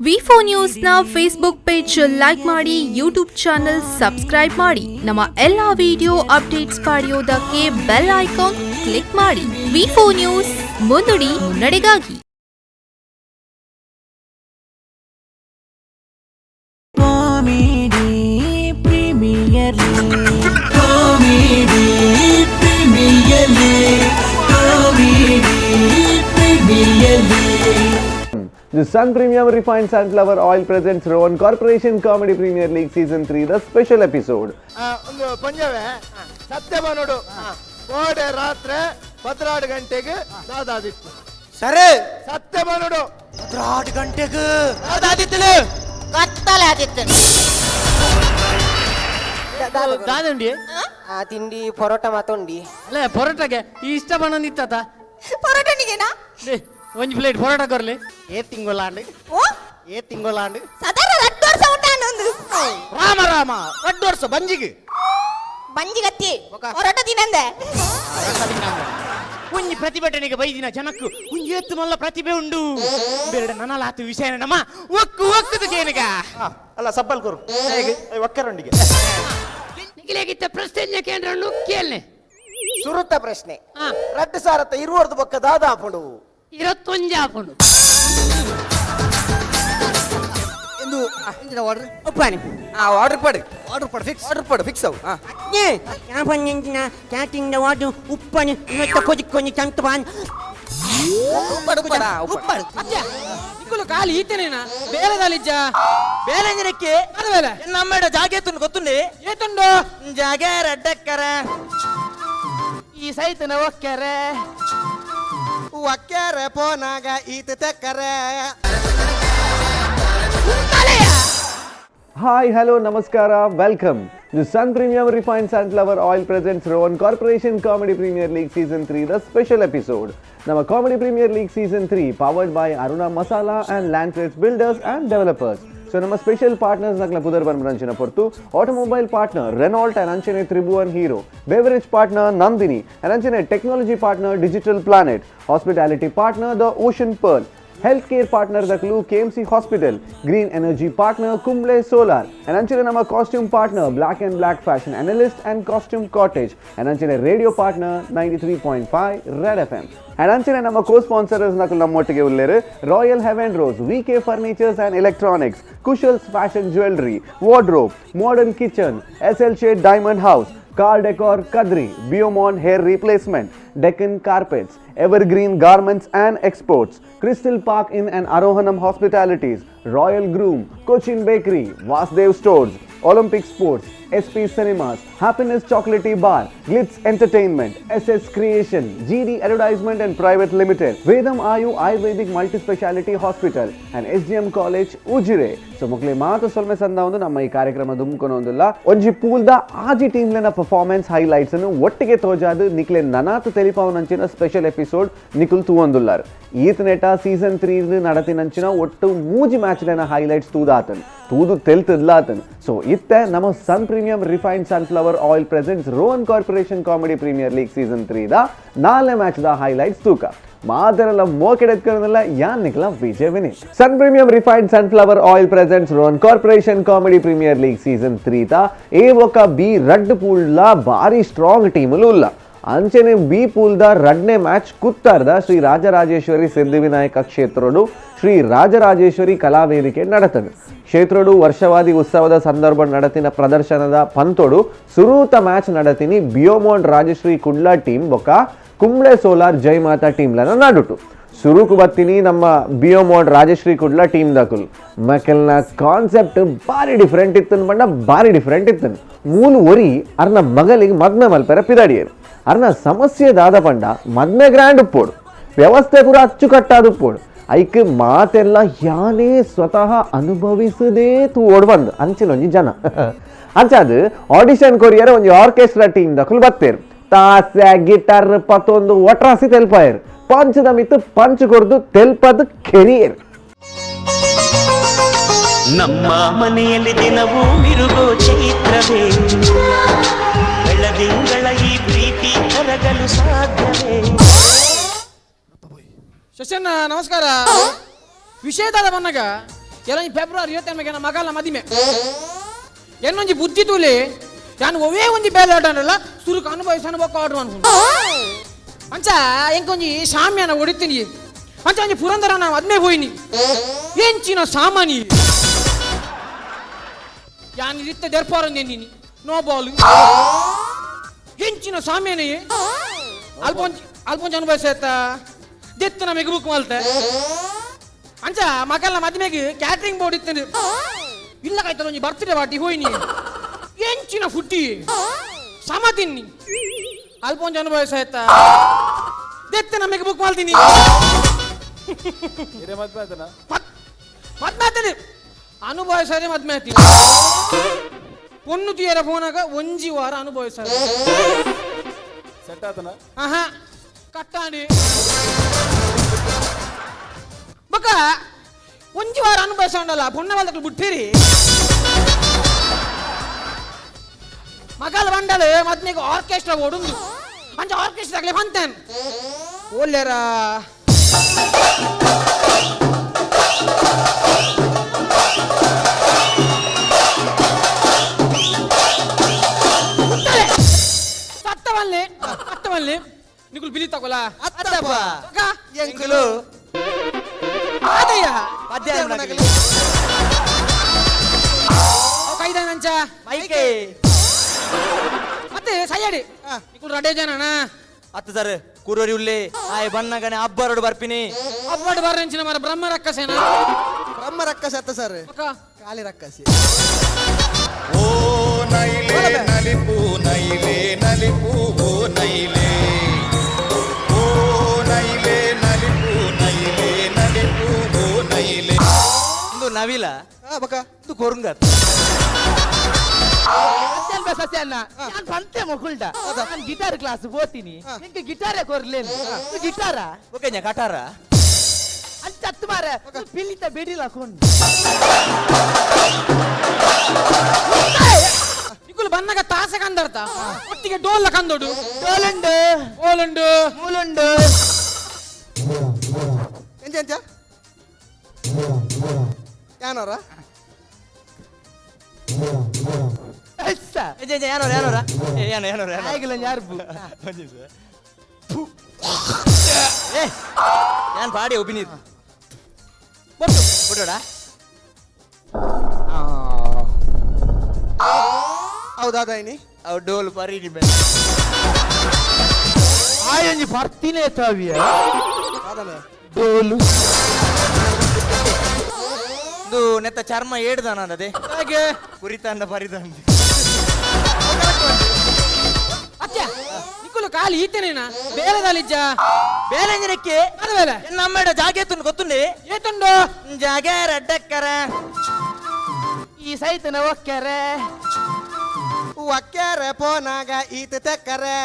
ವಿ4 ನ್ಯೂಸ್ನ Facebook page like ಮಾಡಿ, YouTube channel subscribe ಮಾಡಿ. ನಮ್ಮ ಎಲ್ಲಾ ವಿಡಿಯೋ ಅಪ್ಡೇಟ್ಸ್ ಪಡೆಯೋದಕ್ಕೆ ಬೆಲ್ ಐಕಾನ್ ಕ್ಲಿಕ್ ಮಾಡಿ. ವಿ4 ನ್ಯೂಸ್, ಮುನ್ನುಡಿ ಮುನ್ನಡೆಗಾಗಿ. The Sun Premium Refined Sunflower Oil presents Rowan Corporation Comedy Premier League Season 3, the special episode. ಒಂದು ಪಂದ್ಯವೇ ಸತ್ಯವ ನೋಡು. ಕೋಡೆ ರಾತ್ರಿ 12 ಗಂಟೆಗೆ ದಾದಾದಿತ್ತು. ಸರಿ ಸತ್ಯವ ನೋಡು. 12 ಗಂಟೆಗೆ ದಾದಾದಿತ್ತು. ಕತ್ತಲೆ ಆದಿತ್ತು. ದಾದಂಡಿ ಆ ತಿಂಡಿ ಪರೋಟ ಮಾತೊಂಡಿ ಅಲ್ಲ ಪರೋಟಗೆ ಇಷ್ಟ ಬಂದಿತ್ತ ಪರೋಟನಿಗೆನಾ ಒಂಜಿ ಪ್ಲೇಟ್ ಪರೋಟ ಕೊರ್ಲಿ. ಏ ತಿಂಗೊಲಾಂಡ್ ಓ ಏ ತಿಂಗೊಲಾಂಡ್ ಸದರ 2 ವರ್ಷ ಉಂಟಾನೊಂದು ರಾಮ ರಾಮ 2 ವರ್ಷ ಬಂಜಿಗೆ ಬಂಜಿಗತ್ತಿ ಪರೋಟ ತಿನ್ನಂದೆ ಒಂಜಿ ಪ್ರತಿಭಟನೆಗೆ ಬೈದಿನ ಜನಕ್ಕೂ ಒಂಜಿ ಎತ್ತು ಮಲ್ಲ ಪ್ರತಿಭೆ ಉಂಡು. ಬೇಡ ನನ್ನಲಾತು ವಿಷಯ ನಮ್ಮ ಒಕ್ಕುದು ಕೇನಿಗ ಅಲ್ಲ ಸಬ್ಬಲ್ ಕೊರು ಒಕ್ಕರೊಂಡಿಗೆ ನಿಖಿಲೇಗಿತ್ತ ಪ್ರಶ್ನೆ ಕೇಂದ್ರನು ಕೇಳ್ನೆ ಸುರುತ್ತ ಪ್ರಶ್ನೆ. ರಡ್ಡು ಸಾರತ್ತ ಇರುವರ್ದು ಬೊಕ್ಕ ದಾದಾಪುಂಡು 21 ಹಾಕೊಂಡು ಎಂದು ಆರ್ಡರ್ ಒಪ್ಪಾನಿ. ಆರ್ಡರ್ ಪಡು ಫಿಕ್ಸ್ ಅವು. ಯಾಪನ್ನಿನ ಕ್ಯಾಟಿಂಗ್ ವಾಟು ಉಪ್ಪನ್ನು ಇವತ್ತು ಕೊಜಿಕ್ಕೊಂಡು ಚಂತವಾನ್ ನಿಕ್ಕಲು ಕಾಲಿ ಈತನೇನಾ ಬೇಲೆದಾಲಿಜ್ಜ ಬೇಲೆ ಜನಕ್ಕೆ ಬೇಲೆ ನಮ್ಮೇಡ ಜಾಗೆ ಎತ್ತುಂಡು ಗೊತ್ತುಂಡೆ ಏತುಂಡು ಜಾಗೆ ರಡ್ಡಕ್ಕರ ಈ ಸೈತನ ಒಕ್ಕರೆ ಒಕ್ಕರ ಪೋನಾಗ ಈತ ತೆಕ್ಕರೆ. Hi, hello, namaskara, welcome. The Sun Premium Refined Sunflower Oil presents Rowan Corporation Comedy Premier League Season 3, the special episode. Nama Comedy Premier League Season 3 powered by Aruna Masala and Land Trades Builders and Developers. So ನಮ್ಮ special partners ನಕ್ಲ ಪುದರ್ ಬಂದ್ರಂಚಿನ ಪೊರ್ತು automobile partner Renault ಅಂಚನೆ Tribhuvan hero, beverage partner Nandini ಅಂಚನೆ technology partner digital planet, hospitality partner the ocean pearl, health care partner ದಕ್ಲು KMC hospital, green energy partner Kumble solar ಅಂಚನೆ ನಮ್ಮ costume partner black and black fashion analyst and costume cottage ಅಂಚನೆ radio partner 93.5 red FM ಅಂಚನೆ ನಮ್ಮ co sponsors ನಕಲು ನಮ್ಮೊಟ್ಟಿಗೆ ಉಳ್ಳೇರು royal heaven rose, VK furnitures and electronics, Kushal's fashion jewellery, wardrobe, modern kitchen, SL shade diamond house, Car Decor Kadri, Biomon Hair Replacement, Deccan Carpets, Evergreen Garments and Exports, Crystal Park Inn and Arohanam Hospitalities, Royal Groom, Cochin Bakery, Vasdev Stores, Olympic Sports, SP Cinemas, Happiness Chocolatey Bar, Glitz Entertainment, SS Creation, GD Advertisement and Private Limited, Vedam Ayu Ayurvedic Multi-Speciality Hospital and SGM College Ujire. So ಮಕ್ಕಳೇ ಮಾತು ಸೊಲ್ಮೆ ಸಂದ ಒಂದು ನಮ್ಮ ಈ ಕಾರ್ಯಕ್ರಮ ದುಮ್ಕೊನೊಂದಿಲ್ಲ ಒಂಜಿ ಪೂಲ್ದ ಆಜಿ ಟೀಮ್ಲೆನ ಪರ್ಫಾರ್ಮೆನ್ಸ್ ಹೈಲೈಟ್ಸ್ ಅನ್ನು ಒಟ್ಟಿಗೆ ತೋಜಾದು ನಿಕ್ಲೆ ನನಾತು ತೆಲಿಪಾವನಂಚಿನ ಸ್ಪೆಷಲ್ ಎಪಿಸೋಡ್ ನಿಕುಲ್ ತೂವೊಂದುಲ್ಲಾರ್. ಈತನೆಟ ಸೀಸನ್ 3 ನಡತಿನಂಚಿನ ಒಟ್ಟು 3 ಮ್ಯಾಚ್ಲೆನ ಹೈಲೈಟ್ಸ್ ತೂದಾತನ್ ತೂದು ತೆಲ್ತದ್ಲಾತನ್. ಸೊ ಇತ್ತೆ ನಮ್ಮ sun premium refined sunflower oil presents Rohan corporation comedy premier league season 3 ದ 4ನೇ ಮ್ಯಾಚ್ ದ ಹೈಲೈಟ್ಸ್ ತೂಕ ಮಾದರಲ್ಲ ಮೋಕೆಡೆತ್ಕೊಳ್ಳೋದಲ್ಲ ಯಾನ್ ನಿಖಲ Vijay Vineeth. Sun premium refined sunflower oil presents Rohan corporation comedy premier league season 3 ತ ఏ ఒక బి రెడ్ పూల్ లా భారీ స్ట్రాంగ్ టీములు ఉల్ల అంచెనే బి పూల్ ದ ರಡ್ನೇ ಮ್ಯಾಚ್ ಕುತ್ತಾರ್ದ ಶ್ರೀ ರಾಜರಾಜೇಶ್ವರಿ ಸಿದ್ಧಿವಿನಾಯಕ ಕ್ಷೇತ್ರೋಡು ಶ್ರೀ ರಾಜರಾಜೇಶ್ವರಿ ಕಲಾವೇದಿಕೆ ನಡತದೆ. ಕ್ಷೇತ್ರೋಡು ವರ್ಷವಾದಿ ಉತ್ಸವದ ಸಂದರ್ಭ ನಡತಿನ ಪ್ರದರ್ಶನದ ಪಂತೋಡು ಸುರೂತ ಮ್ಯಾಚ್ ನಡತಿನಿ ಬಿಯೋಮೋನ್ ರಾಜಶ್ರೀ ಕುಡ್ಲಾ ಟೀಮ್ ಬೊಕ್ಕ ಕುಂಬ್ಳೆ ಸೋಲಾರ್ ಜೈ ಮಾತಾ ಟೀಮ್ಲನ ನಾಡುಟು ಸುರುಕು ಬತ್ತಿನಿ ನಮ್ಮ ಬಿಯೋಮೋಡ್ ರಾಜಶ್ರೀ ಕುಡ್ಲಾ ಟೀಮ್ ದಕುಲ್ ಮಕ್ಕಲ್ನ ಕಾನ್ಸೆಪ್ಟ್ ಭಾರಿ ಡಿಫ್ರೆಂಟ್ ಇತ್ತನ್ ಬಂಡ ಭಾರಿ ಡಿಫ್ರೆಂಟ್ ಇತ್ತನ್ ಮೂಲು ಒರಿ ಅರ್ನ ಮಗಲಿಗೆ ಮದ್ಮೆ ಮಲ್ಪೆರ ಪಿದಾಡಿಯರು ಅರ್ನ ಸಮಸ್ಯೆ ದಾದ ಪಂಡ ಮದ್ಮೆ ಗ್ರ್ಯಾಂಡ್ ಉಪ್ಪೋಡು ವ್ಯವಸ್ಥೆ ಪೂರ ಅಚ್ಚುಕಟ್ಟಾದ ಉಪ್ಪೋಡು ಐಕ್ ಮಾತೆಲ್ಲ ಯಾನೇ ಸ್ವತಃ ಅನುಭವಿಸದೇ ತೂಡ್ ಬಂದು ಅಂಚಿನೊಂಜಿ ಜನ ಅಂಚಾದ ಆಡಿಷನ್ ಕೊರಿಯರ್ ಒಂಜಿ ಆರ್ಕೆಸ್ಟ್ರಾ ಟೀಮ್ ದಕುಲ್ ಬತ್ತೇರು ತಾಸೆ ಗಿಟಾರ್ ಪತ್ತೊಂದು ಒಟ್ರಾಸಿ ತೆಲ್ಪಾಯರು ಪಂಚದ ಮಿತ್ತು ಪಂಚ್ ಕೊಡ್ದು ತೆಲ್ಪದ ಕೆರಿಯರ್. ನಮ್ಮ ಮನೆಯಲ್ಲಿ ದಿನವೂ ಮಿರುಗೋ ಚೈತ್ರವೇ, ಬೆಳದಿಂಗಳ ಈ ಪ್ರೀತಿ ಕರಗಲು ಸಾಧ್ಯವೇ. ಶಶನ್ನ ನಮಸ್ಕಾರ. ವಿಷಯದಾದ ಮನ್ನಗ ಎಲ್ಲ ಫೆಬ್ರವರಿ 25 ಮಗಲ ಮದಿಮೆ ಎನ್ನೊಂಜಿ ಬುದ್ಧಿ ತೂಲೆ ನಾನು ಒವೇ ಒಂಜಿ ಬೇಲಾಡಲ್ಲ ಸುರುಕು ಅನುಭವಿಸನು ಬೊಕ್ಕ ಆರ್ಡರ್ ಅನ್ಕೊಂಡು ಅಂಚ ಎಂಕೊಂಜಿ ಶಾಮ್ಯಾನ ಹೊಡಿತೀನಿ ಅಂಚ ಒಂಜಿ ಪುರಂದರನ ಮದ್ಮೆ ಹೋಯ್ನಿ ಎಂಚಿನ ಸಾಮಾನಿ ಯಾನ್ ಇತ್ತ ದೆರ್ಪಾರಂದೆನ್ನಿನಿ ನೋ ಬಾಲ್ ಎಂಚಿನ ಸಾಮ್ಯಾನೆ ಅಲ್ಪೊಂಜಿ ಅನುಭವಿಸತ್ತ ದೆತ್ತು ನಮಗೆ ಬುಕ್ ಮಲ್ತೆ ಅಂಚ ಮಕ್ಕಳ ಮದ್ಮೆಗೆ ಕ್ಯಾಟ್ರಿಂಗ್ ಬೋರ್ಡ್ ಇತ್ತು ಇಲ್ಲ ಕಾಯ್ತಲ್ಲ ಒಂಜಿ ಬರ್ತ್ಡೇ ಪಾರ್ಟಿ ಹೋಯ್ನಿ ಎಂಚಿನ ಫುಟ್ಟಿ ಸಮ ತಿನ್ನಿ ಅಲ್ಪೊಂಜಿ ಅನುಭವಿಸತ್ತ ದೆತ್ತು ನಮಗೆ ಬುಕ್ ಮಾಡ್ತೀನಿ ಮದ್ಮೆ ಆತದೆ ಅನುಭವಿಸದೆ ಮದ್ಮೆ ಆಯ್ತೀನಿ ಪೊಣ್ಣು ತೀಯರ ಫೋನಾಗ ಒಂಜಿ ವಾರ ಅನುಭವಿಸ ಸೆಟ್ ಆತನ ಆಹಾ ಕಟ್ಟಾಡಿ ಬೊಕ್ಕ ಒಂಜಿ ವಾರ ಅನುಭವಿಸಲ್ಲ ಪೊಣ್ಣ ಬಲ್ದಕ್ಕೆ ಬಿಟ್ಟಿರಿ ಮಗಲ್ ಬಂಡಲು ಮದ್ಮೆಗೆ ಆರ್ಕೆಸ್ಟ್ರಾ ಓಡುಂದು ಅಂಚ ಆರ್ಕೆಸ್ಟ್ರಾಗ್ಲೆ ಬಂತೇನ್ ಓಲ್ಲೆರ ಸತ್ತವಲ್ಲಿ ನಿಗುಲ್ ಬಿಲಿ ತಗೋಲ ಅತ್ತಪ್ಪ ಅಕ್ಕ ಎಂಕುಲು ಆದಯ್ಯ ಮಧ್ಯಾಹ್ನ ಕೈದ ನಂಚ ಮೈಕೆ ಮತ್ತೆ ಸಯ್ಯಡಿ ನಿಗುಲ್ ರಡೇ ಜನನ ಅತ್ತ ಸರ್ ಕೂರೋರಿ ಉಲ್ಲೆ ಆಯ್ ಬಣ್ಣಗನೆ ಅಬ್ಬರಡು ಬರ್ಪಿನಿ ಅಬ್ಬಡ್ ಬರ್ರೆಂಚಿನ ಮರ ಬ್ರಹ್ಮ ರಕ್ಕಸೇನ ಬ್ರಹ್ಮ ರಕ್ಕಸ ಅತ್ತ ಸರ್ ಅಕ್ಕ ಕಾಲಿ ರಕ್ಕಸಿ ಓ ನೈಲೆ ನಲಿಪು ನೈಲೆ ನಲಿಪು ಓ ನೈಲೆ ಓ ನೈಲೆ ನಲಿಪು ನೈಲೆ ನಲಿಪು ಓ ನೈಲೆ ಇಂದು ನವಿಲ ಬಕ ಇದು ಕೊರುಂಗ ಸಸ್ಯನ್ನ ನಾನು ಬಂತೆ ಮೊಕುಲ್ಡ ನಾನು ಗಿಟಾರ್ ಕ್ಲಾಸ್ ಹೋಗ್ತೀನಿ ನಿಂಗೆ ಗಿಟಾರೇ ಕೊರ್ಲೇನು ಗಿಟಾರ ಓಕೆ ಕಟಾರ ಅಂತ ಹತ್ತು ಮಾರ ಪಿಲ್ಲಿತ ಬೇಡಿಲ್ಲ ಕೊಂಡು ನಿಗುಲ್ ಬನ್ನಗ ತಾಸ ಕಂದರ್ತ ಒಟ್ಟಿಗೆ ಡೋಲ್ಲ ಕಂದೋಡು ಡೋಲುಂಡು ಓಲುಂಡು ಮೂಲುಂಡು ಎಂಚ ಎಂಚ ಯಾನೋರ ಯಾನೋರ ಯಾನೋರ ಯಾನೋ ಯಾನೋರ ಆಗಿಲ್ಲ ಯಾರು ഞാൻ പാടി അഭിനയിച്ചു ಹೌದಾದಾಯಿನಿ ಅವ್ ಡೋಲ್ ಪರೀನಿ ಆಯಂಜಿ ಬರ್ತಿನೇ ತಾವಿಯ ಅದಲ್ಲ ಡೋಲು ಇದು ನೆತ್ತ ಚರ್ಮ ಏಡ್ದಾನ ಅದೇ ಹಾಗೆ ಕುರಿತಾಂಡ ಪರಿತಾಂಡ ಅಚ್ಚ ನಿಕ್ಕುಲು ಕಾಲಿ ಈತನೇನ ಬೇಲದಲ್ಲಿಜ್ಜ ಬೇಲೆಂಜನಕ್ಕೆ ಅದು ಬೇಲೆ ನಮ್ಮಡ ಜಾಗ ಎತ್ತುಂಡು ಗೊತ್ತುಂಡಿ ಏತುಂಡು ಜಾಗ ರಡ್ಡಕ್ಕರ ಈ ಸೈತನ ಒಕ್ಕರೆ ಒಕ್ಕರೆ ಪೋನಾಗ ಈತ ತೆಕ್ಕರೆ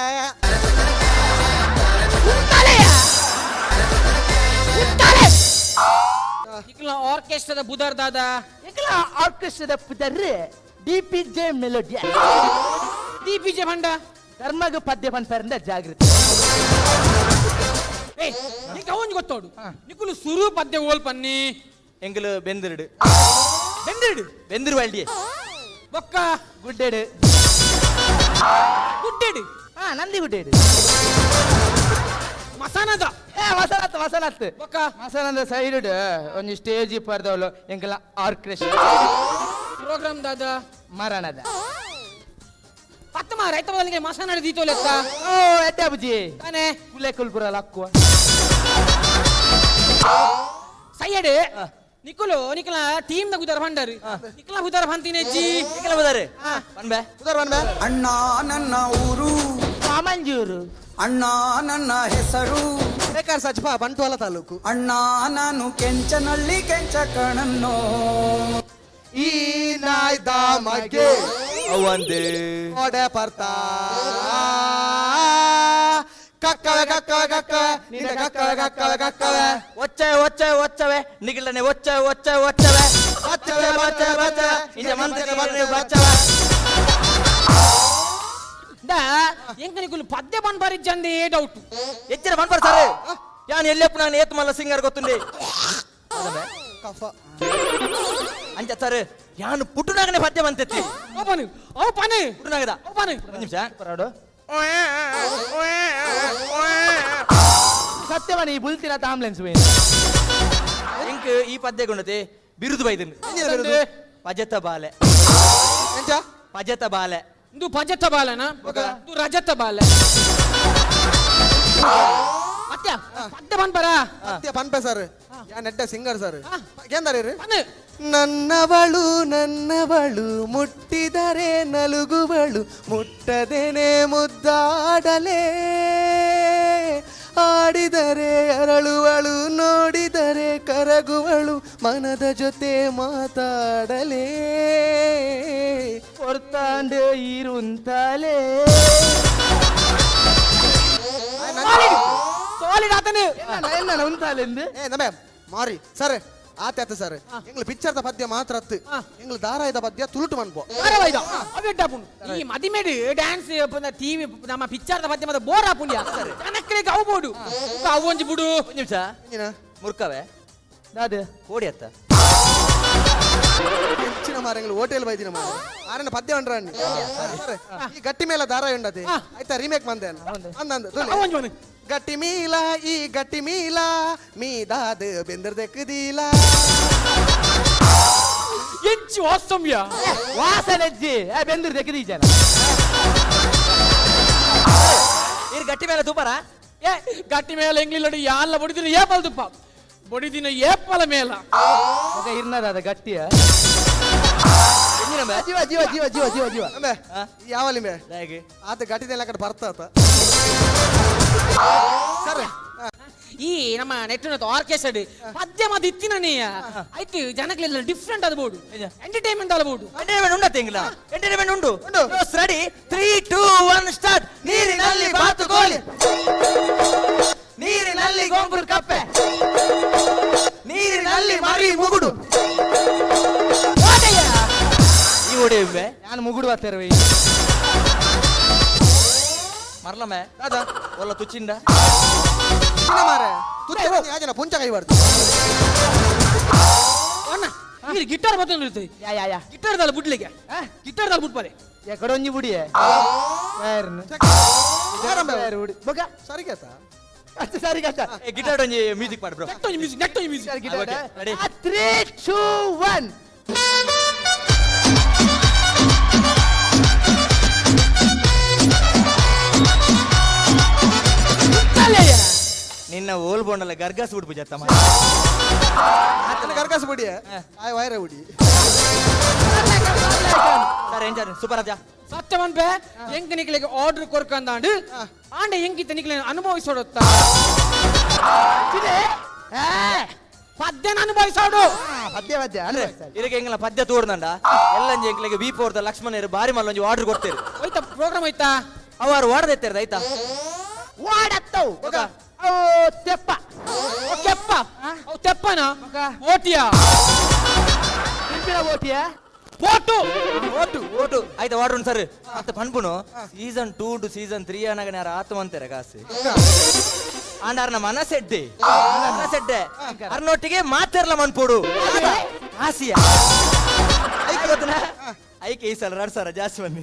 ನಿಕ್ಕುಲ ಆರ್ಕೆಸ್ಟ್ರಾದ ಬುದರ್ದಾದ ಎಕಲ ಆರ್ಕೆಸ್ಟ್ರಾದ ಪುದರ್ರೆ ಡಿಪಿಜೆ ಮೆಲೋಡಿಯಾ ಡಿಪಿಜೆ ಭಂಡ ಧರ್ಮಗ ಪದ್ಯ ಪಂಪರಿಂದ ಜಾಗೃತಿ ಏ ನಿಕ್ಕ ಅವನ್ ಗೊತ್ತೋಡು ನಿಕ್ಕುಲು ಸುರು ಪದ್ಯ ಓಲ್ ಪನ್ನಿ ಎಂಗಲು ಬೆಂದಿರುಡು ಬೆಂದಿಡು ಬೆಂದಿರು ವಾಲ್ಡಿಯೇ ಬೊಕ್ಕ ಗುಡ್ಡೆಡು ಗುಡ್ಡೆಡು ಹಾ ನಂದಿ ಗುಡ್ಡೆಡು ಮಸಾನದ ಮಸಾಲತ್ ಬೊಕ್ಕ ಮಸಾಲದ ಸೈಡ್ ಒಂದು ಸ್ಟೇಜ್ ಪರ್ದವಳು ಎಂಕಲ ಆರ್ಕೆಸ್ಟ್ರಾ ಪ್ರೋಗ್ರಾಮ್ ದಾದ ಮರಣದ ಪತ್ತಮ ರೈತ ಬದಲಿಗೆ ಮಸಾನ ದೀತೋಲೆತ್ತ ಓ ಎಡ್ಡೆ ಬುಜಿ ತಾನೆ ಕುಲೆ ಕುಲ್ಪುರ ಲಕ್ಕುವ ಸೈಯಡೆ ನಿಕ್ಕುಲು ನಿಕ್ಕಲ ಟೀಮ್ ದ ಗುದರ ಭಂಡಾರಿ ನಿಕ್ಕಲ ಗುದರ ಭಂತಿನೆ ಜಿ ಎಂಗಲ ಬದಾರೆ ಬನ್ಬೆ ಉದರ್ ಬನ್ಬೆ ಅಣ್ಣ ನನ್ನ ಊರು ಮಾಮಂಜೂರು ಅಣ್ಣ ನನ್ನ ಹೆಸರು ಬೇಕಾರ್ ಸಚ್ಪ ಬಂಟ್ವಾಳ ತಾಲೂಕು ಅಣ್ಣ ನಾನು ಕೆಂಚನಳ್ಳಿ ಕೆಂಚ ಕಣನ್ನೋ ಈ ನಾಯ್ದ ಮಗೆ ಅವಂದೆ ಓಡೆ ಬರ್ತಾ ಕಕ್ಕವೆ ಕಕ್ಕವೆ ಕಕ್ಕವೆ ನಿನ್ನ ಕಕ್ಕವೆ ಕಕ್ಕವೆ ಕಕ್ಕವೆ ಒಚ್ಚವೆ ಒಚ್ಚವೆ ಒಚ್ಚವೆ ನಿಗಿಲನೆ ಒಚ್ಚವೆ ಒಚ್ಚವೆ ಒಚ್ಚವೆ ಬಚ್ಚವೆ ಬಚ್ಚವೆ ಬಚ್ಚವೆ ಇಂಜ ಮಂತ್ರಿ ಬಚ್ಚವೆ ಎಂಕ ನಿಕ್ಕುಲು ಪದ್ಯ ಬನ್ಬಾರಿ ಜಂದೇ ಡೌಟ್ ಎಚ್ಚರ ಬನ್ಪರ್ ಸರ್ ಯಾನ್ ಎಲ್ಲೆಪ್ಪು ನಾನು ಏತ್ ಮಲ್ಲ ಸಿಂಗರ್ ಗೊತ್ತುಂಡಿ ಕಫ ಅಂಚ ಸರ್ ಯಾನು ಪುಟ್ಟುನಾಗನೆ ಪದ್ಯ ಬಂತೈತಿ ಓಪನ್ ಓ ಪನೆ ಪುಟ್ಟುನಾಗದ ಓಪನ್ ನಿಮಿಷ ಬರೋಡು ಸತ್ಯವನಿ ಬುಲ್ತಿನ ಆಂಬುಲೆನ್ಸ್ ಇಂಕ್ ಈ ಪದ್ಯ ಗುಣತೆ ಬಿರುದು ಬೈದನು ಪಜತ ಬಾಲೆ ಎಂಚ ಪಜತ ಬಾಲೆ ಇದು ಪಜತ ಬಾಲನ ಇದು ರಜತ ಬಾಲೆ ಮತ್ತೆ ಪದ್ಯ ಬಂದ್ಬರ ಸತ್ಯ ಪನ್ಪೆ ಸರ್ ಯಾ ನೆಟ್ಟ ಸಿಂಗರ್ ಸರ್ ಕೇಂದಾರಿ ಪನೆ ನನ್ನವಳು ಮುಟ್ಟಿದರೆ ನಲುಗುವಳು ಮುಟ್ಟದೇನೆ ಮುದ್ದಾಡಲೇ ಆಡಿದರೆ ಅರಳುವಳು ನೋಡಿದರೆ ಕರಗುವಳು ಮನದ ಜೊತೆ ಮಾತಾಡಲೇ ಹೊರ್ತಾಂಡು ಇರುಂತಲೇ ಸಾಲಿಡ್ ಆತನೆ என்ன ಉಂತಾಲೆಂದು ನಮೇ ಮಾರಿ ಸರ್ ಆತ ಸರ್ ಎಂಗ್ಲ ಪಿಕ್ಚರ್ದ ಪದ್ಯ ಮಾತ್ರ ಅತ್ತು ಎಂಗ್ಲ ಧಾರಾಯದ ಪದ್ಯ ತುಳುಟು ಮನ್ಪೋ ಈ ಮದಿಮೇಡು ಡ್ಯಾನ್ಸ್ ಟಿವಿ ನಮ್ಮ ಪಿಕ್ಚರ್ದ ಪದ್ಯ ಮತ್ತೆ ಬೋರ್ ಆಪುಂಡ್ಯ ಜನಕ್ಕೆ ಅವು ಬೋಡು ಅವು ಒಂಜಿ ಬಿಡು ನಿಮಿಷ ಮುರ್ಕವೆ ದಾದ ಕೋಡಿ ಅತ್ತ ಹೆಚ್ಚಿನ ಮಾರಂಗ್ಲು ಹೋಟೆಲ್ ಬೈದಿನ ಮಾರ ಆರನ ಪದ್ಯ ಅಂಡ್ರಾಣಿ ಸರ್ ಈ ಗಟ್ಟಿ ಮೇಲೆ ಧಾರಾಯ ಉಂಡತಿ ಆಯ್ತಾ ರೀಮೇಕ್ ಮಂದೆ ಅಂದಂದು ಗಟ್ಟಿ ಮೀಲ ಈ ಗಟ್ಟಿ ಮೀಲ ಮೀದಾದ ಬೆಂದರ್ದೆಕ್ಕದೀಲ ಎಂಚು ವಾಸ್ತವ್ಯ ವಾಸನೆಜ್ಜಿ ಬೆಂದಿರು ತೆಗೆದಿ ಜನ ಇರ್ ಗಟ್ಟಿ ಮೇಲೆ ತೂಪರ ಏ ಗಟ್ಟಿ ಮೇಲೆ ಎಂಗ್ಲಿಲ್ಲಡಿ ಯಾಲ್ಲ ಬಡಿದಿನ ಏಪಲ್ ತುಪ್ಪ ಬಡಿದಿನ ಏಪಲ ಮೇಲ ಮಗ ಇರ್ನದ ಗಟ್ಟಿಯ ಜೀವ ಜೀವ ಜೀವ ಜೀವ ಜೀವ ಜೀವ ಅಂಬೆ ಯಾವಲ್ಲಿ ಮೇ ಆತ ಗಟ್ಟಿದೆಲ್ಲ ಕಡೆ ಬರ್ತಾತ ಸರ್ ಈ ನಮ್ಮ ನೆಟ್ಟಿನ ಆರ್ಕೆಸ್ಟ್ರಾ ಪದ್ಯ ಮದ ಇತ್ತಿನೇ ಆಯ್ತು ಜನಗಳೆಲ್ಲ ಡಿಫ್ರೆಂಟ್ ಆದ ಬೋಡು ಎಂಟರ್ಟೈನ್ಮೆಂಟ್ ಆದ ಬೋಡು ಎಂಟರ್ಟೈನ್ಮೆಂಟ್ ಉಂಡ ತೆಂಗಿಲ ಎಂಟರ್ಟೈನ್ಮೆಂಟ್ ಉಂಡು ರೆಡಿ 3 2 1 ಸ್ಟಾರ್ಟ್ ನೀರಿನಲ್ಲಿ ಬಾತುಕೋಳಿ ನೀರಿನಲ್ಲಿ ಗೋಂಬುರು ಕಪ್ಪೆ ನೀರಿನಲ್ಲಿ ಮರಿ ಮುಗುಡು ಈ ಹೊಡೆಯುವೆ ನಾನು ಮುಗುಡು ಬರ್ತೇವೆ ಮರ್ಲಮ್ಮೆ ದಾದ ಒಲ್ಲ ತುಚ್ಚಿಂದ ಮಾರೆ ತುಚ್ಚ ಯಾಜನ ಪುಂಚ ಕೈ ಬರ್ತು ಅಣ್ಣ ಈ ಗಿಟಾರ್ ಬರ್ತದೆ ಇರುತ್ತೆ ಯಾ ಗಿಟಾರ್ ದಾಲ ಬುಡ್ಲಿಗೆ ಗಿಟಾರ್ ದಾಲ ಬುಡ್ಪಾರೆ ಎಕಡೆ ಒಂಜಿ ಬುಡಿಯೇ ಬಗ ಸರಿ ಕೇತ ಸರಿ ಕಷ್ಟ ಗಿಟಾರ್ ಒಂಜಿ ಮ್ಯೂಸಿಕ್ ಪಾಡು bro net music guitar ready 3 2 1 ನಿನ್ನ ಓಲ್ ಬೋಂಡಲ್ಲ ಗರ್ಗಾಸ್ ಬಿಡ್ಬು ಜತ್ತ ಗರ್ಗಾಸ್ ಬಿಡಿ ಆಯ್ ವೈರ ಬಿಡಿ ಸರ್ ಏನ್ ಸೂಪರ್ ಅಜ್ಜ ಸತ್ಯವನ್ ಬೇ ಎಂಕ ನಿಕ್ಲಿಗೆ ಆರ್ಡರ್ ಕೊರ್ಕಂದಾಂಡು ಆಂಡ ಎಂಕಿತ ನಿಕ್ಲೆ ಅನುಭವಿಸೋಡುತ್ತ ಪದ್ಯನ ಅನುಭವಿಸೋಡು ಪದ್ಯ ಪದ್ಯ ಅಂದ್ರೆ ಇರಗೆ ಎಂಗ್ಲ ಪದ್ಯ ತೋರ್ದಂಡ ಎಲ್ಲಂಜಿ ಎಂಕ್ಲೆಗೆ ಬೀಪೋರ್ದ ಲಕ್ಷ್ಮಣರು ಬಾರಿ ಮಲ್ಲೊಂಜಿ ಆರ್ಡರ್ ಕೊಡ್ತೇರು ಹೋಯ್ತಾ ಪ್ರೋಗ್ರಾಮ್ ಹೋಯ್ತಾ ಅವರು ಓಡದೆತ್ತಾರ ಆಯ್ತಾ ಓಡತ್ತವು ಓ ತೆಪ್ಪ ಓ ಕೆಪ್ಪ ಓ ತೆಪ್ಪನ ಓಟಿಯಾ ಓಟಿಯಾ ಓಟು ಓಟು ಆಯ್ತಾ ವಾಡ್ರು ಸರ್ ಮತ್ತೆ ಪನ್ಪುನು ಸೀಸನ್ 2 ಟು ಸೀಸನ್ 3 ಅನಗನ ಯಾರು ಆತ್ಮಂತಾರೆ ಕಾಸು ಆಂಡಾರ್ನ ಮನಸೆಡ್ಡೆ ಅರ್ನೊಟ್ಟಿಗೆ ಮಾತಾರ್ಲ ಮನ್ಪೋಡು ಕಾಸಿಯ ಐಕೆ ಈ ಸಲ 2,000 ಜಾಸ್ತಿ ಬಂದಿ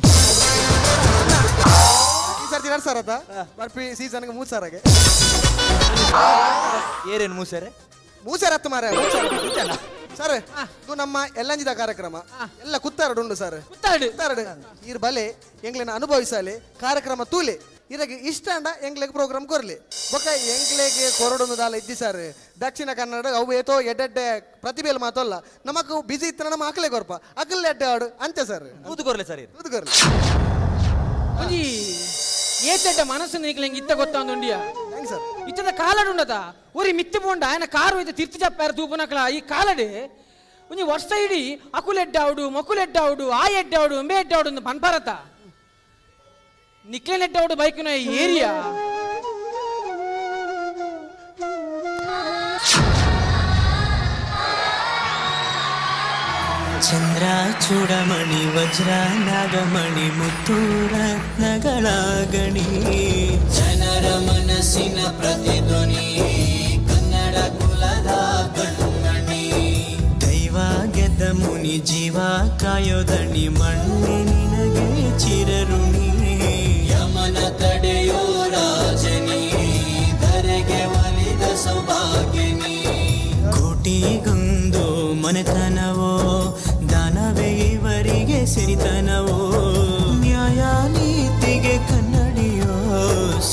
ಈ ಸರ್ತಿ 2,000 ಆತ ಬರ್ಪಿ ಸೀಸನ್ಗೆ 3,000ಗೆ ಏರೇನು ಮೂಸರೆ ಮೂಸರತ್ತು ಮಾರ ಸರ್ ಇದು ನಮ್ಮ ಎಲ್ಲಂಜಿದ ಕಾರ್ಯಕ್ರಮ ಎಲ್ಲ ಕುತ್ತಾರಡು ಉಂಡು ಸರ್ ಕುತ್ತಾರಡು ಇರ್ ಬಲೆ ಎಂಗ್ಲೆನ ಅನುಭವಿಸಲಿ ಕಾರ್ಯಕ್ರಮ ತೂಲೆ ಇರಗೆ ಇಷ್ಟ ಅಂಡ ಎಂಗ್ಲೆಗ್ ಪ್ರೋಗ್ರಾಮ್ ಕೊರ್ಲಿ ಬೊಕ ಎಂಗ್ಲೆಗೆ ಕೊರಡೊಂದು ದಾಲ ಇದ್ದಿ ಸರ್ ದಕ್ಷಿಣ ಕನ್ನಡ ಅವು ಏತೋ ಎಡ್ಡೆ ಪ್ರತಿಭೆಲ್ ಮಾತಲ್ಲ ನಮಕ್ ಬಿಸಿ ಇತ್ತ ನಮ್ಮ ಅಕಲೆ ಕೊರ್ಪ ಅಕಲ್ ಎಡ್ಡೆ ಆಡು ಅಂತೆ ಸರ್ ಊದು ಕೊರ್ಲೆ ಸರ್ ಊದು ಕೊರ್ಲಿ ಒಂಜಿ ಏತೆಡ್ಡ ಮನಸ್ಸು ನಿಕ್ಲೆಂಗ್ ಇತ್ತ ಗೊತ್ತಾಂದುಂಡಿಯಾ ಹೆಂಗ್ ಸರ್ ಇತ್ತದ ಕಾಲಡು ಉಂಡದ ಒರಿ ಮಿತ್ತು ಪೋಂಡ ఆయన ಕಾರು ಇತ್ತ ತಿರ್ತಿ ಜಪ್ಪಾರ ತೂಪನಕಲ ಈ ಕಾಲಡೆ ಒಂಜಿ ವರ್ಷ ಇಡಿ ಅಕುಲೆಡ್ಡಾವುಡು ಮಕುಲೆಡ್ಡಾವುಡು ಆ ಎಡ್ಡಾವುಡು ಎಂಬೆ ಎಡ್ಡಾವುಡು ಅಂತ ಪನ್ಪಾರತ ನಿಕ್ಲೆನೆಡ್ಡಾವುಡು ಬೈಕ್ನ ಏರಿಯಾ ಚಂದ್ರ ಚೂಡಮಣಿ ವಜ್ರ ನಾಗಮಣಿ ಮುತ್ತು ರತ್ನಗಳಾಗಣಿ ಜನರ ಮನಸ್ಸಿನ ಪ್ರತಿಧ್ವನಿ ಕನ್ನಡ ಕುಲದ ಕಣ್ಮಣಿ ದೈವ ಗೆದ್ದ ಮುನಿ ದಣಿ ಜೀವ ಕಾಯೋ ದಣಿ ಮಣ್ಣೆ ನಿನಗೆ ಚಿರಋಣಿ ಯಮನ ತಡೆಯೋ ರಾಜನಿ ಧರೆಗೆ ಒಲಿದ ಸೌಭಾಗ್ಯನಿ ಕೋಟಿಗೊಂದು ಮನೆತನವೋ ದಾನವೇ ಇವರಿಗೆ ಸಿರಿತನವೋ ನ್ಯಾಯ ನೀತಿಗೆ ಕನ್ನಡಿಯೋ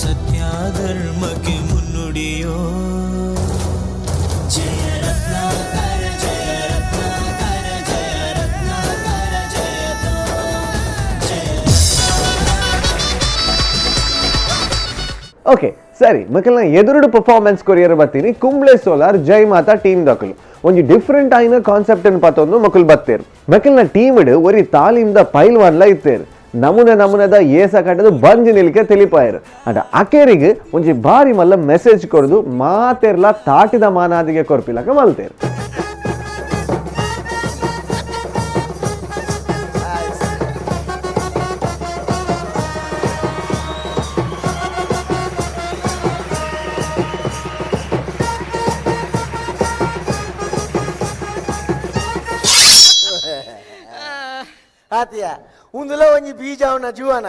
ಸತ್ಯ ಧರ್ಮಕ್ಕೆ ಮುನ್ನುಡಿಯೋ ಜಯ ರತ್ನಾಕರ ಜಯ ರತ್ನಾಕರ ಜಯ ರತ್ನಾಕರ ಜಯತೋ ಜಯ ಓಕೆ ಸರಿ ಮಕ್ಕಳನ್ನ ಎದುರುಡು ಪರ್ಫಾರ್ಮೆನ್ಸ್ ಕೊರಿಯರ್ ಬರ್ತೀನಿ ಕುಂಬ್ಳೆ ಸೋಲಾರ್ ಜೈ ಮಾತಾ ಟೀಮ್ ದಕ್ಕಲು ಒಂಜಿ ಡಿಫ್ರೆಂಟ್ ಆಯ್ನ ಕಾನ್ಸೆಪ್ಟ್ ಅನ್ನು ಪತ್ತೊಂದು ಮಕ್ಕಳು ಬತ್ತೇರು ಮಕ್ಕಳನ್ನ ಟೀಮ್ ಇಡು ಒರಿ ತಾಲೀಮ್ದ ಪೈಲ್ವಾನ್ಲ ಇತ್ತೇರು ನಮೂನದ ಏಸ ಕಟ್ಟದು ಬಂಜಿ ನಿಲ್ಕೆ ತಿಳಿಪಾಯರು ಅಂಡ್ ಅಕೇರಿಗೆ ಒಂಜಿ ಭಾರಿ ಮಲ್ಲ ಮೆಸೇಜ್ ಕೊಡದು ಮಾತೆರ್ಲ ತಾಟಿದ ಮಾನಾದಿಗೆ ಕೊರ್ಪಿಲಕ ಮಲ್ತೇರು ಆತಿಯ ಉಂದುಲ ಒಂಜಿ ಬೀಜವನ ಜೀವನ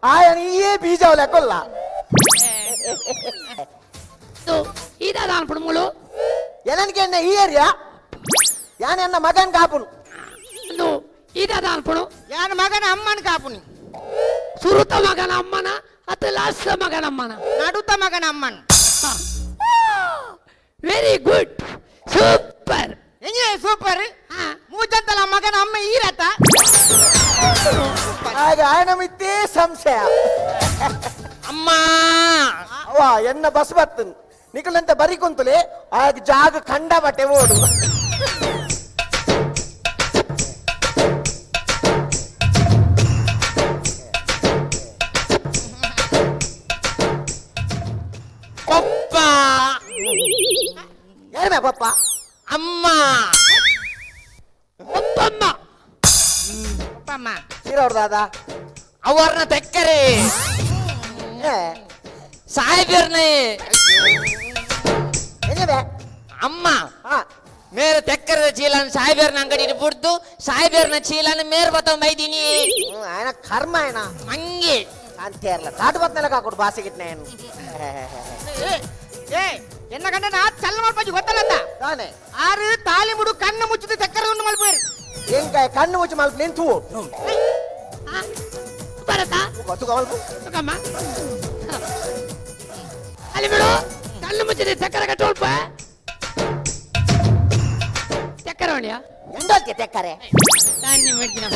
ಆಯನ ಈಯೇ ಬೀಜವಲ ಕೊಲ್ಲ ಇದಾದ ಅನ್ಪುಡು ಎನನ್ಗೆ ಎನ್ನ ಈ ಏರಿಯಾ ಯಾನ್ ಎನ್ನ ಮಗನ್ ಕಾಪುನು ಇದಾದ ಅನ್ಪುಡು ಯಾನ್ ಮಗನ ಅಮ್ಮನ್ ಕಾಪುನಿ ಸುರುತ ಮಗನ ಅಮ್ಮನ ಅಥವಾ ಲಾಸ್ಟ್ ಮಗನ ಅಮ್ಮನ ನಡುತ್ತ ಮಗನ ಅಮ್ಮನ್ ವೆರಿ ಗುಡ್ ಸೂಪರ್ ಎಂಜೆ ಸೂಪರ್ ಮೂಜಂತಲ ಮಗನ ಅಮ್ಮ ಈರತ ಆಗ ಆಯನ ಮಿತ್ತೇ ಸಂಶಯ ಅಮ್ಮ ಅವ ಎನ್ನ ಬಸ್ ಬರ್ತನ್ ನಿಕಲಂತ ಬರಿ ಕುಂತಲೆ ಆಗ ಜಾಗ ಕಂಡ ಬಟ್ಟೆ ಓಡು ಪಪ್ಪ ಯಾರೇ ಪಪ್ಪ ಅಮ್ಮ ಪಪ್ಪಮ್ಮ ಪಪ್ಪಮ್ಮ ಸೀರವ್ರ ದಾದ ಅವರನ್ನ ತೆಕ್ಕರೆ ಸಾಹೇಬರ್ನೇ ಏನಿದೆ ಅಮ್ಮ ಮೇರೆ ತೆಕ್ಕರದ ಚೀಲನ ಸಾಹೇಬರ್ನ ಅಂಗಡಿ ಬಿಡ್ದು ಸಾಹೇಬರ್ನ ಚೀಲನ ಮೇರ್ ಬತ್ತ ಮೈದಿನಿ ఆయన కర్మ ఆయన ಹಂಗೆ అంతే అట్లా తాటు బత్తనెల కాకుడు బాసిగిట్ నేను ಏ ಎನ್ನ ಗಂಡ ನಾ ಚಲ್ಲ ಮಾಡ್ಪಾಜಿ ಗೊತ್ತಲ್ಲ ತಾನೆ ಆರು ತಾಲಿಮುಡು ಕಣ್ಣು ಮುಚ್ಚಿದ ತೆಕ್ಕರ ಉಂಡು ಮಲ್ಪೇರು ఇంకా కన్ను వచ్చి మళ్ళీ నేను తూ ಬರತಾ కొత్త కావాలి ಸುಖಮ್ಮ ಅಲ್ಲಿ ಬಿಡು ಕಣ್ಣು ಮುಚ್ಚಿದ ತೆಕ್ಕರ ಕಟ್ಟೋಲ್ಪ ತೆಕ್ಕರ ಹೊಣಿಯ ఎండోల్కి తెక్కరే ನಾನು ಮಾಡ್ತೀನ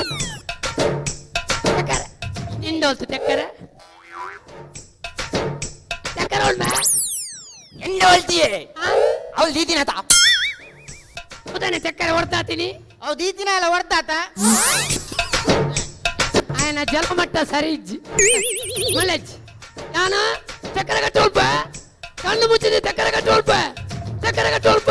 ತೆಕ್ಕರ ನಿಂದೋಲ್ತು ತೆಕ್ಕರ ತೆಕ್ಕರ ಹೊಳ್ಮ ಎಂಡೋಲ್ತಿಯೇ ಅವಳು ದೀದಿನತ ಉದಾನೆ ತೆಕ್ಕರ ಹೊಡ್ತಾತೀನಿ ಅವ್ ದೀತಿನ ಎಲ್ಲ ಹೊಡ್ತಾತ ఆయన జలమట్ట సరిజ్జి మళ్ళీ ಯಾನ ಚಕ್ಕರ ಕಟ್ಟೋಲ್ಪ ಕಣ್ಣು ಮುಚ್ಚಿದೆ ಚಕ್ಕರ ಕಟ್ಟೋಲ್ಪ ಚಕ್ಕರ ಕಟ್ಟೋಲ್ಪ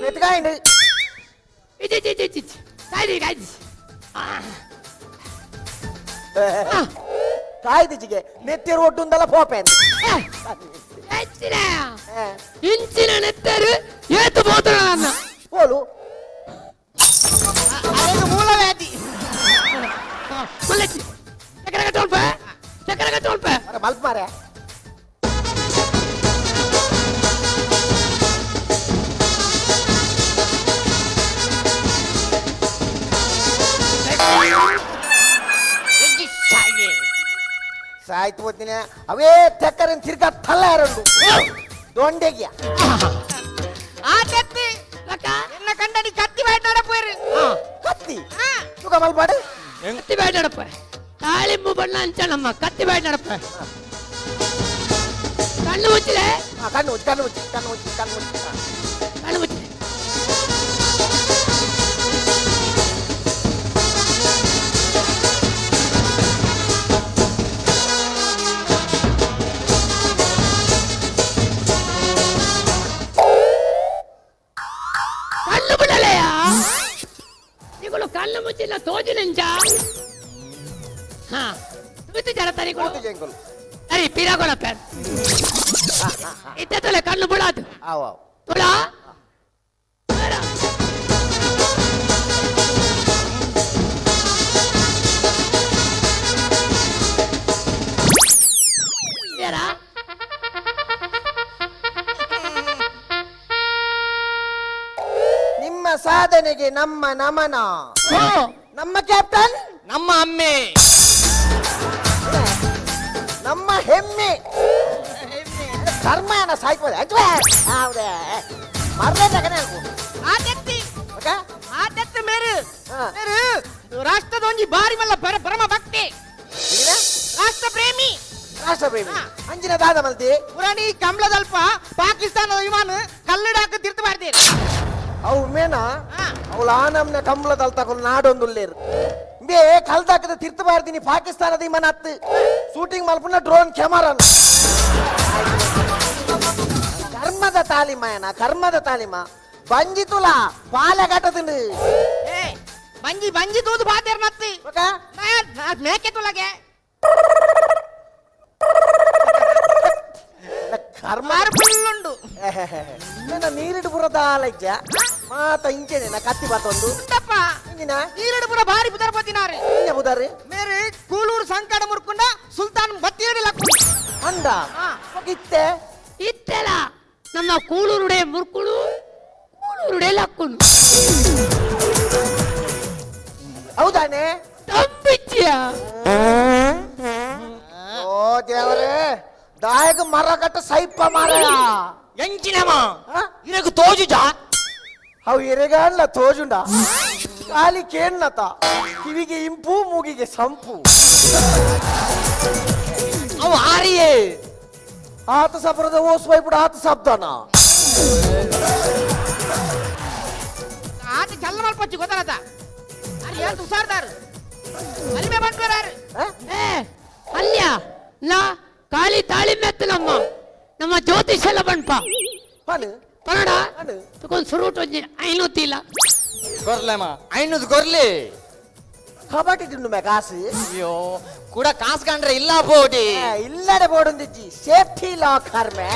వెతకాయండి ಕಾಯ್ದಿಜಿಗೆ ನೆತ್ತಿರು ಒಡ್ಡುಂದಲ್ಲ ಪೋಪೇನ್ ಇಂಚಿನ ನೆತ್ತರು ಏತು ಹೋತ್ರ ನನ್ನ పోలు ಅದೊಂದು ಮೂಲವ್ಯಾಧಿ ಚಕ್ಕರ ಕಟ್ಟೋಲ್ಪ ಚಕ್ಕರ ಕಟ್ಟೋಲ್ಪ ಮಲ್ಪ ಮಾರ್ಯ ಸಾಯ್ತು ಹೋಗ್ತೀನಿ ಅವೇ ತೆಕ್ಕರನ್ ತಿರ್ಗಾ ತಲ್ಲ ಎರಡು ದೊಂಡೆಗೆ ಆ ತೆತ್ತಿ ಎನ್ನ ಕಂಡನಿ ಕತ್ತಿ ಬೇಟಾಡ ಪೋಯ್ರಿ ಕತ್ತಿ ಸುಖ ಮಲ್ಪಾಡು ಕತ್ತಿ ಬೇಟಾಡಪ್ಪ ತಾಳಿಂಬು ಬಣ್ಣ ಅಂಚನಮ್ಮ ಕತ್ತಿ ಬೇಟಾಡಪ್ಪ ಕಣ್ಣು ಮುಚ್ಚಿದೆ ಕಣ್ಣು ಮುಚ್ಚಿ ಕಣ್ಣು ಮುಚ್ಚಿ ಕಣ್ಣು ಮುಚ್ಚಿ ಕಣ್ಣು ಮುಚ್ಚಿ ಕಣ್ಣು ಮುಚ್ಚಿದೆ ಕಣ್ಣು ಬಿಡಲೆಯಾ ಇಗಳು ಕಣ್ಣು ಮುಚ್ಚಿಲ್ಲ ತೋಜಿ ನೆಂಚ ಹಾ ತುತ್ತು ಜರ ತರಿ ಕೊಡು ಕೂತು ಜಂಕುಲು ತರಿ ಪಿರಾಗೋಳ ಪೇರ್ ಇತ್ತೆ ತೊಲೆ ಕಣ್ಣು ಬುಡಾದು ಆವ್ ಆವ್ ತುಳ ಯಾರಾ ನಿಮ್ಮ ಸಾಧನೆಗೆ ನಮ್ಮ ನಮನ. ನಮ್ಮ ಕ್ಯಾಪ್ಟನ್, ನಮ್ಮ ಅಮ್ಮೆ, ನಮ್ಮ ಹೆಮ್ಮೆ. ಕರ್ಮನ ಸಾಯ್ತದೆ ಹೌದೇ ಮರ್ಲೇದಾಗನೇ ಆದತ್ತಿ ಆದತ್ತಿ ಮೇರು ಮೇರು ರಾಷ್ಟ್ರದ ಒಂಜಿ ಬಾರಿ ಮಲ್ಲ ಪರಮ ಭಕ್ತಿ ರಾಷ್ಟ್ರ ಪ್ರೇಮಿ ರಾಷ್ಟ್ರ ಪ್ರೇಮಿ ಅಂಜಿನ ದಾದ ಮಲ್ತಿ ಪುರಾಣಿ ಕಮಲದಲ್ಪ ಪಾಕಿಸ್ತಾನದ ವಿಮಾನ ಕಲ್ಲಡಾಕ ತಿರ್ತು ಮಾಡ್ತೀರಿ ಅವು ಮೇನ ಅವಳ ಆ ನಮ್ನ ಕಂಬಳದಲ್ಲಿ ತಗೊಂಡು ನಾಡೊಂದುಲ್ಲೇರು ಬೇ ಕಲ್ದಾಕದ ತಿರ್ತು ಬಾರ್ದಿನಿ ಪಾಕಿಸ್ತಾನದ ವಿಮಾನ ಹತ್ತು ಶೂಟಿಂಗ್ ಮಲ್ಪುನ ಡ್ರೋನ್ ಕ್ಯಾಮರಾ ಕರ್ಮದ ತಾಲಿಮ ಏನ ಕರ್ಮದ ತಾಲಿಮ ಬಂಜಿ ತುಲ ಪಾಲಘಾಟದಿಂದ ಬಂಜಿ ಬಂಜಿ ತೂದು ಬಾತೇರ್ ನತ್ತಿ ಮೇಕೆ ತುಲಗೆ ಕರ್ಮ ಫುಲ್ಲುಂಡು ನೀರಿಡು ಬುರದ ಲಜ್ಜ ಮಾತ ಇಂಚೆನೆ ನಾ ಕತ್ತಿ ಬಾತೊಂದು ತಪ್ಪ ಇಂಜಿನ ನೀರಿಡು ಪುರ ಬಾರಿ ಬುದರ್ ಬತ್ತಿನಾರೆ ಇಂಜ ಬುದಾರಿ ಮೇರೆ ಕೂಲೂರು ಸಂಕಟ ಮುರ್ಕೊಂಡ ಸುಲ್ತಾನ್ ಬತ್ತಿಯಡಿ ಲಕ್ಕು ಅಂದ ಇತ್ತೆ ಇತ್ತೆಲ ನಮ್ಮ ಕೂಳೂರುಡೆ ಮುರ್ಕುಳು ಕೂಳೂರುಡೆ ಲಕ್ಕುಳು ಹೌದಾನೆ ತಂಬಿಚ್ಚಿಯ ಓ ದೇವರೇ ದಾಯಗ ಮರ ಕಟ್ಟ ಸೈಪ ಮರ ಎಂಚಿನಮ್ಮ ಇರಗು ತೋಜುಜ ಅವು ಎರೆಗಾಡ್ಲ ತೋಜುಂಡ ಕಾಲಿ ಕೇನ್ನತ ಕಿವಿಗೆ ಇಂಪು ಮೂಗಿಗೆ ಸಂಪು ಅವು ಆರಿಯೇ ಆತ ಸಪರದ ಓಸ್ ಬೈಬಿಡ ಆತ ಶಬ್ದನ ಆತ ಚಲ್ಲ ಮಲ್ಪಚ್ಚಿ ಗೊತ್ತಾರತ ಅರೆ ಏನು ತುಸಾರ್ದಾರು ಅಲಿಮೆ ಬಂಟ್ವರಾರು ಏ ಅಲ್ಯ ನಾ ಕಾಳಿ ತಾಳಿ ಮೆತ್ತಲಮ್ಮ ನಮ್ಮ ಜ್ಯೋತಿಷೆಲ್ಲ ಬಣ್ಪ ಪನು ಕನ್ನಡ ಪನು ತಗೊಂಡು ಸುರುಟ್ ಒಂಜಿ ಐನೂತಿಲ್ಲ ಗೊರ್ಲೆಮ್ಮ ಐನೂದು ಗೊರ್ಲಿ ಕಬಡ್ಡಿ ತಿಂಡು ಮೇ ಕಾಸು ಅಯ್ಯೋ ಕೂಡ ಕಾಸು ಕಂಡ್ರೆ ಇಲ್ಲ ಬೋಡಿ ಇಲ್ಲಡೆ ಬೋಡೊಂದಿಜ್ಜಿ ಸೇಫ್ಟಿ ಲಾಕರ್ ಮೇ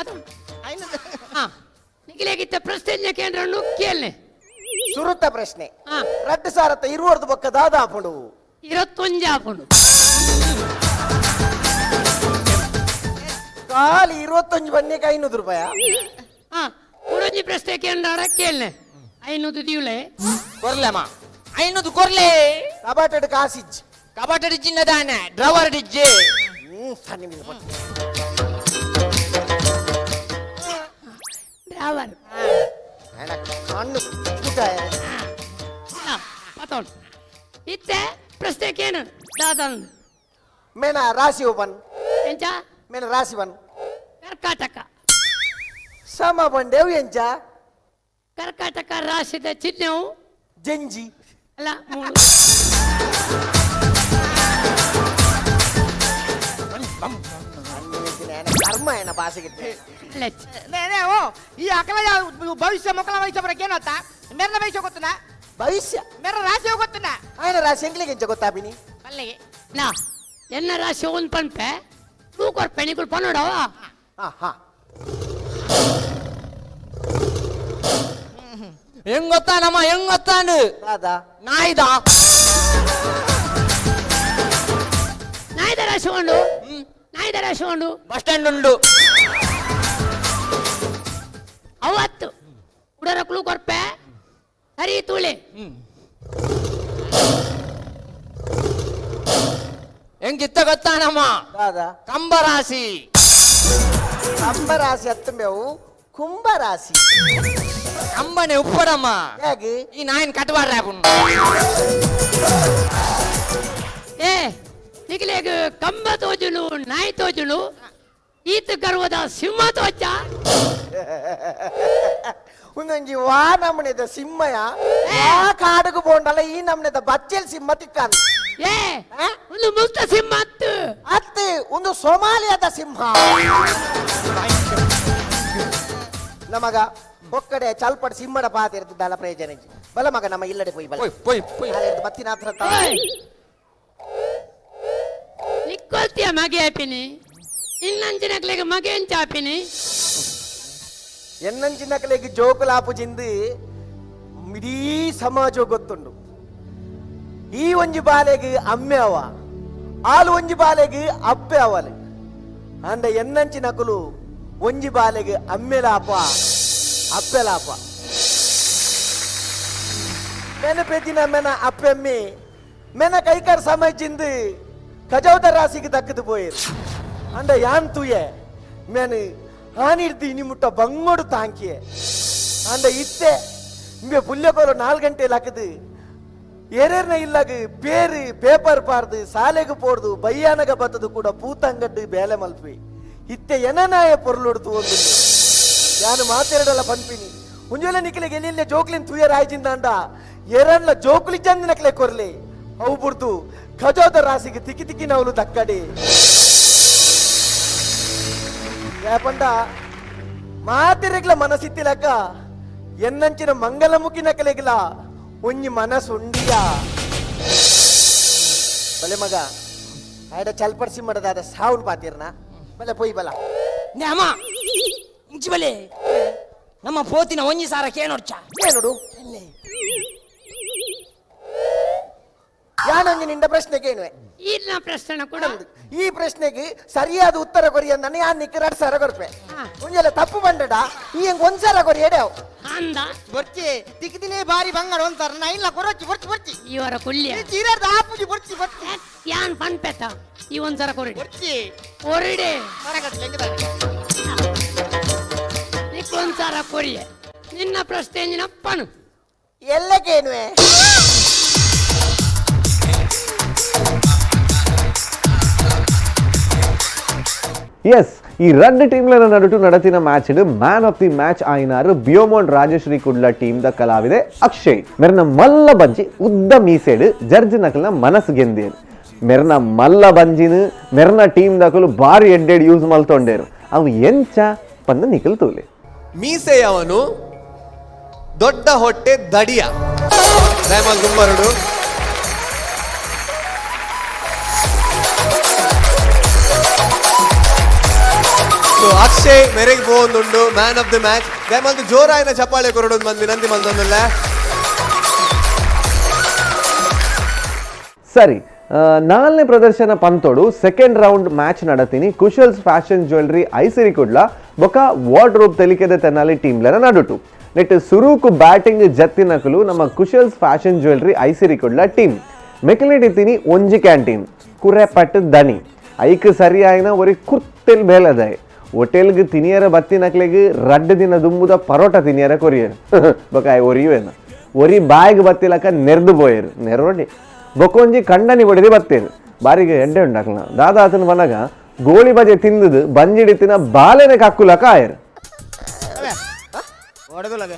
ಅದು ಹಾ ನಿಖಿಲೇಗಿತ್ತ ಪ್ರಶ್ನೆ ಕೇಂದ್ರ ಕೇಳನೆ ಸುರುತ್ತ ಪ್ರಶ್ನೆ ಹಾ ರಡ್ಡು ಸಾರತ್ತ ಇರುವರ್ದು ಬೊಕ್ಕ ದಾದಾಪುಂಡು 21 ಆಪುಂಡು ಕಾಲಿ 21 ಬನ್ನಿಗೆ 500 ರೂಪಾಯಿ ಹಾ ಕುಡಂಜಿ ಪ್ರಶ್ನೆ ಕೇಂದ್ರ ಕೇಳನೆ 500 ದಿವ್ಲೆ ಗೊರ್ಲೆಮ್ಮ ಐನೂದು ಗೊರ್ಲೆ ಕಬಾಟಡ್ ಕಾಸಿಜ್ ಕಬಾಟಡಿ ಚಿನ್ನದಾನೆ ಡ್ರವರ್ ಡಿಜ್ಜೆ ಸಣ್ಣ ಮೀನು ಕೊಟ್ಟು. ಡ್ರಾವರ್ ಹೆಣ ಕಣ್ಣು ಪುಟ. ಪತೋಣ ಇತ್ತೆ ಪ್ರಶ್ನೆ ಕೇನು ದಾದನ್ ಮೇನ ರಾಶಿ ಓಪನ್ ಎಂಚ ಮೇನ ರಾಶಿ ಬನ್ ಕರ್ಕಾಟಕ ಸಮ ಬಂಡೆವು ಎಂಚ ಕರ್ಕಾಟಕ ರಾಶಿದ ಚಿಹ್ನೆವು ಜಂಜಿ ಅಲ್ಲ ಮೂರು ಕರ್ಮ ಏನ ಭಾಷೆಗೆ ಲೆಚ್ ನೇ ಓ ಈ ಅಕಲ ಭವಿಷ್ಯ ಮಕ್ಕಳ ಭವಿಷ್ಯ ಬರಕ್ಕೆ ಏನು ಅಂತ ಮೇರನ ಭವಿಷ್ಯ ಗೊತ್ತನ ಭವಿಷ್ಯ ಮೇರ ರಾಶಿ ಗೊತ್ತನ ఆయన రాసి ఎంకలికి ఎంచ కొత్త పిని పల్లెకి ನಾ ಎನ್ನ ರಾಶಿ ಒಂದು ಪನ್ಪೆ ತೂಕೊರ್ ಪೆಣಿಗಳು ಪನ್ನೋಡವ ಹೆಂಗ್ ಗೊತ್ತಾನಮ್ಮ ಹೆಂಗ್ ಗೊತ್ತಾನು దాదా ನಾಯ್ದ ನಾಯ್ದ ರಾಶಿ ಉಂಡು ನಾಯ್ದ ರಾಶಿ ಉಂಡು ಬಸ್ ಸ್ಟ್ಯಾಂಡ್ ಉಂಡು ಅವತ್ತು ಉಡರಕ್ಲು ಕೊರ್ಪೆ ಹರಿ ತುಳಿ ಹೆಂಗಿತ್ತ ಗೊತ್ತಾನಮ್ಮ దాదా ಕಂಬರಾಶಿ కంబరాశి ఎత్తమేవు కుంభరాశి ಕಂಬನೆ ಉಪ್ಪಡಮ್ಮ ಹೇಗೆ ಈ ನಾಯಿನ್ ಕಟ್ಬಾರ್ರೆ ಏ ನಿಗಲೇಗ ಕಂಬ ತೋಜುಲು ನಾಯಿ ತೋಜುಲು ಈತ ಗರ್ವದ ಸಿಂಹ ತೋಜ ಒಂದೊಂಜಿ ವಾ ನಮ್ಮನೆದ ಸಿಂಹಯ ಆ ಕಾಡುಗು ಬೋಂಡಲ್ಲ ಈ ನಮ್ಮನೆದ ಬಚ್ಚೆಲ್ ಸಿಂಹ ತಿಕ್ಕಾನು ಏ ಒಂದು ಮುಕ್ತ ಸಿಂಹ ಅತ್ತು ಅತ್ತೆ ಒಂದು ಸೋಮಾಲಿಯಾದ ಸಿಂಹ ನಮಗ ಒಕ್ಕಡೆ ಚಲ್ಪಡ್ ಸಿಮ್ಮಡ ಪಾತ ಇರ್ತದಲ್ಲ ಪ್ರಯೋಜನ ಬಲ ಮಗ ನಮ್ಮ ಇಲ್ಲಡೆ ಪೋಯ್ ಬಲ ಬತ್ತಿನ ಹತ್ರ ನಿಕ್ಕೊಳ್ತೀಯ ಮಗೆ ಆಪಿನಿ ಇನ್ನಂಚಿನಕ್ಲೆಗೆ ಮಗೆ ಎಂಚ ಆಪಿನಿ ಎನ್ನಂಚಿನಕ್ಲೆಗೆ ಜೋಕುಲಾಪು ಜಿಂದು ಇಡೀ ಸಮಾಜ ಗೊತ್ತುಂಡು ಈ ಒಂಜಿ ಬಾಲೆಗೆ ಅಮ್ಮೆ ಅವ ಆಲು ಒಂಜಿ ಬಾಲೆಗೆ ಅಪ್ಪೆ ಅವಲೆ ಅಂಡ ಎನ್ನಂಚಿನಕುಲು ಒಂಜಿ ಬಾಲೆಗೆ ಅಮ್ಮೆಲಾಪ ಅಪ್ಪೆಲಾಪ ನೆನಪೆತ್ತಿನ ಮೆನ ಅಪ್ಪೆಮ್ಮೆ ಮೆನ ಕೈಕರ್ ಸಮಯಜಿಂದು ಕಜೌದ ರಾಸಿಗೆ ದಕ್ಕದು ಪೋಯಿರು ಅಂಡ ಯಾನ್ ತೂಯೆ ಮೆನು ಹಾನಿಡ್ದು ಇನಿ ಮುಟ್ಟ ಬಂಗೋಡು ತಾಂಕಿಯೆ ಅಂಡ ಇತ್ತೆ ಇಂಬೆ ಪುಲ್ಯಕೋಲು 4 ಗಂಟೆ ಹಾಕದು ಏರೇರ್ನ ಇಲ್ಲಾಗ ಬೇರು ಪೇಪರ್ ಪಾರ್ದು ಸಾಲೆಗೆ ಪೋಡ್ದು ಬಯ್ಯಾನಗ ಬತ್ತದು ಕೂಡ ಪೂತಂಗಡ್ಡು ಬೇಲೆ ಮಲ್ಪಿ ಇತ್ತೆ ಎನನಾಯ ಪೊರ್ಲೊಡ್ದು ಒಂದು ಯಾನು ಮಾತೆರಡಲ್ಲ ಪನ್ಪಿನಿ ಮುಂಜಾನೆ ನಿಕ್ಲೆಗೆ ಎಲ್ಲಿ ಜೋಕ್ಲಿನ ತುಯರ್ ಆಯ್ಜಿಂದ ಅಂಡ ಎರಡ್ಲ ಜೋಕ್ಲಿ ಜಂದ ನಕ್ಲೆ ಕೊರ್ಲೆ ಅವು ಬಿಡ್ದು ಖಜೋದ ರಾಸಿಗೆ ತಿಕ್ಕಿ ತಿಕ್ಕಿ ನವಲು ದಕ್ಕಡಿ ಯಾಪಂಡ ಮಾತೆರೆಗ್ಲ ಮನಸ್ಸಿತ್ತಿಲಕ್ಕ ಎನ್ನಂಚಿನ ಮಂಗಲಮುಖಿ ನಕಲೆಗ್ಲ ಒಂಜಿ ಮನಸ್ಸುಂಡಿಯ ಬಲೆ ಮಗ ಆಯ್ಡ ಚಲ್ಪಡ್ಸಿ ಮಾಡದಾದ ಸಾವುನ್ ಪಾತಿರ್ನ ಬಲೆ ಪೊಯ್ ಬಲ ನ್ಯಾಮ ಇಂಚಿ ಬಲೆ ನಮ್ಮ ಪೋತಿನ ಒಂಜಿ ಸಾರ ಕೇನೊಡ್ಚ ನೋಡು ಯಾನೊಂದು ನಿಂದ ಪ್ರಶ್ನೆ ಕೇಳುವೆ ಇಲ್ಲ ಪ್ರಶ್ನೆ ಕೂಡ ಈ ಪ್ರಶ್ನೆಗೆ ಸರಿಯಾದ ಉತ್ತರ ಕೊರಿ ಅಂದಾನೆ ಯಾನ್ ನಿಕ್ಕ 2 ಸಾವಿರ ಕೊಡ್ಪೆ ಮುಂಜಾನೆ ತಪ್ಪು ಬಂದಡ ಈ ಹೆಂಗ್ 1 ಸಾವಿರ ಕೊರಿ ಎಡೆವ್ ಅಂದ ಬರ್ಚಿ ತಿಕ್ಕಿದಿನೇ ಬಾರಿ ಬಂಗಾರ ಒಂತಾರ ನಾ ಇಲ್ಲ ಕೊರಚಿ ಬರ್ಚಿ ಬರ್ಚಿ ಇವರ ಕುಲ್ಯ ಚೀರಾದ ಆಪುಜಿ ಬರ್ಚಿ ಬರ್ಚಿ ಯಾನ್ ಪನ್ಪೆತ ಈ ಒಂದ್ಸರ ಕೊರಡಿ ಬರ್ಚಿ ಕೊರಡೆ ಮರಗತ್ ಲೆಂಗದ ಒಂದ್ಸರ ಕೊರಿಯ ನಿನ್ನ ಪ್ರಶ್ನೆ ಎಂಜಿನಪ್ಪನು ಎಲ್ಲ ಕೇಳುವೆ ఎస్ ఈ 2 టీంల నడుటు నడచిన match man of the match అయినారు బియోమోన్ రాజశ్రీ కుడ్ల టీಮ್ ದ ಕಲಾವಿದೆ ಅಕ್ಷಯ್ ಮೆರ್ನ ಮಲ್ಲ ಬಂಜಿ ಉದ್ದ ಮೀಸೆಡು ಜಡ್ಜ್ ನಕಲ್ನ ಮನಸ್ಸು ಗೆಂದೇರು ಮೆರ್ನ ಮಲ್ಲ ಬಂಜಿನ ಮೆರ್ನ ಟೀಮ್ ದಕಲು ಬಾರಿ ಎಡ್ಡೆಡ್ ಯೂಸ್ ಮಲ್ತೊಂಡೇರು ಅವು ಎಂಚ ಪಂದ ನಿಖಲ್ ತೂಲೆ ಮೀಸೆಯವನು ದೊಡ್ಡ ಹೊಟ್ಟೆ ದಡಿಯ ರೇಮಲ್ ಗುಂಬರಡು ಅಕ್ಷಯ್ ಮೆರೆಗೆ ಹೋಗುಂಡು ಮ್ಯಾನ್ ಆಫ್ ದಿ ಮ್ಯಾಚ್ ದಯಮಾಡಿ ಜೋರಾಯಿನ ಚಪ್ಪಾಳೆ ಕೊರಡೋದು ಮಂದಿ ವಿನಂತಿ ಮಂದೊಂದಿಲ್ಲ ಸರಿ 4ನೇ ಪ್ರದರ್ಶನ ಪಂತೋಡು ಸೆಕೆಂಡ್ ರೌಂಡ್ ಮ್ಯಾಚ್ ನಡತೀನಿ ಕುಶಲ್ಸ್ ಫ್ಯಾಷನ್ ಜ್ಯುವೆಲರಿ ಐಸಿರಿ ಕುಡ್ಲ ಬೊಕ ವಾರ್ಡ್ರೋಬ್ ತೆಲಿಕೆದ ತೆನಾಲಿ ಟೀಮ್ಲನ ನಡುಟು ನೆಟ್ ಸುರೂಕು ಬ್ಯಾಟಿಂಗ್ ಜತ್ತಿನಕಲು ನಮ್ಮ ಕುಶಲ್ಸ್ fashion jewellery Aisiri Kudla team ಮೆಕಲಿಡಿತೀನಿ ಒಂಜಿ ಕ್ಯಾಂಟೀನ್ ಕುರೆಪಟ್ಟು ದನಿ ಐಕ್ ಸರಿಯಾಯಿನ ಒರಿ ಕುರ್ತೆಲ್ ಬೇಲದಾಯ್ ಹೋಟೆಲ್ಗೆ ತಿನಿಯರ ಬತ್ತಿನಕ್ಲೆಗೆ 2 ದಿನ ದುಂಬುದ ಪರೋಟ ತಿನಿಯರ ಕೊರಿಯರು ಬೊಕ ಒರಿಯುವೇನ ಒರಿ ಬಾಯಿಗೆ ಬತ್ತಿಲಕ ನೆರ್ದು ಪೋಯರು ನೆರೋಡಿ ಬೊಕೊಂಜಿ ಕಂಡನಿ ಹೊಡೆದು ಬತ್ತೇರು ಬಾರಿಗೆ ಎಡ್ಡೆ ಉಂಡಾಕ್ಲ ದಾದಾತನ ಮನಗ ಗೋಳಿ ಬಜೆ ತಿಂದದು ಬಂಜಿಡಿತಿನ ಬಾಲೆನೆ ಕಕ್ಕುಲಕ ಆಯರು ಒಡೆದುಲಗ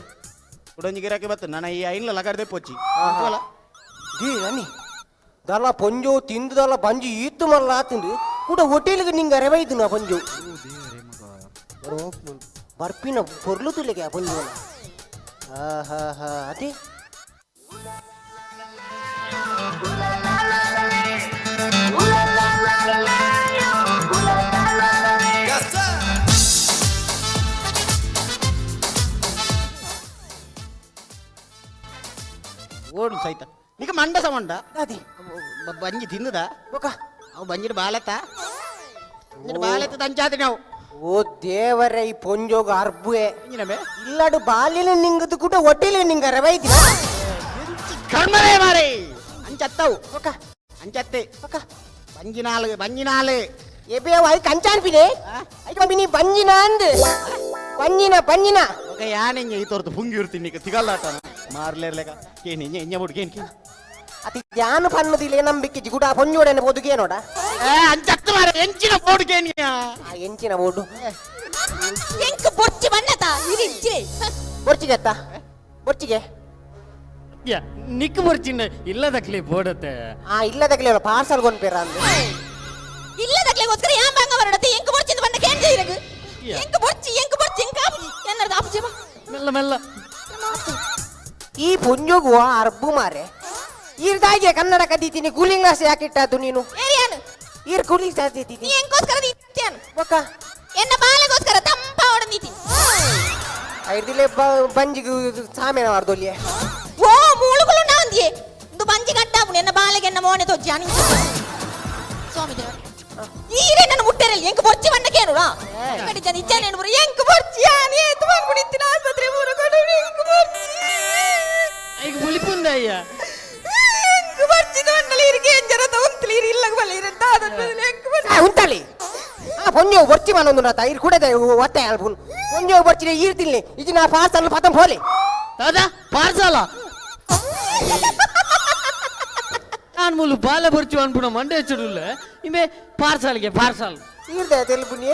ಉಡೊಂಜಿ ಗಿರಾಕಿ ಬತ್ತು ನನ್ನ ಈ ಐನ್ಲ ಲಗಾಡ್ದೆ ಪೋಚಿ ದಿ ನನಿ ದಲ್ಲ ಪೊಂಜೋ ತಿಂದದಲ್ಲ ಬಂಜಿ ಈತ್ತು ಮಲ್ಲ ಆತಿಂದು ಕೂಡ ಹೋಟೆಲ್ಗೆ ನಿಂಗೆ ಅರೆವೈದು ನಾ ಪೊಂಜು ಬರ್ಪಿನ ಪೊರ್ಲು ತುಲೆಗೆ ಪೊಂಜು ಅದೇ ಓಡು ಸೈತ ಈಗ ಮಂಡ ಸಮಂಡ ಅದಿ ಬಂಜಿ ತಿಂದದ ಅವು ಬಂಜಿನ ಬಾಲೆತ್ತ ಬಾಲೆತ್ತ ದಂಚಾತಿ ನಾವು ಓ ದೇವರೇ ಈ ಪೊಂಜೋಗ ಅರ್ಬುವೆ ಇಲ್ಲಡು ಬಾಲಿನ ನಿಂಗದು ಕೂಡ ಹೊಟ್ಟೆಲೆ ನಿಂಗ ರವೈತಿ ಕರ್ಮರೇ ಮಾರೇ ಅಂಚತ್ತವು ಅಂಚತ್ತೆ ಬಂಜಿನಾಲು ಎಬೆ ಐ ಕಂಚಾನ್ಪಿದೆ ಐ ಕಂಬಿನಿ ಬಂಜಿನ ಅಂದ್ ಬಂಜಿನ ఒక యానెంగ ఈ తోర్త పుంగి ఉర్తిని ఇక తిగల్లాట మార్లేర్లేక కేని ఎంజ ముడు కేని ಅತಿ ಧ್ಯಾನ ಪನ್ನದಿಲೆ ನಂಬಿಕೆ ಜಿಗುಡ ಪೊಂಜೋಡನೆ ಬದುಕೆ ನೋಡ ಅಂಚತ್ತ ಮಾರ ಎಂಚಿನ ಬೋಡು ಕೇನಿಯ ಎಂಚಿನ ಬೋಡು ಎಂಕ ಬೊರ್ಚಿ ಬಣ್ಣತ ಇರಿಜ್ಜೆ ಬೊರ್ಚಿಗೆ ಯಾ ನಿಕ್ ಬರ್ಚಿನ ಇಲ್ಲದಕ್ಲೆ ಬೋಡತೆ ಇಲ್ಲದಕ್ಲೆ ಪಾರ್ಸಲ್ ಕೊಂಡ್ಪೇರ ಅಂದ್ ಇಲ್ಲದಕ್ಲೆಗೋಸ್ಕರ ಯಾ ಬಂಗ ಬರಡತೆ ಎಂಕ ಬೊರ್ಚಿಂದ ಬಣ್ಣ ಕೇಂಜೆ ಇರಗು ಎಂಕ ಬೊರ್ಚಿ ಎಂಕ ಆಪುಜಿ ಎನ್ನದ ಆಪುಜಿ ಮೆಲ್ಲ ಮೆಲ್ಲ. ಈ ಪುಂಜೋಗುವ ಅರ್ಬು ಮಾರೆ ಈರ್ದಾಗೆ ಕನ್ನಡ ಕದೀತೀನಿ ಕೂಲಿಂಗ್ ಗ್ಲಾಸ್ ಯಾಕಿಟ್ಟದ್ದು ನೀನು ಏರಿಯಾನು ಈರ್ ಕೂಲಿಂಗ್ ಗ್ಲಾಸ್ ಎತ್ತೀನಿ ಎಂಗೋಸ್ಕರ ನಿತ್ಯಾನು ಬೊಕ್ಕ ಎನ್ನ ಬಾಲೆಗೋಸ್ಕರ ತಂಪ ಹೊಡೆದಿತಿ ಐದಿಲೆ ಬಂಜಿಗೆ ಸಾಮೇನ ಮಾಡ್ದೊಲ್ಲಿಯೇ ಓ ಮೂಳುಗಳು ನಾಂದಿಯೇ ಒಂದು ಬಂಜಿ ಗಡ್ಡಾಪುಣಿ ಎನ್ನ ಬಾಲೆಗೆ ಎನ್ನ ಮೋನೆ ತೊಜ್ಜಾನಿ ಸ್ವಾಮಿ ದೇವ ಈರೆ ನನ್ನ ಮುಟ್ಟೆರಲ್ಲಿ ಎಂಕ ಬೊರ್ಚಿ ಮಣ್ಣಕೇನು ಕಡಿತ ನಿಜಾನೇನು ಬರು ಎಂಕ ಬೊರ್ಚಿ ಆನಿ ಎತ್ತು ಬಂದ್ಬಿಟ್ಟಿನ ಆಸ್ಪತ್ರೆ ಮೂರು ಕಡೆ ಎಂಕ ಬೊರ್ಚಿ ಈಗ ಮುಳಿಪುಂದ ಅಯ್ಯ ಎಂಕ ಬೊರ್ಚಿ ದೊಂಡಲಿ ಇರಿಗೆ ಎಂಜರ ತಗೊಂತಲಿ ಇಲ್ಲ ಬಲೆ ಇರಂತ ಅದನ್ನ ಎಂಕ ಬೊರ್ಚಿ ಉಂಟಲಿ ಆ ಪೊಂಜೋ ಬೊರ್ಚಿ ಮನೊಂದು ನಾತ ಇರ್ ಕುಡದೆ ಒತ್ತೆ ಅಲ್ಪುನ್ ಪೊಂಜೋ ಬೊರ್ಚಿ ಈರ್ತಿಲ್ನಿ ಇಜಿ ನಾ ಪಾರ್ಸಲ್ ಪತಂ ಹೋಲಿ ದಾದಾ ಪಾರ್ಸಲ ನಾನು ಮುಲು ಬಾಲೆ ಬರ್ಚು ಅನ್ಪುಣ ಮಂಡೆ ಚಡುಲ್ಲ ಇಮೆ ಪಾರ್ಸಲ್ಗೆ ಪಾರ್ಸಲ್ ಈರ್ದೆ ತೆಲ್ಪುನಿ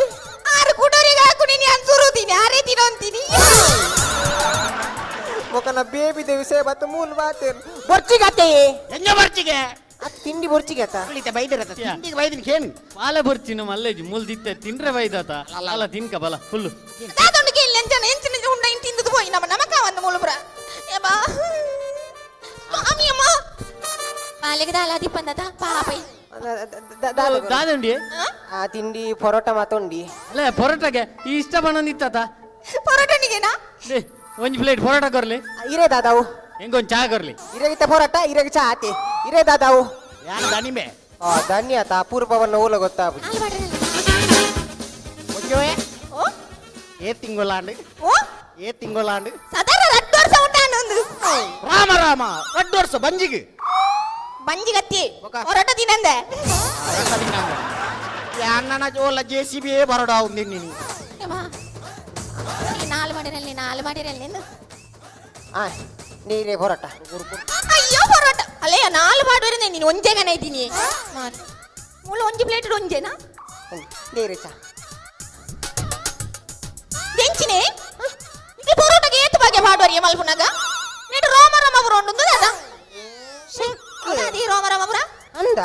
ಆರು ಕುಡರಿಗೆ ಹಾಕುನಿ ನಾನು ಸುರುತೀನಿ ಆರೇ ದಿನ ಅಂತೀನಿ ಮೊಕನ ಬೇಬಿ ವಿಷಯ ಬತ್ತ ಮೂಲ ಬಾತೇನು ಬೊರ್ಚಿಗೆ ಅತ್ತೆ ಎಂಜ ಬರ್ಚಿಗೆ ಅದು ತಿಂಡಿ ಬೊರ್ಚಿಗೆ ಅತ್ತ ಕುಳಿತ ಬೈದಿರತ್ತ ತಿಂಡಿಗೆ ಬೈದಿನ ಕೇನು ಬಾಲೆ ಬರ್ಚಿನ ಮಲ್ಲೇಜಿ ಮುಲ್ ದಿತ್ತೆ ತಿನ್ರೆ ಬೈದಾತ ಅಲ್ಲ ತಿನ್ಕ ಬಲ ಫುಲ್ಲು ದಾದೊಂದಿಗೆ ಇಲ್ಲ ಎಂಜನ ಎಂಚಿನ ಉಂಡ ಇನ್ ತಿಂದದು ಹೋಯಿ ನಮ್ಮ ನಮಕ ಒಂದು ಮೂಲಬ್ರ ಏಬಾ ಸ್ವಾಮಿ ಅಮ್ಮ ಬಾಲೆಗೆ ದಾಲಾದಿ ಬಂದದ ಪಾಪೈ ದಾದಂಡಿ ಆ ತಿಂಡಿ ಪರೋಟ ಮಾತೊಂಡಿ ಅಲ್ಲ ಪರೋಟಗೆ ಈ ಇಷ್ಟ ಬಂದಿತ್ತ ಪರೋಟನಿಗೆನಾ ಒಂಜಿ ಪ್ಲೇಟ್ ಪರೋಟ ಕೊರ್ಲಿ ಇರೇ ದಾದಾವು ಹೆಂಗೊಂದು ಚಾ ಕೊರ್ಲಿ ಇರಗಿತ್ತ ಪರೋಟ ಇರಗಿ ಚಾ ಆತಿ ಇರೇ ದಾದಾವು ಯಾರು ದಣಿಮೆ ಧನ್ಯತ ಅಪೂರ್ವವನ್ನು ಓಲ ಗೊತ್ತಾಗ್ಬಿಟ್ಟು ಓ ಏ ತಿಂಗಳಾಂಡು ಓ ಏ ತಿಂಗಳಾಂಡು ಸದರ 2 ವರ್ಷ ಉಂಟಾನೊಂದು ರಾಮ ರಾಮ 2 ವರ್ಷ ಬಂಜಿಗೆ ಬಂಜಿಗತ್ತಿ ಪರೋಟ ತಿನ್ನಂದೆ ಅಣ್ಣನ ಜೋಲ JCB ಬರೋಡ ఉంది ನೀನು ಏಬಾ ನಾಲ್ ಮಾಡಿರಲ್ಲ ಎಂದು ಆ ನೀರೇ ಪರೋಟ ಅಯ್ಯೋ ಪರೋಟ ಅಲ್ಲೇ ನಾಲ್ ಮಾಡುವರೆ ನೀನು ಒಂಜೆಗನ ಇದ್ದೀನಿ ಮೂಲ ಒಂಜಿ ಪ್ಲೇಟ್ ಒಂಜೆನಾ ನೀರೇ ಚಾ ಎಂಚಿನೆ ಇದು ಪರೋಟಗೆ ಏತು ಬಗ್ಗೆ ಮಾಡುವರಿಯ ಮಲ್ಪುನಾಗ ನೀನು ರೋಮರಮ ಬರೋಂಡು ಅದ ಅದೇ ರೋಮರಮ ಬರ ಅಂದ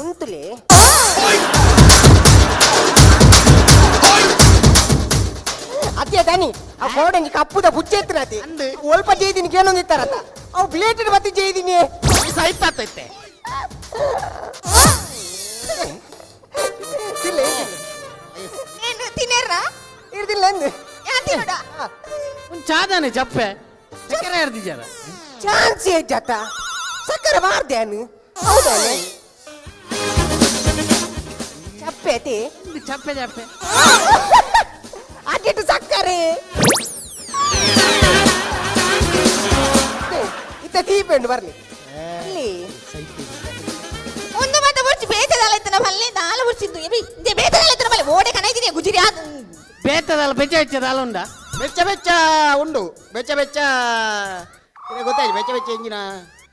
ಉಂತುಲೆ ಅದೇ ದನಿ ಆ ಕೋಡಂಗಿ ಕಪ್ಪುದ ಬುಚ್ಚೆತ್ತಿನತಿ ಸ್ವಲ್ಪ ಜೈದಿನಿ ಕೇಳೊಂದಿತ್ತಾರತ್ತ ಅವು ಪ್ಲೇಟ್ ಬತ್ತಿ ಜೈದಿನಿ ಸೈತತ್ತೈತೆ ಏನು ತಿನ್ನೇರ ಇರ್ದಿಲ್ಲ ಎಂದು ಯಾತಿರೋಡ ಒಂದು ಚಾದಾನೆ ಚಪ್ಪೆ ಚಕ್ಕರೆ ಹಿಡ್ದಿದ್ದಾರ ಚಾನ್ಸ್ ಜತ ಸಕ್ಕರೆ ಮಾಡ್ದೇನು ಹೌದಾನೆ ಚಪ್ಪೆ ಚಪ್ಪೆ ಚಪ್ಪೆ ಅಡ್ಡಿಟ್ಟು ಸಕ್ಕರೆ ಇತ್ತ ದೀಪೆಂಡು ಬರ್ಲಿ ಅಲ್ಲಿ ಒಂದು ಮತ್ತೆ ಬುರ್ಚಿ ಬೇತದಾಲೈತನ ಬಲ್ಲೆ ನಾಲ ಬುರ್ಚಿದ್ದು ಇದೆ ಬೇತದಾಲೈತನ ಬಲ್ಲೆ ಓಡೆ ಕಣೈದಿನಿ ಗುಜಿರಿ ಆದ ಬೇತದಲ್ಲ ಬೆಚ್ಚ ಬೆಚ್ಚದ ಅಲ್ಲ ಬೆಚ್ಚ ಬೆಚ್ಚ ಉಂಡು ಬೆಚ್ಚ ಬೆಚ್ಚ ಗೊತ್ತಾಯ್ತು ಬೆಚ್ಚ ಬೆಚ್ಚ ಎಂಜಿನ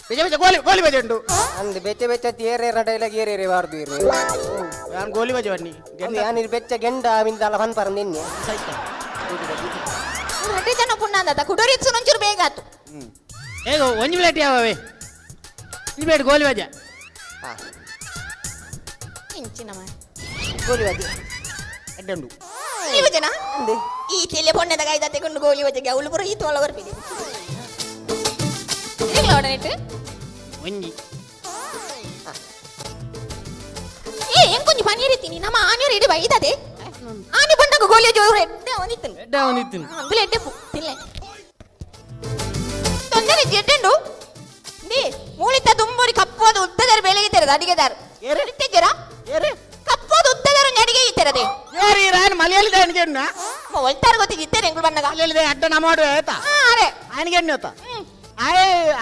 ಬೆಚ್ಚ ಬೆಚ್ಚ ಗೋಲಿ ಗೋಲಿ ಬಜೆ ಉಂಡು ಅಂದ್ ಬೆಚ್ಚ ಬೆಚ್ಚ ಏರೇರ ಡೈಲಾಗ್ ಏರೇರೆ ಬಾರ್ದು ಇರು ನಾನು ಗೋಲಿ ಬಜೆ ಬನ್ನಿ ನಾನು ಬೆಚ್ಚ ಗೆಂಡ ಮಿಂದಲ್ಲ ಫನ್ ಪರ ನಿನ್ನೆ ಹಟ್ಟೆ ಜನ ಪುಣ್ಣ ಅಂದ ಕುಡೋರಿತ್ತು ಒಂಚೂರು ಬೇಗ ಆತು ಹೇಗೋ ಒಂಜಿ ಪ್ಲೇಟ್ ಯಾವೇ ಈ ಬೇಡ ಗೋಲಿ ಬಜೆ ಇಂಚಿನ ಗೋಲಿ ಬಜೆ ಎಡ್ಡುಂಡು ನೀವು ಜನ ಈ ತೆಲೆ ಪೊಣ್ಣೆದ ಕೈದ ತೆಕೊಂಡು ಗೋಲಿ ಬಜೆಗೆ ಅವಳು ಬರೋ ಈ ತೋಳ ಬರ್ಬಿಡಿ ಒಡನಿಟ್ಟು ಒಂಜಿ ಏ ಎಂಕೊಂಜಿ ಪನೀರ್ ಇತ್ತೀನಿ ನಮ್ಮ ಆನೆಯರು ಇಡಿ ಬೈದದೆ ಆನೆ ಬಂದಾಗ ಗೋಲಿ ಜೋರು ಎಡ್ಡೆ ಅವನಿತ್ತನು ಎಡ್ಡೆ ಅವನಿತ್ತನು ಅಂಗುಲ ಎಡ್ಡೆ ತಿನ್ಲೆ ತೊಂದರೆ ಎಡ್ಡೆಂಡು ಡಿ ಮೂಳಿತ ತುಂಬೂರಿ ಕಪ್ಪೋದು ಉದ್ದದರ ಬೆಳೆಗೆ ತೆರೆದ ಅಡಿಗೆದಾರು ತೆಗೆರ ಕಪ್ಪೋದು ಉದ್ದದರ ಅಡಿಗೆ ಇತ್ತರದೆ ಏರಿ ರಾನ್ ಮಲಯಾಳಿದ ಅನ್ಗೆಣ್ಣ ಒಳ್ತಾರ ಗೊತ್ತಿಗೆ ಇತ್ತೇನೆ ಎಂಗುಳು ಬಣ್ಣಗ ಮಲಯಾಳಿದ ಅಡ್ಡ ನಮಾಡು ಆಯ್ತಾ ಅರೆ ಆಯ್ನಗೆಣ್ಣು ಆತ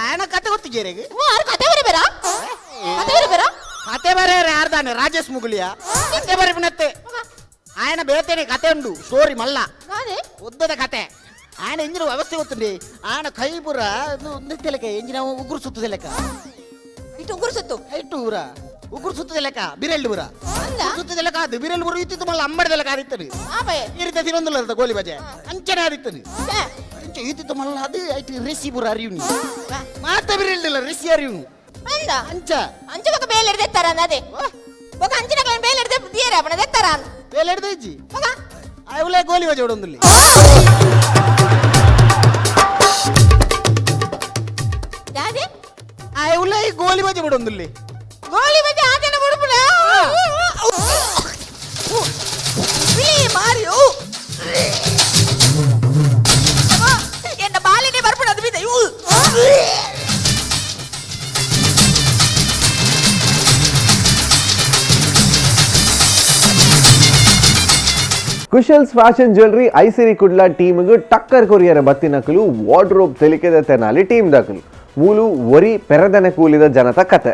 ಆಯನ ಕತೆ ಗೊತ್ತಿದ್ದೀರಿಗೆ ಓ ಆರು ಕತೆ ಬರಬೇರ ಕತೆ ಬರಬೇರ ಕತೆ ಬರೇ ಯಾರ್ದಾನೆ ರಾಜೇಶ್ ಮುಗುಲಿಯ ಕತೆ ಬರೀನತ್ತೆ ఆయన ಬೇತೇನೆ ಕತೆ ಉಂಡು ಸ್ಟೋರಿ ಮಲ್ಲ ಉದ್ದದ ಕತೆ ఆయన ಎಂಜಿನ ವ್ಯವಸ್ಥೆ ಗೊತ್ತುಂಡಿ ఆయన ಕೈಪುರ ನಿತ್ತೆಲೆಕ ಎಂಜಿನ ಉಗುರು ಸುತ್ತದ ಲೆಕ್ಕ ಇಟ್ಟು ಉಗುರು ಸುತ್ತು ಐಟು ಊರ ಉಗುರು ಸುತ್ತದ ಲೆಕ್ಕ ಬಿರೆಲ್ಡು ಊರ ಸುತ್ತದ ಲೆಕ್ಕ ಅದು ಬಿರೆಲ್ಡು ಊರು ಇತ್ತಿತ್ತು ಮಲ್ಲ ಅಂಬಡದ ಲೆಕ್ಕ ಆದಿತ್ತನು ಈ ರೀತಿ ತಿನ್ನೊಂದಿಲ್ಲ ಗೋಲಿ ಬಜೆ ಅಂಚನೆ ಆದಿತ್ತನು ಇತ್ತಿತ್ತು ಮಲ್ಲ ಅದು ಐಟು ರೆಸಿಪುರ ಅರಿಯುನಿ ಮಾತ ಬಿರೆಲ್ಡಿಲ್ಲ ರೆಸಿ ಅರಿಯುನು ಅಂದ ಅಂಚ ಅಂಚ ಬಕ ಬೇಲ್ ಹಿಡ್ದೆತ್ತಾರ ಅದೇ ಬಕ ಅಂಚಿನ ಕಲ ಬೇಲ್ ಹಿಡ್ದೆ ದಿಯರ ಅವನ ದೆತ್ತಾರ ಬೇಲ್ ಹಿಡ್ದೆ ಇಜ್ಜಿ ಅವಲೇ ಗೋಲಿ ಬಜೆ ಹೊಡೊಂದಿಲ್ಲ ಯಾದೆ ಉಲ್ಲ ಈ ಗೋಲಿ ಬಜೆ ಬಿಡೊಂದಿಲ್ಲಿ ಗೋಲಿ ಬಜೆ ಆತನ ಬಿಡುಪುಲ ಮಾರಿಯೋ ಎನ್ನ ಬಾಲಿನೇ ಬರ್ಪುಡ ಅದು ಬಿದ್ದ ಇವು ಕುಶಲ್ಸ್ ಫ್ಯಾಷನ್ ಜ್ಯುವೆಲ್ರಿ ಐಸಿರಿ ಕುಡ್ಲ ಟೀಮ್ಗೆ ಟಕ್ಕರ್ ಕೊರಿಯರ ಬತ್ತಿನಕಲು ವಾರ್ಡ್ರೋಬ್ ತೆಲಿಕೆದ ತೆನಾಲಿ ಟೀಮ್ ದಕಲು ಮೂಲು ಒರಿ ಪೆರದನೆ ಕೂಲಿದ ಜನತ ಕತೆ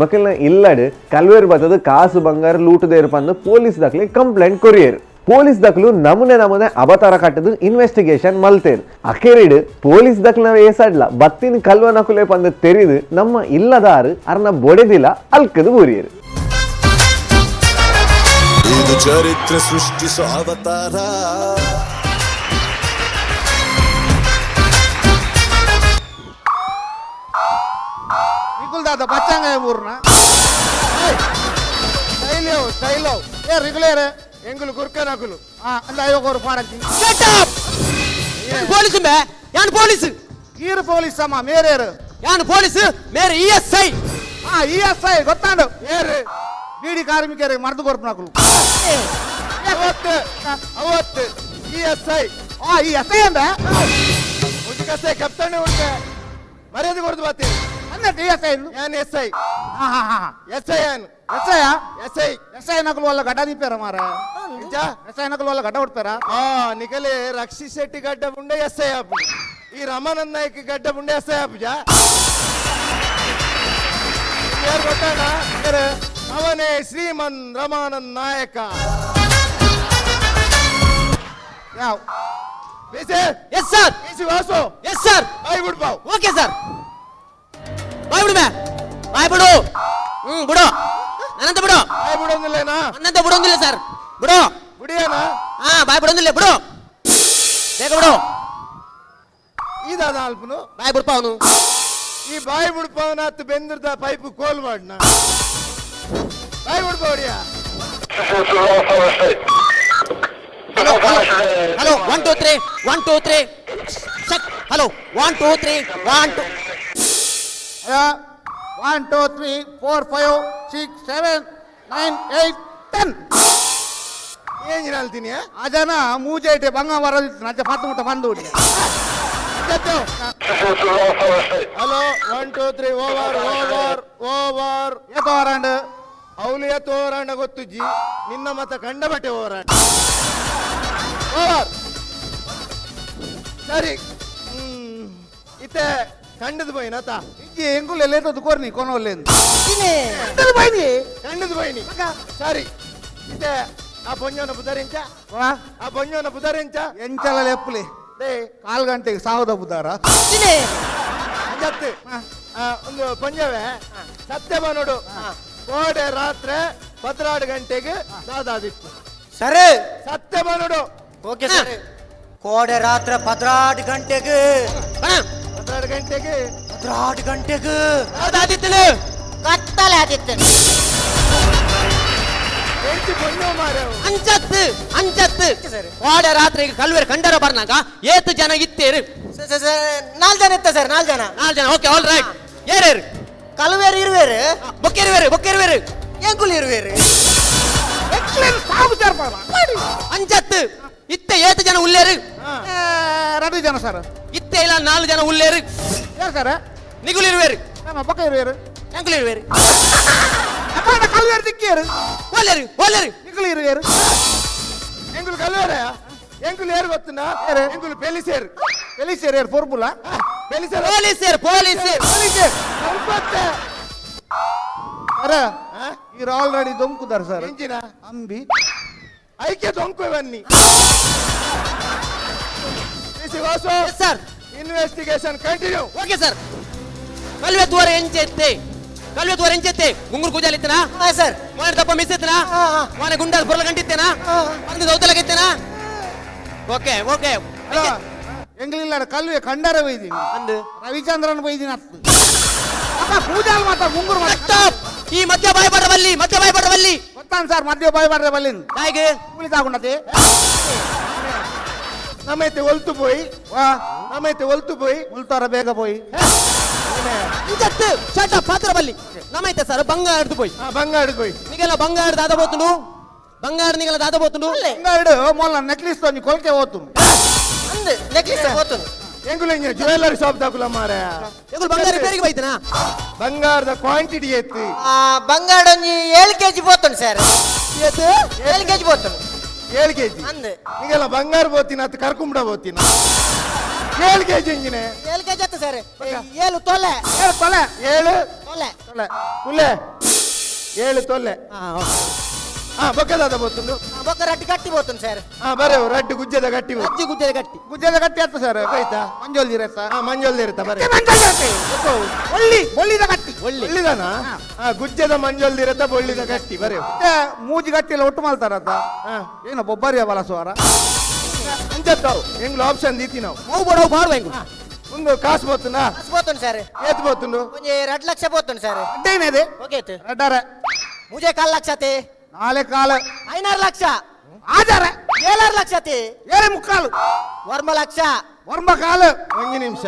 ಮಕ್ಕಳನ್ನ ಇಲ್ಲಡು ಕಲ್ವೇರ್ ಬತ್ತದ ಕಾಸು ಬಂಗಾರ ಲೂಟದೇರು ಪಂದು ಪೊಲೀಸ್ ದಕ್ಲಿ ಕಂಪ್ಲೇಂಟ್ ಕೊರಿಯರ್ ಪೊಲೀಸ್ ದಕ್ಲು ನಮೂನೆ ಅವತಾರ ಕಟ್ಟದು ಇನ್ವೆಸ್ಟಿಗೇಷನ್ ಮಲ್ತೇರು ಅಖೇರಿಡು ಪೊಲೀಸ್ ದಕ್ಲ ಏಸಾಡ್ಲ ಬತ್ತಿನ ಕಲ್ವ ನಕುಲೆ ಪಂದು ತೆರಿದು ನಮ್ಮ ಇಲ್ಲದಾರು ಅರ್ನ ಬೊಡೆದಿಲ್ಲ ಅಲ್ಕದು ಬೂರಿಯರು ಇದು ಚರಿತ್ರೆ ಸೃಷ್ಟಿಸೋ ಅವತಾರ ದಾದ ಬಚ್ಚಂಗ ಊರ್ನ ಸ್ಟೈಲೋ ಏ ರೆಗ್ಯುಲರ್ ಎಂಗುಲು ಗುರ್ಕನಕುಲು ಅಂದ ಐವಗೋರು ಪಾಡಕ್ತಿ ಪೊಲೀಸ್ ಯಾನ್ ಪೊಲೀಸ್ ಈರು ಪೊಲೀಸ್ ಅಮ್ಮ ಮೇರೇರು ಯಾನ್ ಪೊಲೀಸ್ ಮೇರೆ ESI ESI ಗೊತ್ತಾಂಡು ಏರು ಬೀಡಿ ಕಾರ್ಮಿಕರಿಗೆ ಮರ್ದು ಕೊರ್ಪನಕುಲು ಅವತ್ತು ESI ESI ಅಂದ ಉಜ್ಕಸೆ ಕಪ್ತಾನೆ ಉಂಟೆ ಮರ್ಯಾದೆ ಕೊಡ್ದು ಬರ್ತೀನಿ ಎಸ್ಐ ನಕಲು ವಲ್ಲ ಗಡ್ಡ ದಿಪ್ಪಾರ ಮಾರ ಎಸ್ಐ ನಕಲು ವಲ್ಲ ಗಡ್ಡ ಉಡ್ತಾರ ನಿಕಲೆ ರಕ್ಷಿ ಶೆಟ್ಟಿ ಗಡ್ಡ ಬುಂಡೆ ಎಸ್ಐ ಆಪು ಈ ರಮಾನಂದ್ ನಾಯ್ಕ ಗಡ್ಡ ಬುಂಡೆ ಎಸ್ಐ ಆಪುಜ ಯಾರು ಗೊತ್ತಾಣ ಅವನೇ ಶ್ರೀಮನ್ ರಮಾನಂದ್ ನಾಯಕ ಯಾವ yes sir Vasu yes sir bye ಬಿಡ್ಪಾವ್ ಓಕೆ ಸರ್ ಬಾಯ್ ಬಿಡು ಬಾಯ್ ಬಿಡು ಬಿಡು ನನ್ನಂತ ಬಿಡು ಬಾಯ್ ಬಿಡೋದಿಲ್ಲೇನಾ ನನ್ನಂತ ಬಿಡೋದಿಲ್ಲ ಸರ್ ಬಿಡು ಬಿಡಿಯೇನಾ ಬಾಯ್ ಬಿಡೋದಿಲ್ಲ ಬಿಡು ಬೇಗ ಬಿಡು ಇದಾದ ಅಲ್ಪನು ಬಾಯ್ ಬಿಡ್ಪ ಅವನು ಈ ಬಾಯ್ ಬಿಡ್ಪವನ ಹತ್ತು ಬೆಂದಿರ್ದ ಪೈಪ್ ಕೋಲ್ ಮಾಡ್ನ ಬಾಯ್ ಬಿಡ್ಪ ಹೊಡಿಯಾ ಹಲೋ 1 2 3 1 2 3 ಚೆಕ್ ಹಲೋ 1 2 3 1 2 1 2 3 4 5 6 7 9 8 10 ಏನ್ ಹೇಳ್ತೀನಿ ಅಜನ ಮೂಜೇಟೆ ಬಂಗ ಬರೋದಿತ್ತು ನಜ್ಜ ಪತ್ತು ಮುಟ್ಟ ಬಂದು ಬಿಡಿ ಹಲೋ 1 2 3 ಓವರ್ ಏತ ಹೋರಾಂಡ್ ಅವಳು ಏತ ಹೋರಾಂಡ ಗೊತ್ತುಜ್ಜಿ ನಿನ್ನ ಮತ ಕಂಡ ಬಟ್ಟೆ ಹೋರಾಂಡ ಓವರ್ ಸರಿ ಇತ್ತೆ ಕಂಡದ ಬೈನತ ಇಜ್ಜಿ ಎಂಗುಲ್ ಎಲ್ಲೇತದು ಕೋರ್ನಿ ಕೊನೋಲ್ಲೆಂದು ಕಂಡದ ಬೈನಿ ಸರಿ ಇತ್ತೆ ಆ ಬೊಂಜೋನ ಬುಧರೆಂಚ ಎಂಚಲ ಲೆಪ್ಪಲಿ ಕಾಲ್ ಗಂಟೆಗೆ ಸಾವದ ಬುಧಾರ ಒಂದು ಪಂಜವೇ ಸತ್ಯವ ನೋಡು ಕೋಡೆ ರಾತ್ರಿ 12 ಗಂಟೆಗೆ ದಾದಾದಿತ್ತು ಸರಿ ಸತ್ಯವ ನೋಡು ಓಕೆ ಸರಿ ಕೋಡೆ ರಾತ್ರಿ 12 ಗಂಟೆಗೆ 12 ಗಂಟೆಗೆ ದಾದಾದಿತ್ತು ಕತ್ತಲೆ ಆದಿತ್ತು ಅಂಚತ್ತು ಕೋಡೆ ರಾತ್ರಿ ಕಲ್ವೇರ್ ಕಂಡರ ಬರ್ನಾಗ ಏತು ಜನ ಇತ್ತೇರು 4 ಜನ ಇತ್ತ ಸರ್ 4 ಜನ ಓಕೆ ಆಲ್ ರೈಟ್ ಏರೇರು ಕಲ್ವೇರು ಇರುವೇರು ಬೊಕ್ಕೆರುವೇರು ಎಂಕುಲ್ ಇರುವೇರು ಅಂಚತ್ತು ಇತ್ತೆ ಏತು ಜನ ಉಲ್ಲೇರು 2 ಜನ ಸರ್ ಇತ್ತೆ ಇಲ್ಲ 4 ಜನ ಉಲ್ಲೇರು ಯಾರು ಸರ್ ನಿಗುಲಿರುವೇರು ಪಕ್ಕ ಇರುವೇರು ಎಂಕುಲಿರುವೇರು ಕಲ್ವೇರು ದಿಕ್ಕೇರು ಓಲೇರು ನಿಗುಲು ಇರುವೇರು ಎಂಗುಲು ಕಲ್ವೇರ ಎಂಗುಲು ಏರು ಗೊತ್ತುನಾ ಎಂಗುಲು ಪೆಲಿಸೇರು ಏರು ಫೋರ್ಮುಲಾ ಪೊಲೀಸರು ಅರೆ ಇವ್ರು ಆಲ್ರೆಡಿ ದೊಂಕುದಾರ ಸರ್ ಎಂಜಿನ ಅಂಬಿ ಐಕೆ ದೊಂಕು ಬನ್ನಿ sir investigation continue okay sir ಕಲ್ವೆ ದ್ವಾರ ಎಂಚೆತ್ತೆ ಗುಂಗುರು ಕೂಜಾಲಿ ಇತ್ತನಾ ಸರ್ ಮೋನೆ ತಪ್ಪ ಮಿಸ್ ಇತ್ತನಾ ಮೋನೆ ಗುಂಡ ಬುರ್ಲ ಗಂಟಿತ್ತೇನಾ ಒಂದು ದೌತಲಾಗಿತ್ತೇನಾ ಓಕೆ ಹಲೋ ಎಂಗ್ಲಿಲ್ಲ ಕಲ್ವೆ ಕಂಡರ ಬೈದೀನಿ ಅಂದು ರವಿಚಂದ್ರನ್ ಬೈದೀನಿ ಅತ್ತು ಪೂಜಾಲ್ ಮಾತ ಗುಂಗುರು ಈ ಮಧ್ಯ ಬಾಯ್ ಬಡ್ರವಲ್ಲಿ ಗೊತ್ತಾನ್ ಸರ್ ಮಧ್ಯ ಬಾಯ್ ಬಡ್ರೆ ಬಲ್ಲಿಂದ ಹಾಗೆ ಕುಳಿತಾಗುಂಡತೆ ನಮ್ಮೈತೆ ಒಲ್ತು ಪೋಯಿ ಉಲ್ತಾರ ಬೇಗ ಪೋಯಿ ఇంకట్టు షట్ అప్ పాత్రపల్లి నమైతే సార్ బంగారుది పోయి బంగారుది పోయి నీకెలా బంగారు దాదపోతుండు బంగారు నీకెలా దాదపోతుండు బంగారుడు మొన్న నెక్లెస్ తో కొలకే పోతుంది అంది నెక్లెస్ పోతుంది ಎಂಗುಲ ಜ್ಯುವೆಲ್ಲರಿ ಶಾಪ್ ತಗೊಳ್ಳ ಮಾರೆ ಎಂಗುಲ ಬಂಗಾರ ರಿಪೇರಿಗೆ ಬೈತನಾ ಬಂಗಾರದ ಕ್ವಾಂಟಿಟಿ ಎತ್ತಿ ಬಂಗಾರ ಒಂಜಿ 7 kg పోతుంది ಸರ್ ಎತ್ತು 7 kg పోతుంది 7 kg ಅಂದೆ ನಿಗೆಲ್ಲ ಬಂಗಾರ ಬೋತಿನ ಅತ್ತ ಕರ್ಕುಂಬಡ ಬೋತಿನ 7 kg ಎಂಗಿನೆ 7 kg ಅತ್ತ ಸರ್ 7 ತೊಲೆ 7 ತೊಲೆ 7 ತೊಲೆ ತೊಲೆ ಕುಲೆ 7 ತೊಲೆ ಬೊಕ್ಕ ದಾದ ಬೋತುಂಡು ಬೊಕ್ಕ ರಡ್ಡಿ ಕಟ್ಟಿ పోతుంది ಸರ್ ಬರೆ ರಡ್ಡಿ ಗುಜ್ಜದ ಗಟ್ಟಿ ಗುಜ್ಜದ ಗಟ್ಟಿ ಅತ್ತ ಸರ್ ಕೈತಾ ಮಂಜೋಲ್ ದಿರತ್ತ ಮಂಜೋಲ್ ದಿರತ್ತ ಬರೆ ಒಳ್ಳಿ ಬೊಳ್ಳಿದ ಗಟ್ಟಿ ಒಳ್ಳಿದನಾ ಗುಜ್ಜದ ಮಂಜೋಲ್ ದಿರತ್ತ ಬೊಳ್ಳಿದ ಗಟ್ಟಿ ಬರೆ ಮೂಜಿ ಗಟ್ಟಿ ಎಲ್ಲ ಒಟ್ಟು ಮಾಡ್ತಾರತ್ತ ಏನು ಬೊಬ್ಬರಿಯ ಬಲಸುವಾರ ಅಂಜತ್ತಾವು ಎಂಗ್ಲು ಆಪ್ಷನ್ ದೀತಿ ನಾವು ಮೌ ಬಡವು ಬಾರ್ವ ಎಂಗು ಒಂದು ಕಾಸು పోతుందా ಕಾಸು పోతుంది ಸರ್ ಏತ್ పోతుండు ಒಂಜಿ 2 ಲಕ್ಷ పోతుంది ಸರ್ ಅಡ್ಡೇನೇದೆ ಓಕೆತ್ ರಡ್ಡಾರೆ ಮುಜೆ 4 ಲಕ್ಷ ತೆ 4 ಕಾಲ 5 ಲಕ್ಷ ಆಜಾರೆ 7 ಲಕ್ಷ ತೆ 7 ಮುಕ್ಕಾಲು ವರ್ಮ ಲಕ್ಷ ವರ್ಮ ಕಾಲ ಒಂದು ನಿಮಿಷ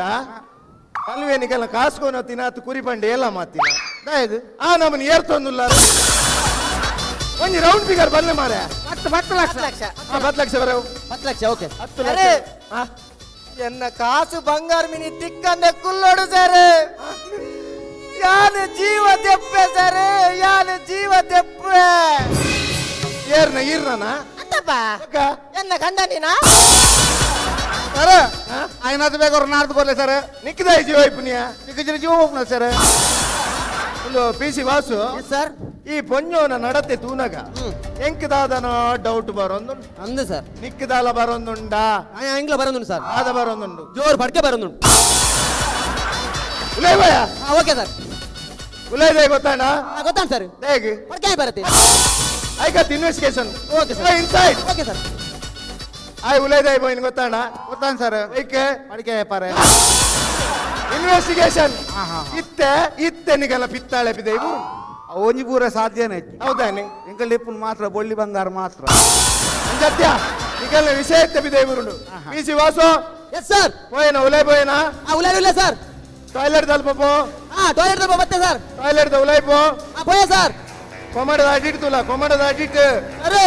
ಕಲ್ವೇನಿಗೆಲ್ಲ ಕಾಸ್ಕೊನ ತಿನ್ನಾತು ಕುರಿ ಪಂಡೆ ಎಲ್ಲ ಮಾತಿನ ದಯದು ನಮ್ಮನ್ನ ಏರ್ತೊಂದುಲ್ಲ ಒಂದು ರೌಂಡ್ ಫಿಗರ್ ಬರಲೆ ಮಾರೆ 10 ಲಕ್ಷ 10 ಲಕ್ಷ ಬರವು 10 ಲಕ್ಷ ಓಕೆ 10 ಲಕ್ಷ ಎನ್ನ ಕಾಸು ಬಂಗಾರ ಮಿನಿ ತಿಕ್ಕಂದೆ ಕುಲ್ಲೋಡು ಸರ್ ಯಾನ ಜೀವ ತೆಪ್ಪೆ ಸರ್ ಯಾನ ಜೀವ ತೆಪ್ಪೆ ಏರ್ನ ಈರ್ನ ಅಂತಪ್ಪ ಎನ್ನ ಗಂಡ ನೀನಾ ಸರ್ ಆಯ್ನದು ಬೇಕಾದ್ರೆ ನಾಡ್ದು ಬರ್ಲೆ ಸರ್ ನಿಕ್ಕಿದ ಜೀವ ಇಪ್ಪನಿಯ ನಿಕ್ಕಿದ್ರೆ ಜೀವ ಹೋಗ್ನ ಸರ್ ಒಂದು ಪಿ ಸಿ ವಾಸು ಸರ್ ಈ ಪೊಂಜೋನ ನಡತೆ ತೂನಗ ಎಂಕದಾದನ ಡೌಟ್ ಬರೋಂದುಂಡು ಅಂದು ಸರ್ ನಿಕ್ಕಿದಾಲ ಬರೋಂದುಂಡಾ ಎಂಗ್ಲ ಬರೋಂದುಂಡು ಸರ್ ಆದ ಬರೋಂದುಂಡು ಜೋರು ಪಡ್ಕೆ ಬರೋಂದುಂಡು ಉಲೈಬಯ ಓಕೆ ಸರ್ ಉಲೈದೆ ಗೊತ್ತಾಣ ಗೊತ್ತಾಣ ಸರ್ ಹೇಗೆ ಪಡ್ಕೆ ಬರುತ್ತೆ I got investigation okay sir inside okay sir ಆಯ್ ಉಲೈದೆ ಬೋಯ್ನ್ ಗೊತ್ತಾಣ ಗೊತ್ತಾಣ ಸರ್ ಏಕೆ ಪಡ್ಕೆ ಪಾರೆ ಇನ್ವೆಸ್ಟಿಗೇಷನ್ ಇತ್ತೆ ನಿಗೆಲ್ಲ ಪಿತ್ತಾಳೆ ಪಿದೆ ಇವು ಒಂಜಿ ಪೂರ ಸಾಧ್ಯನೇ ಹೌದಾನೆ ಎಂಕಲ್ ಲಿಪ್ಪುನ್ ಮಾತ್ರ ಬೊಳ್ಳಿ ಬಂಗಾರ ಮಾತ್ರ ಅಂಜತ್ಯ ನಿಗೆಲ್ಲ ವಿಷಯ ಇತ್ತೆ ಬಿದೆ ಇವರು P C Vasu yes sir ಪೋಯನ ಉಲೈ ಪೋಯನ ಉಲೈ ಇಲ್ಲ ಸರ್ ಟಾಯ್ಲೆಟ್ ದಲ್ಪ ಪೋ ಟಾಯ್ಲೆಟ್ ದಲ್ಪ ಬತ್ತೆ ಸರ್ ಟಾಯ್ಲೆಟ್ ದ ಉಲೈ ಪೋ ಪೋಯ ಸರ್ ಕೊಮಡದ ಅಡಿಟ್ ತುಲ ಕೊಮಡದ ಅಡಿಟ್ ಅರೆ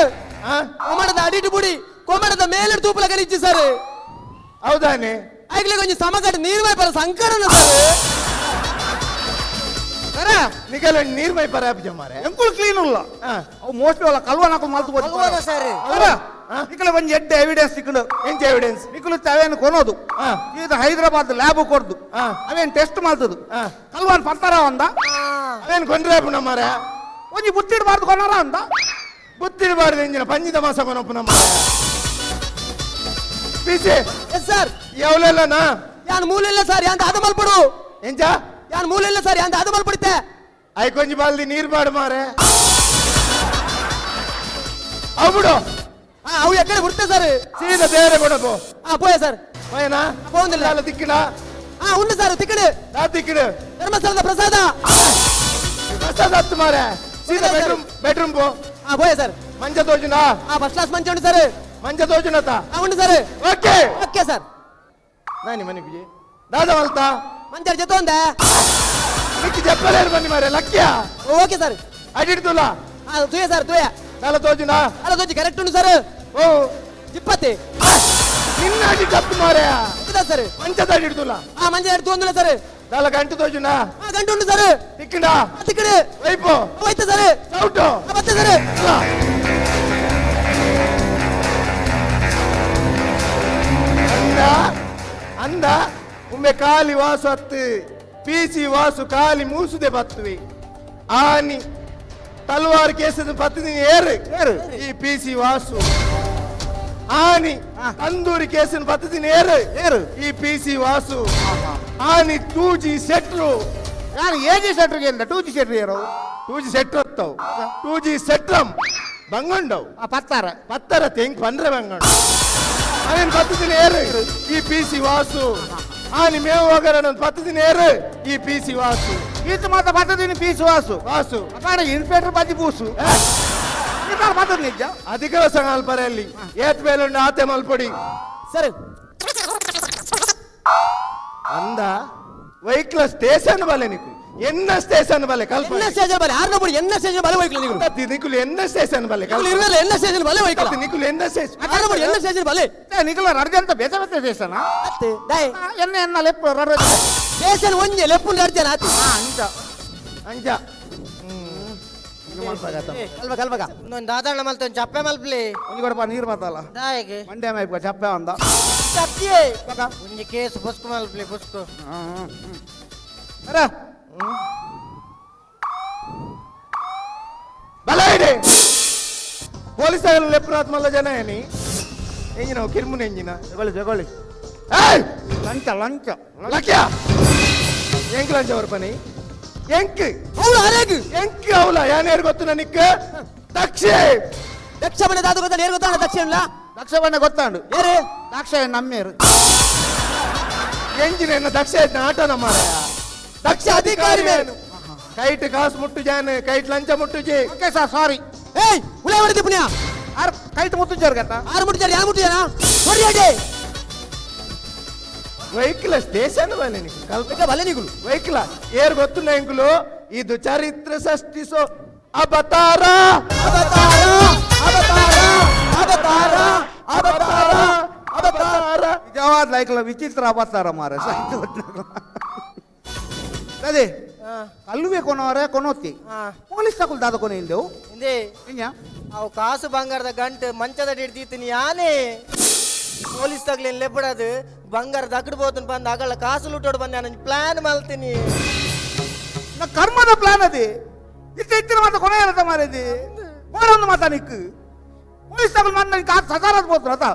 ಕೊಮಡದ ಅಡಿಟ್ ಬುಡಿ ಕೊಮಡದ ಮೇಲೆ ತೂಪಲ ಕಲಿಚ್ಚಿ ಸರ್ ಹೌದಾನೆ ಆಗ್ಲೇ ಕೊಂಚ ಸಮಗಡ ನೀರ್ಮೈ ಪರ ಸಂಕರಣ ಸರ್ ಅರೆ ನಿಗಲ ನೀರ್ಮೈ ಪರ ಅಪ್ಜ ಮಾರೆ ಎಂಕುಲ್ ಕ್ಲೀನ್ ಇಲ್ಲ ಅವು ಮೋಸ್ಟ್ಲಿ ಅಲ್ಲ ಕಲ್ವ ನಾಕು ಮಲ್ತು ಕಲ್ವನ ಸರ್ ಅರೆ ನಿಕಲ ಒಂಜಿ ಎಡ್ಡೆ ಎವಿಡೆನ್ಸ್ ಸಿಕ್ಕಡು ಎಂಚ ಎವಿಡೆನ್ಸ್ ನಿಕಲು ಅವೇನು ಕೊನೋದು ಇದು ಹೈದರಾಬಾದ್ ಲ್ಯಾಬ್ ಕೊಡ್ದು ಅವೇನು ಟೆಸ್ಟ್ ಮಾಡ್ತದು ಕಲ್ವನ್ ಪತ್ತಾರ ಅಂದ ಅವೇನು ಕೊಂಡ್ರೆ ಪುಣ ಮಾರೆ ಒಂಜಿ ಬುತ್ತಿಡ್ಬಾರ್ದು ಕೊನಾರ ಅಂದ ಬುತ್ತಿಡಬಾರ್ದು ಎಂಜಿನ ಪಂಜಿದ ಮಾಸ ಕೊನಪ್ಪು ನಮ್ಮ ಪಿಸಿ ಎಸ್ ಸರ್ ಯಾವಲೆಲ್ಲನಾ ಯಾನ್ ಮೂಲಿಲ್ಲ ಸರ್ ಯಾಂತ ಅದು ಮಲ್ಪಡು ಎಂಚ ಯಾನ್ ಮೂಲಿಲ್ಲ ಸರ್ ಯಾಂತ ಅದು ಮಲ್ಪಡುತ್ತೆ ಐ ಕೊಂಚ ಬಾಲ್ದಿ ನೀರ್ ಮಾಡು ಮಾರೆ ಅವು ಬಿಡು ಅವು ಎಕ್ಕಡೆ ಬಿಡ್ತೆ ಸರ್ ಸೀದಾ ಬೇರೆ ಕೊಡಬೋ ಪೋಯ ಸರ್ ಪೋಯನಾ ಪೋಂದಿಲ್ಲ ಅಲ್ಲ ತಿಕ್ಕಿಡ ಉಂಡು ಸರ್ ತಿಕ್ಕಡು ತಿಕ್ಕಿಡು ಧರ್ಮಸ್ಥಳದ ಪ್ರಸಾದ ಪ್ರಸಾದ ಹತ್ತು ಮಾರೆ ಸೀದಾ ಬೆಡ್ರೂಮ್ ಪೋ ಪೋಯ ಸರ್ ಮಂಚ ತೋಜುನ ಫಸ್ಟ್ ಕ್ಲಾಸ್ ಮಂಚ ಉಂಟು ಸರ್ ಮಂಚ ತೋಜುನತ ಉಂಟು ಸರ್ ಓಕೆ ಓಕೆ ಸರ್ ನಾನಿ ಮನೆ ಬಿಜಿ ದಾದ ಮಲ್ತಾ ಮಂಚ ಜೊತೆ ಒಂದೆ ಮಿಕ್ಕಿ ಜಪ್ಪಲೇರು ಬನ್ನಿ ಮಾರೆ ಲಕ್ಕ್ಯ ಓಕೆ ಸರ್ ಅಡಿಡ್ತುಲ ತುಯ ಸರ್ ತುಯ ನಾಲ ತೋಜುನ ಅಲ್ಲ ತೋಜಿ ಕರೆಕ್ಟ್ ಉಂಟು ಸರ್ ಓ ಇಪ್ಪತ್ತೆ ನಿನ್ನ ಅಡಿ ಜಪ್ಪು ಮಾರೆ ಸರ್ ಮಂಚದ ಅಡಿಡ್ತುಲ ಮಂಚ ಎಡ್ತು ಒಂದಿಲ್ಲ ಸರ್ ನಾಲ ಗಂಟು ತೋಜುನ ಗಂಟು ಉಂಟು ಸರ್ ತಿಕ್ಕಿಡ ತಿಕ್ಕಡು ವೈಪು ಹೋಯ್ತು ಸರ್ ಔಟು ಮತ್ತೆ ಸರ್ ಅಂದ ಒಮ್ಮೆ ಕಾಲಿ ವಾಸು ಹತ್ತು ಪೀಸಿ ವಾಸು ಕಾಲಿ ಮೂಸುದೆ ಬತ್ತುವೆ ಆನಿ ತಲ್ವಾರ್ ಕೇಸದ ಪತ್ತಿನ ಏರು ಈ ಪೀಸಿ ವಾಸು ಆನಿ ತಂದೂರಿ ಕೇಸಿನ ಪತ್ತಿನ ಏರು ಈ ಪೀಸಿ ವಾಸು ಆನಿ 2G ಸೆಟ್ರು ಯಾರು ಏಜಿ ಸೆಟ್ರಿಗೆ ಇಲ್ಲ 2G ಸೆಟ್ರು ಯಾರು 2G ಸೆಟ್ರು ಹತ್ತವು 2G ಸೆಟ್ರಂ ಬಂಗೊಂಡವು ಪತ್ತರ ತೆಂಗ್ ಪಂದ್ರೆ ಬಂಗೊಂಡು ಅವೇನು 10 ದಿನ ಏರು ಈ ಪೀಸಿ ವಾಸು ಆನಿ ಮೇವು ಹೋಗರ 10 ದಿನ ಏರು ಈ ಪೀಸಿ ವಾಸು ಈತ ಮಾತ್ರ 10 ದಿನ ಪೀಸ್ ವಾಸು ಅಪಾರ ಇನ್ಸ್ಪೆಕ್ಟರ್ ಬಾಜಿ ಬೂಸು ಮಾತ್ರ ನಿಜ ಅಧಿಕ ಸಂಗಾಲ್ ಪರೆಯಲ್ಲಿ ಏತ್ ಬೇಲುಂಡು ಆತೆ ಮಲ್ಪೊಡಿ ಸರ್ ಅಂದ ವೈಕ್ಲ ಸ್ಟೇಷನ್ ಬಲೆ ನಿಕುಲು ಎನ್ನ ಸ್ಟೇಷನ್ ಬಲೆ ಕಲ್ಪ ಎನ್ನ ಸ್ಟೇಷನ್ ಬಲೆ ಆರ್ನ ಬುಡಿ ಎನ್ನ ಸ್ಟೇಷನ್ ಬಲೆ ವೈಕ್ಲ ನಿಕುಲು ತತ್ತಿ ನಿಕುಲು ಎನ್ನ ಸ್ಟೇಷನ್ ಬಲೆ ಕಲ್ಪ ಇರಲ್ಲ ಎನ್ನ ಸ್ಟೇಷನ್ ಬಲೆ ವೈಕ್ಲ ನಿಕುಲು ಎನ್ನ ಸ್ಟೇಷನ್ ಆರ್ನ ಬುಡಿ ಎನ್ನ ಸ್ಟೇಷನ್ ಬಲೆ ನಿಕುಲು ಅರ್ಜೆಂಟ್ ಬೇಸ ಬೇಸ ಸ್ಟೇಷನ್ ಅತ್ತೆ ದೈ ಎನ್ನ ಲೆಪ್ಪ ರರ ಸ್ಟೇಷನ್ ಒಂಜೆ ಲೆಪ್ಪುಂಡು ಅರ್ಜೆಂಟ್ ಆತಿ ಅಂಜ ಅಂಜ ಕಲ್ವ ಕಲ್ವಗ ಇನ್ನೊಂದು ದಾದಾಳ ಮಲ್ತ ಒಂದು ಚಪ್ಪೆ ಮಲ್ಪ್ಲಿ ಒಂಜಿ ಕೊಡಪ ನೀರು ಮಾತಲ್ಲ ದಾಯಿಗೆ ಮಂಡ್ಯ ಮೈಪ ಚಪ್ಪೆ ಅಂದ ಚಪ್ಪಿಯೇ ಒಂಜಿ ಕೇಸ್ ಪುಸ್ಕು ಮಲ್ಪ್ಲಿ ಪುಸ್ಕು ಅರ ಬಲ ಇದೆ ಪೊಲೀಸ್ ಲೆಪ್ರಾತ್ ಮಲ್ಲ ಜನ ಏನಿ ಎಂಜಿನ ಕಿರ್ಮುನ ಎಂಜಿನ ಜಗೊಳ್ಳಿ ಜಗೊಳ್ಳಿ ಏಯ್ ಲಂಚ ಲಂಚ ಲಕ್ಯ ಎಂಕ್ ಲಂಚ ಬರ್ಪನಿ ಎಂಕ್ ಅವಳು ಅರೆಗ್ ಎಂಕ್ ಅವಲ ಯಾನೇರ್ ಗೊತ್ತು ನನಕ್ಕೆ ದಕ್ಷೆ ದಕ್ಷ ಬಣ್ಣ ದಾದು ಗೊತ್ತಾಣ ಏರ್ ಗೊತ್ತಾಣ ದಕ್ಷ ಇಲ್ಲ ದಕ್ಷ ಬಣ್ಣ ಗೊತ್ತಾಂಡು ಏರೆ ದಕ್ಷ ನಮ್ಮೇರು ಎಂಜಿನ ದಕ್ಷ ಆಟನ ಮಾರಾಯ ದಕ್ಷ ಅಧಿಕಾರಿ ಮೇನು ಕೈಟ್ ಕಾಸು ಮುಟ್ಟು ಜಾನ್ ಕೈಟ್ ಲಂಚ ಮುಟ್ಟು ಜಿ ಓಕೆ ಸರ್ ಸಾರಿ ಏಯ್ ಉಳೆ ಹೊಡೆದಿ ಪುಣ್ಯ ಆರ್ ಕೈಟ್ ಮುಟ್ಟು ಜಾರ್ ಗತ್ತ ಆರು ಮುಟ್ಟಿದ್ದಾರೆ ಯಾರು ಮುಟ್ಟಿದಾನ ಹೊಡಿ ಅಡೆ ವೆಹಿಕಲ್ ಸ್ಟೇಷನ್ ಬಲೆ ನಿಕು ಕಲ್ಪಕ ಬಲೆ ನಿಗುಲು ವೆಹಿಕಲ್ ಏರ್ ಗೊತ್ತು ನೆಂಕುಲು ಇದು ಚರಿತ್ರೆ ಸೃಷ್ಟಿಸೋ ಅವತಾರ ಅವತಾರ ಅವತಾರ ಅವತಾರ ಅವತಾರ ಅವತಾರ ನಿಜವಾದ ಲೈಕ್ಲ ವಿಚಿತ್ರ ಅವತಾರ ಮಾರ ಅದೇ ಕಲ್ಲುವೆ ಕೊನವರೆ ಕೊನೋತಿ ಪೊಲೀಸ್ ತಗೊಳ್ ದಾದ ಕೊನೆ ಇಂದೆವು ಹಿಂದೆ ಇನ್ಯಾ ಅವು ಕಾಸು ಬಂಗಾರದ ಗಂಟು ಮಂಚದ ಹಿಡ್ದಿತ್ತೀನಿ ಯಾನೇ ಪೊಲೀಸ್ ತಗ್ಲೇನು ಲೆಬ್ಬಡದು ಬಂಗಾರ ದಕ್ಕಡ್ ಬೋತನ್ ಬಂದ ಆಗಲ್ಲ ಕಾಸು ಲುಟ್ಟೋಡು ಬಂದೆ ನಾನು ಪ್ಲಾನ್ ಮಲ್ತೀನಿ ನಾ ಕರ್ಮದ ಪ್ಲಾನ್ ಅದೇ ಇತ್ತಿನ ಮಾತ ಕೊನೆ ಇರತ್ತ ಮಾರಿದಿ ಒಂದು ಮಾತ ನಿಕ್ಕು ಪೊಲೀಸ್ ತಗೊಳ್ ಮಾಡಿ ನನಗೆ ಕಾಸು ಹಜಾರದ ಬೋತ್ರ ಆತ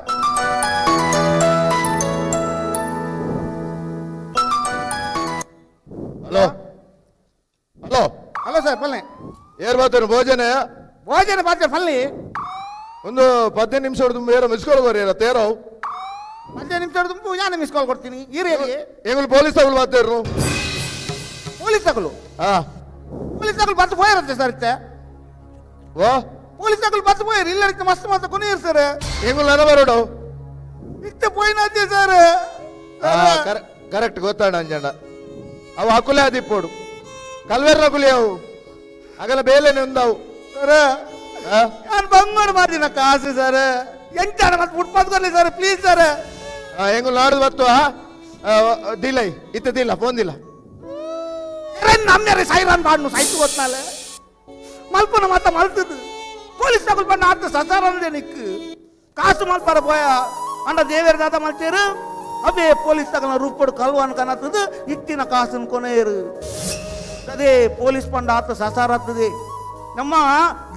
ಹಲೋ ಹಲೋ ಹಲೋ ಸರ್ ಬಲ್ಲೆ ಏರ್ ಬಾತೇನು ಭೋಜನ ಭೋಜನ ಪಾತ್ರೆ ಫಲ್ಲಿ ಒಂದು 15 ನಿಮಿಷ ಹೊಡೆದು ಬೇರೆ ಮಿಸ್ಕೊಳ್ ಬರೀ ತೇರೋ 15 ನಿಮಿಷ ತುಂಬು ನಾನು ಮಿಸ್ ಕಾಲ್ ಕೊಡ್ತೀನಿ ಈರೇರಿ ಎಂಗುಲು ಪೊಲೀಸ್ ತಗೊಳ್ ಬಾತೇರು ಪೊಲೀಸ್ ತಗೊಳ್ಳು ಹಾ ಪೊಲೀಸ್ ತಗೊಳ್ ಬತ್ತು ಹೋಗಿರುತ್ತೆ ಸರ್ ಇತ್ತೆ ವಾ ಪೊಲೀಸ್ ತಗೊಳ್ ಬತ್ತು ಹೋಗಿರಿ ಇಲ್ಲ ಇತ್ತು ಮಸ್ತ್ ಮಸ್ತ್ ಕೊನೆ ಸರ್ ಎಂಗುಲು ನನ್ನ ಬರೋಡು ಇತ್ತೆ ಪೋಯಿನದ್ದೆ ಸರ್ ಕರೆಕ್ಟ್ ಗೊತ್ತಾಡ ಅಂಜಣ್ಣ ಅವು ಹಕುಲೆ ಆದಿಪ್ಪೋಡು ಕಲ್ವೆರ್ರ ಕುಲಿ ಅವು ಆಗಲ ಬೇಲೆನೆ ಉಂದಾವು ಸರ್ ನಾನು ಬಂಗಾರ ಮಾಡಿನ ಕಾಸು ಸರ್ ಎಂಟಾಣ ಮತ್ತೆ ಫುಟ್ಪಾತ್ ಕೊಡ್ಲಿ ಸರ್ ಪ್ಲೀಸ್ ಸರ್ ಎಂಗುಲು ನಾಡ್ದು ಬತ್ತು ದಿಲ್ಲ ಇತ್ತ ದಿಲ್ಲ ಫೋನ್ ದಿಲ್ಲ ನಮ್ಯಾರೆ ಸೈರಾನ್ ಬಾಡ್ನು ಸೈತು ಗೊತ್ತನಾಲೆ ಮಲ್ಪನ ಮಾತ ಮಲ್ತದು ಪೊಲೀಸ್ ತಗೊಳ್ ಬಂದ ಆತ ಸಸಾರಂದೆ ನಿಕ್ಕು ಕಾಸು ಮಲ್ಪಾರ ಪೋಯ ಅಂಡ ದೇವೇರ್ ದಾದ ಮಲ್ತೇರು ಅವೇ ಪೊಲೀಸ್ ತಗೊಳ ರೂಪಡು ಕಲ್ವಾನ್ ಕನತ್ತದು ಇತ್ತಿನ ಕಾಸನ್ ಕೊನೆಯರು ಅದೇ ಪೊಲೀಸ್ ಪಂಡ ಆತ ಸಸಾರತ್ತದೆ ನಮ್ಮ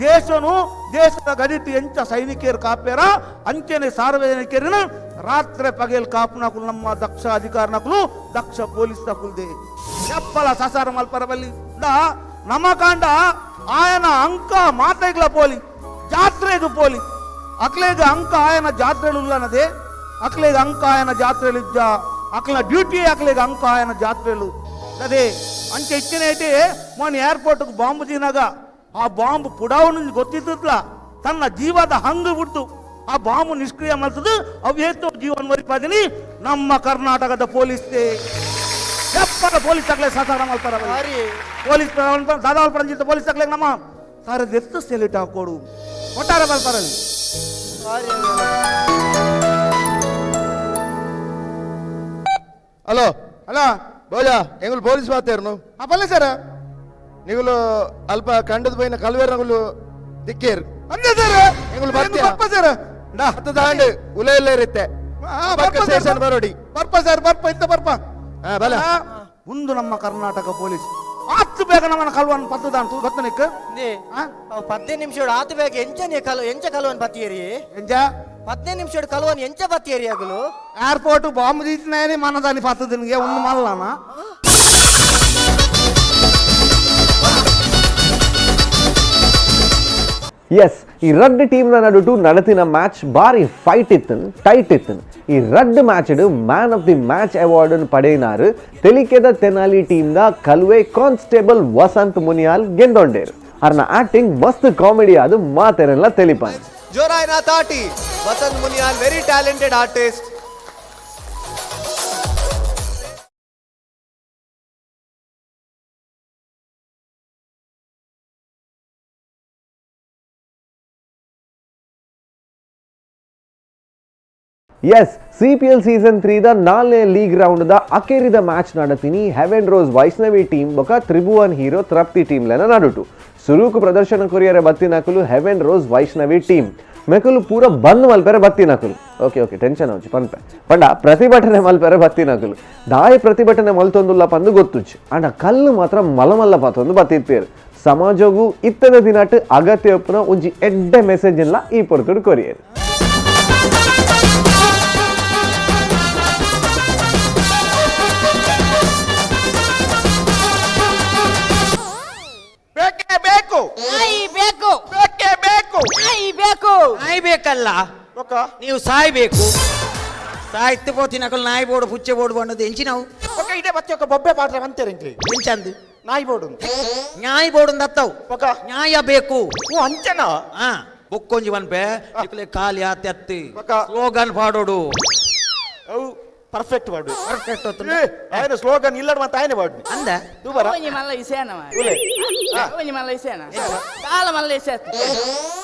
ದೇಶನು ದೇಶದ ಗಡಿಟ್ಟು ಎಂಚ ಸೈನಿಕರು ಕಾಪ್ಯಾರ ಅಂಚೆನೆ ಸಾರ್ವಜನಿಕರಿನ ರಾತ್ರಿ ಪಗೇಲ್ ಕಾಪುನಕುಲು ನಮ್ಮ ದಕ್ಷ ಅಧಿಕಾರನಕುಲು ದಕ್ಷ ಪೊಲೀಸ್ ತಕುಲ್ದೆ ಎಪ್ಪಲ ಸಸಾರ ಮಲ್ಪರ ಬಲ್ಲಿ ನಮ್ಮ ಕಾಂಡ ಆಯನ ಅಂಕ ಮಾತೆಗ್ಲ ಪೋಲಿ ಜಾತ್ರೆದು ಪೋಲಿ ಅಕ್ಲೇಗ ಅಂಕ ಆಯನ ಜಾತ್ರೆಲು ಉಲ್ಲನದೆ ಅಕ್ಲೇಗ ಅಂಕ ಆಯನ ಜಾತ್ರೆಲು ಇದ್ದ ಅಕ್ಲ ಡ್ಯೂಟಿ ಅಕ್ಲೇಗ ಅಂಕ ಆಯನ ಜಾತ್ರೆಲು ಅದೇ ಅಂಚೆ ಇಚ್ಚಿನ ಐಟಿ ಮೊನ್ನೆ ಏರ್ಪೋರ್ಟ್ಗೆ ಬಾಂಬ್ ದಿನಾಗ ಆ ಬಾಂಬ್ ಪುಡಾವನ ಗೊತ್ತಿತ್ತಲ್ಲ ತನ್ನ ಜೀವದ ಹಂಗು ಬಿಡ್ತು ಆ ಬಾಂಬ್ ನಿಷ್ಕ್ರಿಯ ಮಾಡ್ತದ್ದು ಅವೇತೋ ಜೀವನ ಮರಿಪಾದಿನಿ ನಮ್ಮ ಕರ್ನಾಟಕದ ಪೊಲೀಸ್ಗೆ ಎಪ್ಪದ ಪೊಲೀಸ್ ತಗಲೆ ಸಸಾರ ಮಾಡ್ತಾರ ಪೊಲೀಸ್ ದಾದಾವಲ್ ಪರಂಜಿತ ಪೊಲೀಸ್ ತಗಲೆ ನಮ್ಮ ಸಾರ ಎತ್ತು ಸೆಲಿಟ್ ಹಾಕೋಡು ಒಟ್ಟಾರೆ ಬರ್ತಾರಲ್ಲಿ ಹಲೋ ಹಲೋ ಬೋಜಾ ಎಂಗುಲು ಪೊಲೀಸ್ ಬಾತೇರ್ನು ಬಲ್ಲೆ ಸರ್ ನಿಗುಲು ಅಲ್ಪ ಕಂಡದ ಬೈನ ಕಲ್ವೇರ್ನಗುಲು ದಿಕ್ಕೇರು ಅಂದೆ ಸರ್ ಎಂಗುಲು ಬರ್ತೀಯ ಸರ್ ಹತ್ತು ದಾಂಡು ಉಲೆ ಇಲ್ಲ ಇರುತ್ತೆ ಸ್ಟೇಷನ್ ಬರೋಡಿ ಬರ್ಪ ಸರ್ ಬರ್ಪ ಇಂತ ಬರ್ಪ ಬಲ ಒಂದು ನಮ್ಮ ಕರ್ನಾಟಕ ಪೊಲೀಸ್ ಆತ್ತು ಬೇಗ ನಮ್ಮನ್ನ ಕಲ್ವನ್ ಪತ್ತದಾನ್ ಗೊತ್ತ ನಿಕ್ 15 ನಿಮಿಷ ಆತು ಬೇಗ ಎಂಚ ಕಲವನ್ ಬತ್ತಿಯರಿ ಎಂಜ 15 ನಿಮಿಷ ಕಲವನ್ ಎಂಚ ಬತ್ತಿಯರಿ ಆಗಲು ಏರ್ಪೋರ್ಟ್ ಬಾಂಬ್ తీసినాయని మనదాని పత్తదినిగే ಒಂದು ಮಲ್ಲನ ಎಸ್ ಈ ರಡ್ ಟೀಮ್ನ ನಡುಟು ನಡೆತಿನ ಮ್ಯಾಚ್ ಬಾರಿ ಫೈಟ್ ಇತ್ತನು ಟೈಟ್ ಇತ್ತನು ಈ ರಡ್ match man of the match award ಪಡೆಯಿನಾರು ತೆಲಿಕೆದ ತೆನಾಲಿ ಟೀಮ್ದ ಕಲ್ವೆ ಕಾನ್ಸ್ಟೇಬಲ್ ವಸಂತ್ ಮುನಿಯಾಲ್ ಗೆಂದೊಂಡೇರು ಅರ್ನ ಆಕ್ಟಿಂಗ್ ಮಸ್ತ್ ಕಾಮಿಡಿ ಅದು ಮಾತೆರೆಲ್ಲ ತೆಲಿಪಾನ್ ಜೋರಾಯಿನ ತಾಟಿ Vasanth Muniyal very talented artist yes CPL season 3ದ 4ನೇ ಲೀಗ್ ರೌಂಡ್ದ ಅಕೇರಿದ ಮ್ಯಾಚ್ ನಡತೀನಿ ಹೆವೆನ್ ರೋಸ್ ವೈಷ್ಣವಿ ಟೀಮ್ ಬೊಕ ತ್ರಿಭುವನ್ ಹೀರೋ ತ್ರಪ್ತಿ ಟೀಮ್ಲೆನ ನಡುಟು ಸುರೂಕು ಪ್ರದರ್ಶನ ಕೊರಿಯರೆ ಬತ್ತಿನಕುಲು ಹೆವೆನ್ ರೋಸ್ ವೈಷ್ಣವಿ ಟೀಮ್ ಮೆಕುಲು ಪೂರ ಬಂದ್ ಮಲ್ಪೆರೆ ಬತ್ತಿನಕುಲು ಓಕೆ ಟೆನ್ಷನ್ ಅವಚ್ಚಿ ಪನ್ಪೆ ಪಂಡ ಪ್ರತಿಭಟನೆ ಮಲ್ಪೆರೆ ಬತ್ತಿನಕುಲು ದಾಯಿ ಪ್ರತಿಭಟನೆ ಮಲ್ತೊಂದುಲ್ಲ ಪಂದು ಗೊತ್ತುಚ್ಚು ಅಂಡ ಕಲ್ಲು ಮಾತ್ರ ಮಲಮಲ್ಲ ಪಾತೊಂದು ಬತ್ತಿತ್ತೇರು ಸಮಾಜಗೂ ಇತ್ತದ ದಿನಟ್ ಅಗತ್ಯ ಒಪ್ಪುನ ಒಂಜಿ ಎಡ್ಡೆ ಮೆಸೇಜ್ ಇಲ್ಲ ಈ ಪೊರ್ತುಡು ಕೊರಿಯರು ನಾಯಿ ಬೇಕಲ್ಲ ನೀವು ಸಾಯ್ಬೇಕು ಸಾಯ್ತು ಪೋತಿ ನಕಲು ನಾಯಿ ಬೋಡು ಪುಚ್ಚೆ ಬೋಡು ಬಣ್ಣದು ಎಂಚಿ ನಾವು ಇದೇ ಮತ್ತೆ ఒక ಬೊಬ್ಬೆ ಪಾತ್ರ ಅಂತಾರೆ ಎಂಚಂದು ನಾಯಿ ಬೋಡು ನ್ಯಾಯ ಬೋಡು ಅತ್ತವು ನ್ಯಾಯ ಬೇಕು ಓ ಅಂಚನ ಹಾ ಬೊಕ್ಕೊಂಜಿ ಬನ್ಪೆ ಇಕ್ಲೆ ಖಾಲಿ ಆತಿ ಅತ್ತಿ ಸ್ಲೋಗನ್ ಪಾಡೋಡು ಅವು ಪರ್ಫೆಕ್ಟ್ ಪಾಡು ಪರ್ಫೆಕ್ಟ್ ఆయన ಸ್ಲೋಗನ್ ಇಲ್ಲಡ ಮತ್ತೆ ఆయన ಪಾಡು ಅಂದ ತೂಬರ ಒಂಜಿ ಮಲ್ಲ ಇಸೇನವ ಒಂಜಿ ಮಲ್ಲ ಇಸೇನ ಕಾಲ ಮಲ್ಲ ಇಸೇತ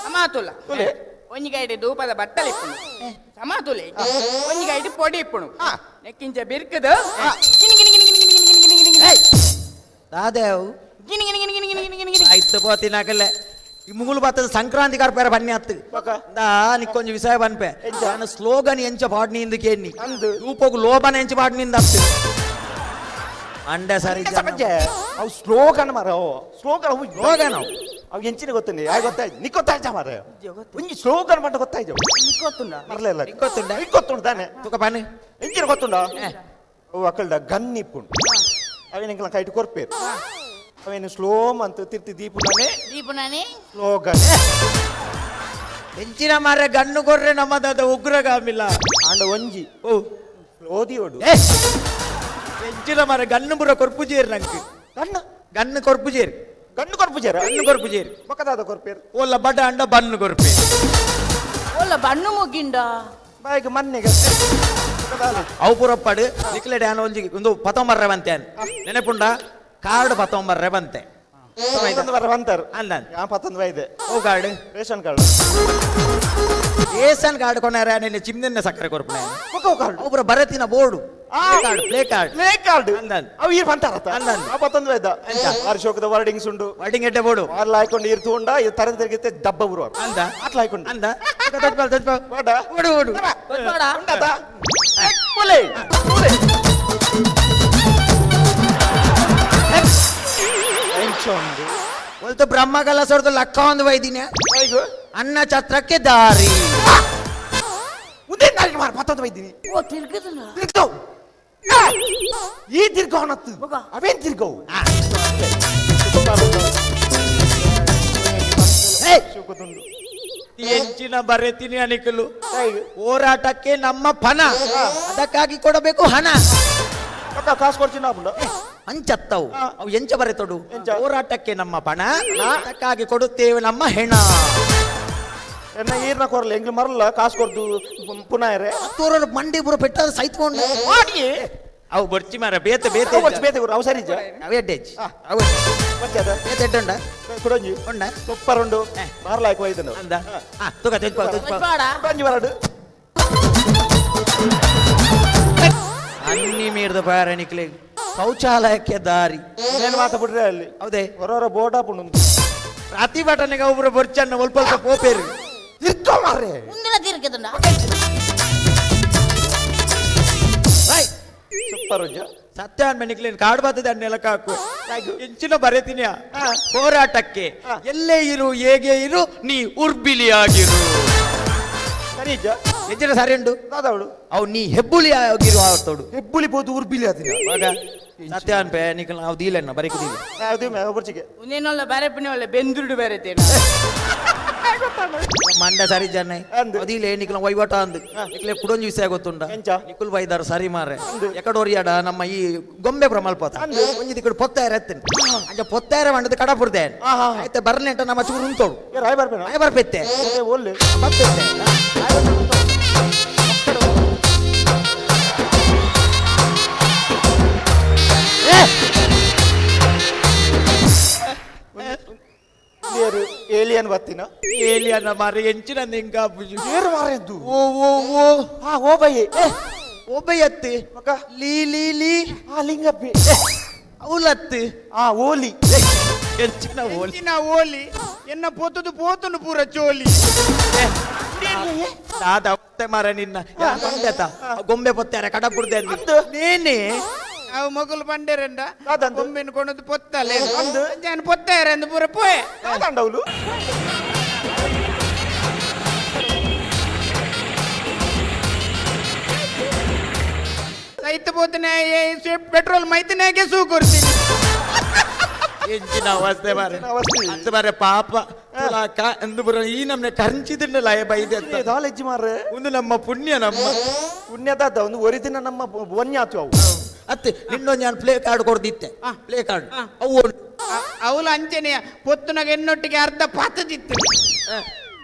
ಸಮಾತುಲ ತುಲೆ ಒಂಜಿ ಗೈಡೆ ದೂಪದ ಬಟ್ಟಲು ಇಪ್ಪುನು ಸಮಾತುಲೆ ಒಂಜಿ ಗೈಡೆ ಪೊಡಿ ಇಪ್ಪುನು ನೆಕ್ಕಿಂಚ ಬಿರ್ಕದ ಗಿನಿ ಗಿನಿ ಗಿನಿ ಗಿನಿ ಗಿನಿ ಗಿನಿ ಗಿನಿ ಗಿನಿ ಗಿನಿ ದಾದೇವ್ ಗಿನಿ ಗಿನಿ ಗಿನಿ ಗಿನಿ ಗಿನಿ ಗಿನಿ ಗಿನಿ ಆಯ್ತು ಪೋತಿ ನಕಲೆ ಈ ಮುಗುಲು ಬತ್ತದ ಸಂಕ್ರಾಂತಿ ಕಾರ್ಪೇರ ಬನ್ನಿ ಅತ್ತು ದಾ ನಿಕ್ಕೊಂಜಿ ವಿಷಯ ಬನ್ಪೆ ನಾನು ಸ್ಲೋಗನ್ ಎಂಚ ಪಾಡ್ನಿ ಇಂದು ಕೇಳಿ ರೂಪೋಗು ಲೋಬನ ಎಂಚ ಪಾಡ್ನಿ ಇಂದ ಅತ್ತು ಅಂಡೆ ಸರಿ ಅವು ಸ್ಲೋಗನ್ ಮರ ಸ್ಲೋಗನ್ ಸ್ಲೋಗನ್ ಅವು ಎಂಚಿನ ಗೊತ್ತುಂಡಿ ಯಾಕೆ ಗೊತ್ತಾಯ್ತು ನಿಕ್ ಗೊತ್ತಾಯ್ತ ಮರ ಒಂಜಿ ಸ್ಲೋಗನ್ ಮಟ್ಟ ಗೊತ್ತಾಯ್ತು ನಿಕ್ ಗೊತ್ತುಂಡ ಮರಲೆಲ್ಲ ನಿಕ್ ಗೊತ್ತುಂಡು ತಾನೆ ತುಕ ಪಾನೆ ಎಂಚಿನ ಗೊತ್ತುಂಡ ಅವು ಅಕ್ಕಲ್ದ ಗನ್ ಇಪ್ಪುಂಡು ಅವೇನ ಕೈಟ್ ಕೊರ್ಪೇರು ಅವೇನು ಸ್ಲೋಮ್ ಅಂತ ತಿರ್ತಿ ದೀಪುನಾನೆ ಸ್ಲೋಗನ್ ಎಂಚಿನ ಮಾರ ಗಣ್ಣು ಕೊರ್ರೆ ನಮ್ಮದಾದ ಉಗ್ರಗಾಮಿಲ್ಲ ಅಂಡ ಒಂಜಿ ಓ ಓದಿ ಓಡು ಎಂಚಿನ ಮಾರ ಗಣ್ಣು ಬುರ ಕೊರ್ಪುಜೇರು ನಂಗೆ ಗಣ್ಣು ಕೊರ್ಪುಜೇರು ಗಣ್ಣು ಕೊರ್ಪುಜೇರ ಗಣ್ಣು ಕೊರ್ಪುಜೇರು ಮಕ್ಕದಾದ ಕೊರ್ಪೇರು ಓಲ್ಲ ಬಡ ಅಂಡ ಬಣ್ಣು ಕೊರ್ಪೇರು ಓಲ್ಲ ಬಣ್ಣು ಮುಗ್ಗಿಂಡ ಬಾಯಿಗೆ ಮನ್ನೆಗೆ ಅವು ಪುರಪ್ಪಡು ನಿಕ್ಲೆ ಡ್ಯಾನ್ ಒಂಜಿ ಒಂದು 19 ಬಂತೆ ನೆನಪುಂಡ ಕಾರ್ಡ್ 19 ಬಂತೆ ಅಂತಾರೆ ಅಂದ 19 ಇದೆ ಓ card ration card ration card ಕೊನಾರ ನಿನ್ನೆ ಚಿಮ್ನೆನ್ನ ಸಕ್ಕರೆ ಕೊರ್ಪಣೆ ಒಬ್ಬರ ಬರತಿನ ಬೋರ್ಡು ಪ್ಲೇ ಕಾರ್ಡ್ ಅವು ಈರ್ ಬಂತಾರತ್ತ 19 ಇದ್ದ ಅಶೋಕದ ವರ್ಡಿಂಗ್ಸ್ ಉಂಡು ವರ್ಡಿಂಗ್ ಎಡ್ಡೆ ಬೋರ್ಡು ಅಲ್ಲಿ ಹಾಕೊಂಡು ಇರ್ತು ಉಂಡ ತರದ ತಿರುಗಿತ್ತೆ ದಬ್ಬ ಬರುವ ಅಂದ ಅಟ್ಲ ಹಾಕೊಂಡು ಅಂದ ಓಡು ಒಲ್ತು ಬ್ರಹ್ಮಕಲ ಸೊಡ್ದು ಲಕ್ಕ ಒಂದು ವೈದಿನ ಅನ್ನ ಛತ್ರಕ್ಕೆ ದಾರಿ ಮುಂದೆ ನಾಲ್ಕು ಮಾರು 19 ವೈದಿನಿ ಓ ತಿರ್ಗದಲ್ಲ ತಿರ್ಗವು ಈ ತಿರ್ಗವನತ್ತು ಅವೇನ್ ತಿರ್ಗವು ಎಂಚಿನ ಬರೆತೀನಿ ಅನಿಕಲು ಹೋರಾಟಕ್ಕೆ ನಮ್ಮ ಪಣ ಅದಕ್ಕಾಗಿ ಕೊಡಬೇಕು ಹಣ ಕಾಸು ಕೊಡ್ತೀನಿ ಅಂಚತ್ತವು ಅವು ಎಂಚ ಬರೆತೊಡು ಹೋರಾಟಕ್ಕೆ ನಮ್ಮ ಪಣ ಅದಕ್ಕಾಗಿ ಕೊಡುತ್ತೇವೆ ನಮ್ಮ ಹೆಣ ಎನ್ನ ಈರ್ನ ಕೊರಲ್ಲ ಎಂಗ್ಲು ಮರಲ್ಲ ಕಾಸು ಕೊಡ್ದು ಪುನಃ ತೋರ ಮಂಡಿ ಬುರ ಪೆಟ್ಟಾದ ಸೈತ್ಕೊಂಡು ಅವು ಬರ್ಚಿ ಮಾರ ಬೇತೆ ಬೇತೆ ಬೇತೆ ಅವು ಸರಿ ಅವೇ ಡೇಜ್ ಅವು ಬೇತೆ ಎಡ್ಡುಂಡ ಕುಡಂಜಿ ಉಂಡ ಸೂಪರ್ ಉಂಡು ಮಾರಲ ಹಾಕಿ ಹೋಯ್ತು ಅಂದ ತುಗ ಕುಡಂಜಿ ಬರಡು ಅನ್ನಿ ಮೀರ್ದ ಪ್ರಯಾಣಿಕಲಿ ಶೌಚಾಲಯಕ್ಕೆ ದಾರಿ ಏನು ಮಾತಾಡ್ಬಿಟ್ರೆ ಅಲ್ಲಿ ಹೌದೇ ಹೊರ ಬೋರ್ಡ್ ಹಾಕೊಂಡು ಪ್ರತಿಭಟನೆಗೆ ಒಬ್ಬರು ಬರ್ಚನ್ನ ಒಲ್ಪ ಪೋಪೇರು ತಿರ್ಕೋ ಮಾರ್ರೆ ಮುಂದಿನ ತಿರ್ಗದಣ್ಣ ಸೂಪರ್ ಸತ್ಯಾನ್ ಮೆನಿಕ್ಲೇನ್ ಕಾಡು ಬರ್ತದೆ ಅನ್ನೆಲ್ಲ ಹಾಕು ಎಂಚಿನ ಬರೆತೀನಿ ಹೋರಾಟಕ್ಕೆ ಎಲ್ಲೇ ಇರು ಹೇಗೆ ಇರು ನೀ ಉರ್ಬಿಲಿಯಾಗಿರು ಸರಿ ಎಂಚಿನ ಸರಿ ಉಂಡು ದಾದವಳು ಅವು ನೀ ಹೆಬ್ಬುಲಿ ಆಗಿರು ಆವತ್ತೋಡು ಹೆಬ್ಬುಲಿ ಬೋದು ಉರ್ಬಿಲಿ ಆದಿನ ಸತ್ಯಾನ್ ಪೇ ನಿಖಲ್ ನಾವು ದೀಲೆನ್ನ ಬರೀಕುದೀವಿ ಒಬ್ಬರ್ಚಿಗೆ ನೀನೊಲ್ಲ ಬೇರೆ ಪುಣ್ಯ ಒಳ್ಳೆ ಬೆಂದುರುಡು ಬೇರೆ ಮಂಡ ಸರಿ ಜನ ಅದಿಲೆ ನಿಖಲ್ ವೈವಾಟ ಅಂದ್ ನಿಖಲೆ ಕುಡೊಂಜಿ ವಿಷಯ ಗೊತ್ತುಂಡ ನಿಖುಲ್ ಬೈದಾರ ಸರಿ ಮಾರೆ ಎಕಡೋರಿಯಾಡ ನಮ್ಮ ಈ ಗೊಂಬೆ ಪ್ರಮಲ್ಪತ ಒಂಜಿ ದಿಕ್ಕಡು ಪೊತ್ತಾಯರ ಎತ್ತೇನೆ ಅಂಜ ಪೊತ್ತಾಯರ ಮಂಡದ ಕಡಪುರ್ದೆ ಆಯ್ತು ಬರ್ಲಿ ಅಂತ ನಮ್ಮ ಚೂರು ಉಂತೋಡು ರಾಯ್ ಬರ್ಬೇಡ ರಾಯ್ ಬರ್ಪೆತ್ತೆ ಒಳ್ಳೆ ಬರ್ಪೆತ್ತೆ ಏಲಿಯನ್ ಬತ್ತಿನ ಏಲಿಯನ್ನ ಮಾರೆ ಎಂಚಿನ ನಿಂಗ ಏರು ಮಾರೆದ್ದು ಓ ಓ ಓ ಹಾ ಓ ಬಯ್ಯೆ ಒಬ್ಬಯತ್ತಿ ಮಗ ಲೀ ಲೀ ಲೀ ಆ ಲಿಂಗಪ್ಪಿ ಅವಲತ್ತಿ ಆ ಓಲಿ ಎಂಚಿನ ಓಲಿ ಎಂಚಿನ ಓಲಿ ಎನ್ನ ಪೋತುನು ಪೂರ ಚೋಲಿ ದಾದ ಅವತ್ತೆ ಮಾರ ನಿನ್ನ ಬಂದೆತ ಗೊಂಬೆ ಪೊತ್ತಾರೆ ಕಡಪುರ್ದೆ ನೇನೆ ಅವು ಮಗುಲು ಬಂಡೇರಂಡ ಗೊಂಬೆನ ಕೊಂಡದು ಪೊತ್ತಲೆ ಜಾನ್ ಪೊತ್ತಾರೆ ಅಂದು ಪೂರ ಪೋಯೆ ದಂಡವಲು ಸೈತ ಪೋತನೆ ಪೆಟ್ರೋಲ್ ಮೈತನೆಗೆ ಸೂ ಕೊಡ್ತೀನಿ ಎಂಚಿನ ಅವಸ್ಥೆ ಮಾರೆ ಅಂತ ಮಾರೆ ಪಾಪ ಎಂದು ಬರ ಈ ನಮ್ನೆ ಕರಂಚಿದಿಂದ ಲಯ ಬೈದೆ ದಾಲೆಜ್ಜಿ ಮಾರ್ರೆ ಒಂದು ನಮ್ಮ ಪುಣ್ಯ ನಮ್ಮ ಪುಣ್ಯದ ಒಂದು ಒರಿದಿನ ನಮ್ಮ ವನ್ಯಾತು ಅವು ಅತ್ತೆ ನಿನ್ನೊಂದು ನಾನು ಪ್ಲೇ ಕಾರ್ಡ್ ಕೊಡ್ದಿತ್ತೆ ಪ್ಲೇ ಕಾರ್ಡ್ ಅವು ಅವಳು ಅಂಚನೆಯ ಪೊತ್ತುನಾಗ ಎನ್ನೊಟ್ಟಿಗೆ ಅರ್ಧ ಪಾತದಿತ್ತು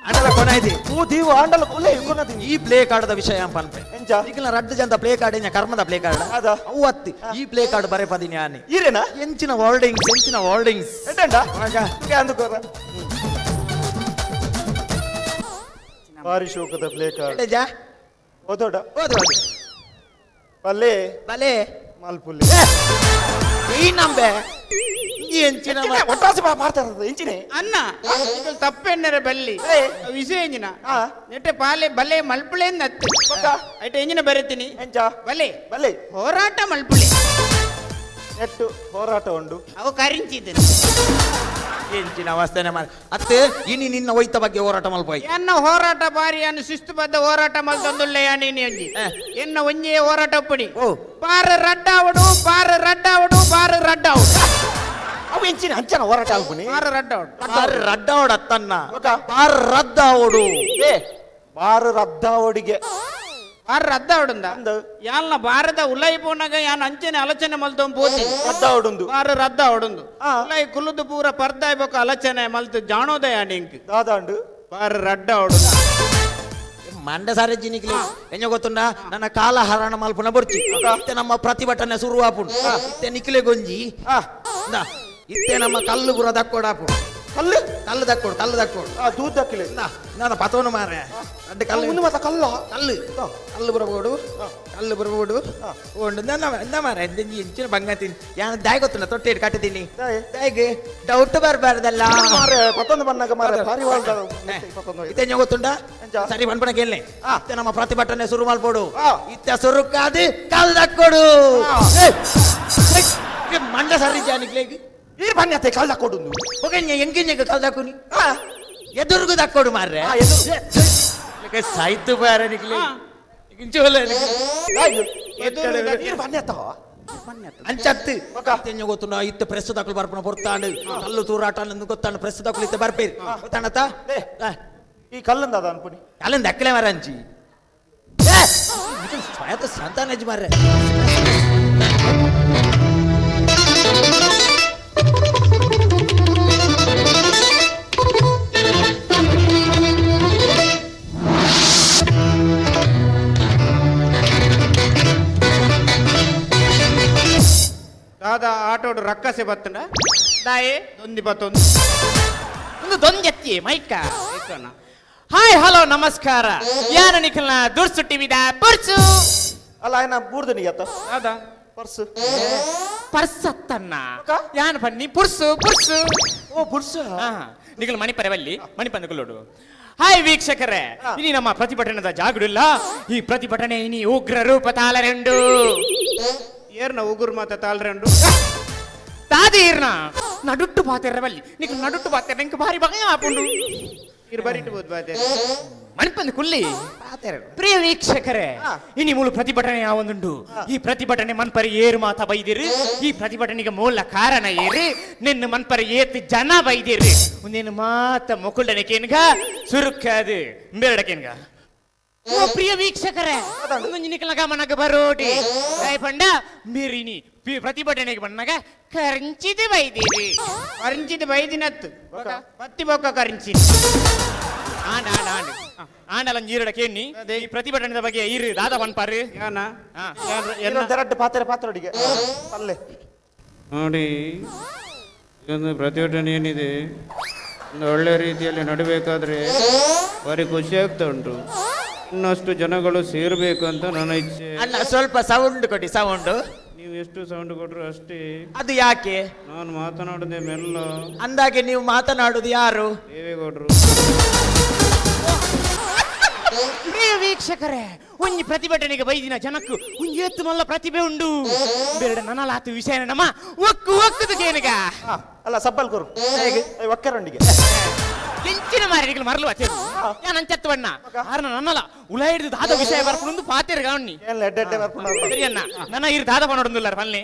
ಅಂಡಲ ಕೊನಾಯ್ತಿ ಓ ದೀವ ಆಂಡಲ ಕೊಲೆ ಕೊನದಿ ಈ ಪ್ಲೇ ಕಾರ್ಡ್ ವಿಷಯ ಪನ್ಪೆ ಎಂಚ ಈಗಲ ರಡ್ಡ ಜಂತ ಪ್ಲೇ ಕಾರ್ಡ್ ಎಂಚ ಕರ್ಮದ ಪ್ಲೇ ಕಾರ್ಡ್ ಅದ ಅವು ಅತ್ತಿ ಈ ಪ್ಲೇ ಕಾರ್ಡ್ ಬರೆ ಪದಿನಿ ಆನೆ ಈರೇನಾ ಎಂಚಿನ ವರ್ಡಿಂಗ್ಸ್ ಎಂಟಂಡ ಅಂದುಕೋರ ಭಾರಿ ಶೋಕದ ಪ್ಲೇ ಕಾರ್ಡ್ ಜಾ ಓದೋಡ ಓದು ಬಲ್ಲೆ ಬಲೆ ಮಲ್ಪುಲ್ಲೆ ಈ ನಂಬೆ ಎಂಚಿನ ಒಟ್ಟಾಸಿ ಮಾಡ್ತಾರ ಎಂಚಿನೆ ಅನ್ನ ಈಗ ತಪ್ಪೆನ್ನರೆ ಬಲ್ಲಿ ವಿಷಯ ಎಂಜಿನ ನೆಟ್ಟೆ ಪಾಲೆ ಬಲೆ ಮಲ್ಪುಳೆ ನತ್ತು ಐಟ ಎಂಜಿನ ಬರೀತೀನಿ ಎಂಚ ಬಲೆ ಬಲ್ಲೆ ಹೋರಾಟ ಮಲ್ಪುಳೆ ನೆಟ್ಟು ಹೋರಾಟ ಉಂಡು ಅವು ಕರಿಂಚಿದ್ದೇನೆ ಎಂಚಿನ ಅವಸ್ಥೆನೆ ಮಾರ ಅತ್ತೆ ಇನಿ ನಿನ್ನ ಒಯ್ತ ಬಗ್ಗೆ ಹೋರಾಟ ಮಲ್ಪೋಯ್ ಎನ್ನ ಹೋರಾಟ ಬಾರಿ ಅನ್ನು ಶಿಸ್ತುಬದ್ಧ ಹೋರಾಟ ಮಲ್ತೊಂದುಳ್ಳೆ ನೀನು ಅಂಜಿ ಎನ್ನ ಒಂಜೆ ಹೋರಾಟ ಪಡಿ ಬಾರ ರಡ್ಡಾವಡು ಬಾರ ರಡ್ಡಾವಡು ಬಾರ ರಡ್ಡಾವಡು ಅವು ಎಂಚಿನ ಅಂಚನ ಹೋರಾಟ ಆಗ್ಬನಿ ಬಾರ ರಡ್ಡಾವಡು ಬಾರ ರಡ್ಡಾವಡು ಅತ್ತನ್ನ ಬಾರ ರದ್ದಾವಡು ಬಾರ ರದ್ದಾವಡಿಗೆ ಬಾರ ರದ್ದಾವಡುಂದ ಯಾಲ್ನ ಬಾರದ ಉಲೈ ಪೋನಾಗ ಯಾನ್ ಅಂಚನೆ ಆಲೋಚನೆ ಮಲ್ತೊಂದು ಪೋತಿ ರದ್ದಾವಡುಂದು ಬಾರ ರದ್ದಾವಡುಂದು ಉಲೈ ಕುಲುದು ಪೂರ ಪರ್ದಾಯ್ಬೇಕು ಆಲೋಚನೆ ಮಲ್ತು ಜಾಣೋದಯ ನಿಂಕ್ ದಾದಾಂಡು ಬಾರ ರಡ್ಡಾವಡು ಮಂಡ ಸಾರೆ ಜಿನಿಕ್ಲಿ ಎಂಜ ಗೊತ್ತುಂಡ ನನ್ನ ಕಾಲ ಹರಣ ಮಲ್ಪುನ ಬರ್ಚಿ ಇತ್ತೆ ನಮ್ಮ ಪ್ರತಿಭಟನೆ ಶುರುವಾಪುಂಡು ಇತ್ತೆ ನಿಕ್ಲೆ ಗೊಂಜಿ ಇತ್ತೆ ನಮ್ಮ ಕಲ್ಲು ಪುರ ದಕ್ಕೋಡಾಪು ಕಲ್ಲು ದಕ್ಕೋಡು ದೂದ್ ದಕ್ಕಿಲೆ ನಾನು ಪತೋನು ಮಾರೆ ಅಡ್ಡ ಕಲ್ಲು ಮತ್ತ ಕಲ್ಲ ಕಲ್ಲು ಬರಬೋಡು ಉಂಡು ಎಂದ ಮಾರೆ ಎಂಚಿನ ಬಂಗತೀನಿ ಯಾನ ದಾಯ್ ಗೊತ್ತುಂಡ ತೊಟ್ಟೆ ಇಟ್ಟು ಕಟ್ಟಿದ್ದೀನಿ ದಾಯ್ಗೆ ಡೌಟ್ ಬರಬಾರ್ದಲ್ಲ ಮಾರೆ ಪತ್ತೊಂದು ಬಣ್ಣಗ ಮಾರೆ ಭಾರಿ ಇತ್ತೆ ಗೊತ್ತುಂಡ ಸರಿ ಬನ್ಪಣ ಕೇಳನೆ ಇತ್ತೆ ನಮ್ಮ ಪ್ರತಿಭಟನೆ ಶುರು ಮಾಡ್ಬೋಡು ಇತ್ತೆ ಸುರುಕಾದಿ ಕಲ್ಲು ದಕ್ಕೋಡು ಮಂಡ ಸರಿ ಜಾನಿಕ್ಲೇಗಿ ಈ ಬನ್ಯತೆ ಕಲ್ಲ ಕೊಡುದು ಹೋಗಣ್ಯ ಎಂಗಿನ್ಯಗ ಕಲ್ ದಕ್ಕುನಿ ಎದುರುಗು ದಕ್ಕೋಡು ಮಾರ್ರೆ ಸಾಯ್ತು ಬಾರ ನಿಕ್ಲಿ ಅಂಚತ್ತು ತೆಂಜ ಗೊತ್ತುಂಡ ಇತ್ತ ಪ್ರೆಸ್ ದಕ್ಕಲು ಬರ್ಪಣ ಪೊರ್ತಾಂಡು ಕಲ್ಲು ತೂರಾಟ ಗೊತ್ತಾಂಡು ಪ್ರೆಸ್ ದಕ್ಕಲು ಇತ್ತ ಬರ್ಪೇರಿ ಗೊತ್ತಾಣತ ಈ ಕಲ್ಲಂದ ಅದ ಅನ್ಪುನಿ ಕಲ್ಲನ್ ದಕ್ಕಲೆ ಮಾರ ಅಂಚಿ ಸಂತಾನಜ್ ಮಾರ್ರೆ ದಾದ ಆಟೋಡು ರಕ್ಕಸೆ ಬತ್ತಂಡ ದಾಯೆ ದೊಂದಿ ಬತ್ತೊಂದು ಒಂದು ದೊಂಜೆತ್ತಿ ಮೈಕ ಹಾಯ್ ಹಲೋ ನಮಸ್ಕಾರ ಯಾರು ನಿಖಲ್ನ ದುರ್ಸು ಟಿವಿದ ಪರ್ಸು ಅಲ್ಲ ಆಯ್ನ ಬೂರ್ದನಿಗೆ ಅತ್ತ ಅದ ಪರ್ಸು ಪರ್ಸ್ ಅತ್ತನ್ನ ಯಾನ್ ಬನ್ನಿ ಪುರ್ಸು ಓ ಪುರ್ಸ ನಿಖಲ್ ಮಣಿ ಪರವಲ್ಲಿ ಮಣಿ ಪಂದಕೊಳ್ಳೋಡು ಹಾಯ್ ವೀಕ್ಷಕರೇ ಇನಿ ನಮ್ಮ ಪ್ರತಿಭಟನೆದ ಜಾಗಡಿಲ್ಲ ಈ ಪ್ರತಿಭಟನೆ ಇನಿ ಉಗ್ರ ರೂಪ ತಾಳರೆಂಡು ಏರ್ನ ಉಗುರು ಮಾತ ತಾಳರೆಂಡು ತಾದೀರ್ನ ನಡುಟ್ಟು ಪಾತೆರವಲ್ಲಿ ನೀಕು ನಡುಟ್ಟು ಪಾತೆರ ನಿಂಗೆ ಭಾರಿ ಭಯ ಆಪುಂಡು ಇರು ಬರಿಟ್ಟು ಬೋದು ಬಾತೆ ಮಣಿಪಂದು ಕುಲ್ಲಿ ಪ್ರಿಯ ವೀಕ್ಷಕರೇ ಇನಿ ಮೂಲ ಪ್ರತಿಭಟನೆ ಯಾವೊಂದುಂಡು ಈ ಪ್ರತಿಭಟನೆ ಮನ್ಪರಿ ಏರು ಮಾತ ಬೈದಿರಿ ಈ ಪ್ರತಿಭಟನೆಗೆ ಮೂಲ ಕಾರಣ ಏರಿ ನಿನ್ನ ಮನ್ಪರಿ ಏತ್ ಜನ ಬೈದಿರಿ ಒಂದೇನು ಮಾತ ಮುಕುಲ್ಡನೆಕೇನ್ಗ ಸುರುಕ್ಕದು ಬೇರಡಕೇನ್ಗ ಓ ಪ್ರಿಯ ವೀಕ್ಷಕರೇ ನಿಖಲ ಗಮನಕ್ಕೆ ಬರೋಡಿ ಪಂಡ ಮೀರಿನಿ ಪ್ರತಿಭಟನೆಗೆ ಬಂದಾಗ ಕರಂಚಿದ ಬೈದಿರಿ ಕರಂಚಿದ ಬೈದಿನತ್ತು ಪತ್ತಿ ಬೊಕ್ಕ ಕರಂಚಿದ ಆಂಡಲ ನೀರಡ ಕೇಳಿ ಈ ಪ್ರತಿಭಟನೆ ಬಗ್ಗೆ ಇರು ದಾದ ಬನ್ಪಾರು ಎರಡು ಪಾತ್ರೋಡಿಗೆ ಅಲ್ಲೇ ನೋಡಿ ಇದೊಂದು ಪ್ರತಿಭಟನೆ ಏನಿದೆ ಒಂದು ಒಳ್ಳೆ ರೀತಿಯಲ್ಲಿ ನಡಬೇಕಾದ್ರೆ ಭಾರಿ ಖುಷಿ ಆಗ್ತಾ ಉಂಟು. ಇನ್ನಷ್ಟು ಜನಗಳು ಸೇರ್ಬೇಕು ಅಂತ ನನ್ನ ಇಚ್ಛೆ. ಅಣ್ಣ ಸ್ವಲ್ಪ ಸೌಂಡ್ ಕೊಡಿ, ಸೌಂಡ್. ನೀವು ಎಷ್ಟು ಸೌಂಡ್ ಕೊಟ್ರು ಅಷ್ಟೇ. ಅದು ಯಾಕೆ? ನಾನು ಮಾತನಾಡದೆ ಮೆಲ್ಲ. ಅಂದಾಗೆ ನೀವು ಮಾತನಾಡುದು ಯಾರು? ದೇವೇಗೌಡರು. ಪ್ರಿಯ ವೀಕ್ಷಕರೇ, ಒಂಜಿ ಪ್ರತಿಭಟನೆಗೆ ಬೈದಿನ ಜನಕ್ಕೂ ಒಂಜಿ ಎತ್ತು ಮಲ್ಲ ಪ್ರತಿಭೆ ಉಂಡು. ಬೇಡ ನನ್ನಲಾತು ವಿಷಯ ನಮ್ಮ ಒಕ್ಕು ಒಕ್ಕದು ಕೇನಿಗ ಅಲ್ಲ ಸಬ್ಬಲ್ ಕೊರು ಒಕ್ಕರೊಂಡಿಗೆ ಕೆಂಚಿನ ಮಾರಿಗಳು ಮರಲು ಅಚ್ಚೇರು ಯಾ ನಂಚತ್ತವಣ್ಣ ಆರ್ನ ನನ್ನಲ ಉಲ ಹಿಡಿದು ದಾದ ವಿಷಯ ಬರ್ಕೊಂಡು ಪಾತಿರ ಗಾವಣ್ಣಿ ಸರಿ ಅಣ್ಣ ನನ್ನ ಇರು ದಾದ ಪನೋಡೊಂದುಲ್ಲಾರ ಪಲ್ಲೆ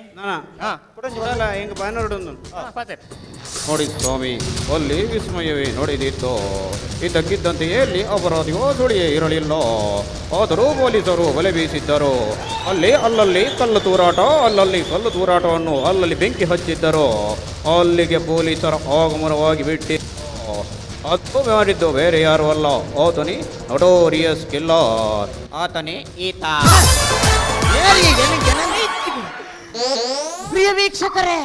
ಹೆಂಗ ಪನೋಡೊಂದು ಪಾತಿರ. ನೋಡಿ ಸ್ವಾಮಿ, ಅಲ್ಲಿ ವಿಸ್ಮಯವೇ ನೋಡಿದಿತ್ತು. ಇದ್ದಕ್ಕಿದ್ದಂತೆಯೇ ಅಲ್ಲಿ ಅಪರಾಧಿಯೋ ಸುಳಿಯೇ ಇರಲಿಲ್ಲ. ಆದರೂ ಪೊಲೀಸರು ಬಲೆ ಬೀಸಿದ್ದರು. ಅಲ್ಲಲ್ಲಿ ಕಲ್ಲು ತೂರಾಟ, ಅಲ್ಲಲ್ಲಿ ಕಲ್ಲು ತೂರಾಟವನ್ನು ಅಲ್ಲಲ್ಲಿ ಬೆಂಕಿ ಹಚ್ಚಿದ್ದರು. ಅಲ್ಲಿಗೆ ಪೊಲೀಸರ ಆಗಮನವಾಗಿ ಬಿಟ್ಟಿ ಅದು ಮಾಡಿದ್ದು ಬೇರೆ ಯಾರು ಅಲ್ಲ, ಆತನಿ ನೊಟೋರಿಯಸ್ ಕಿಲ್ಲರ್. ಆತನೇ ಈತ. ಪ್ರಿಯ ವೀಕ್ಷಕರೇ,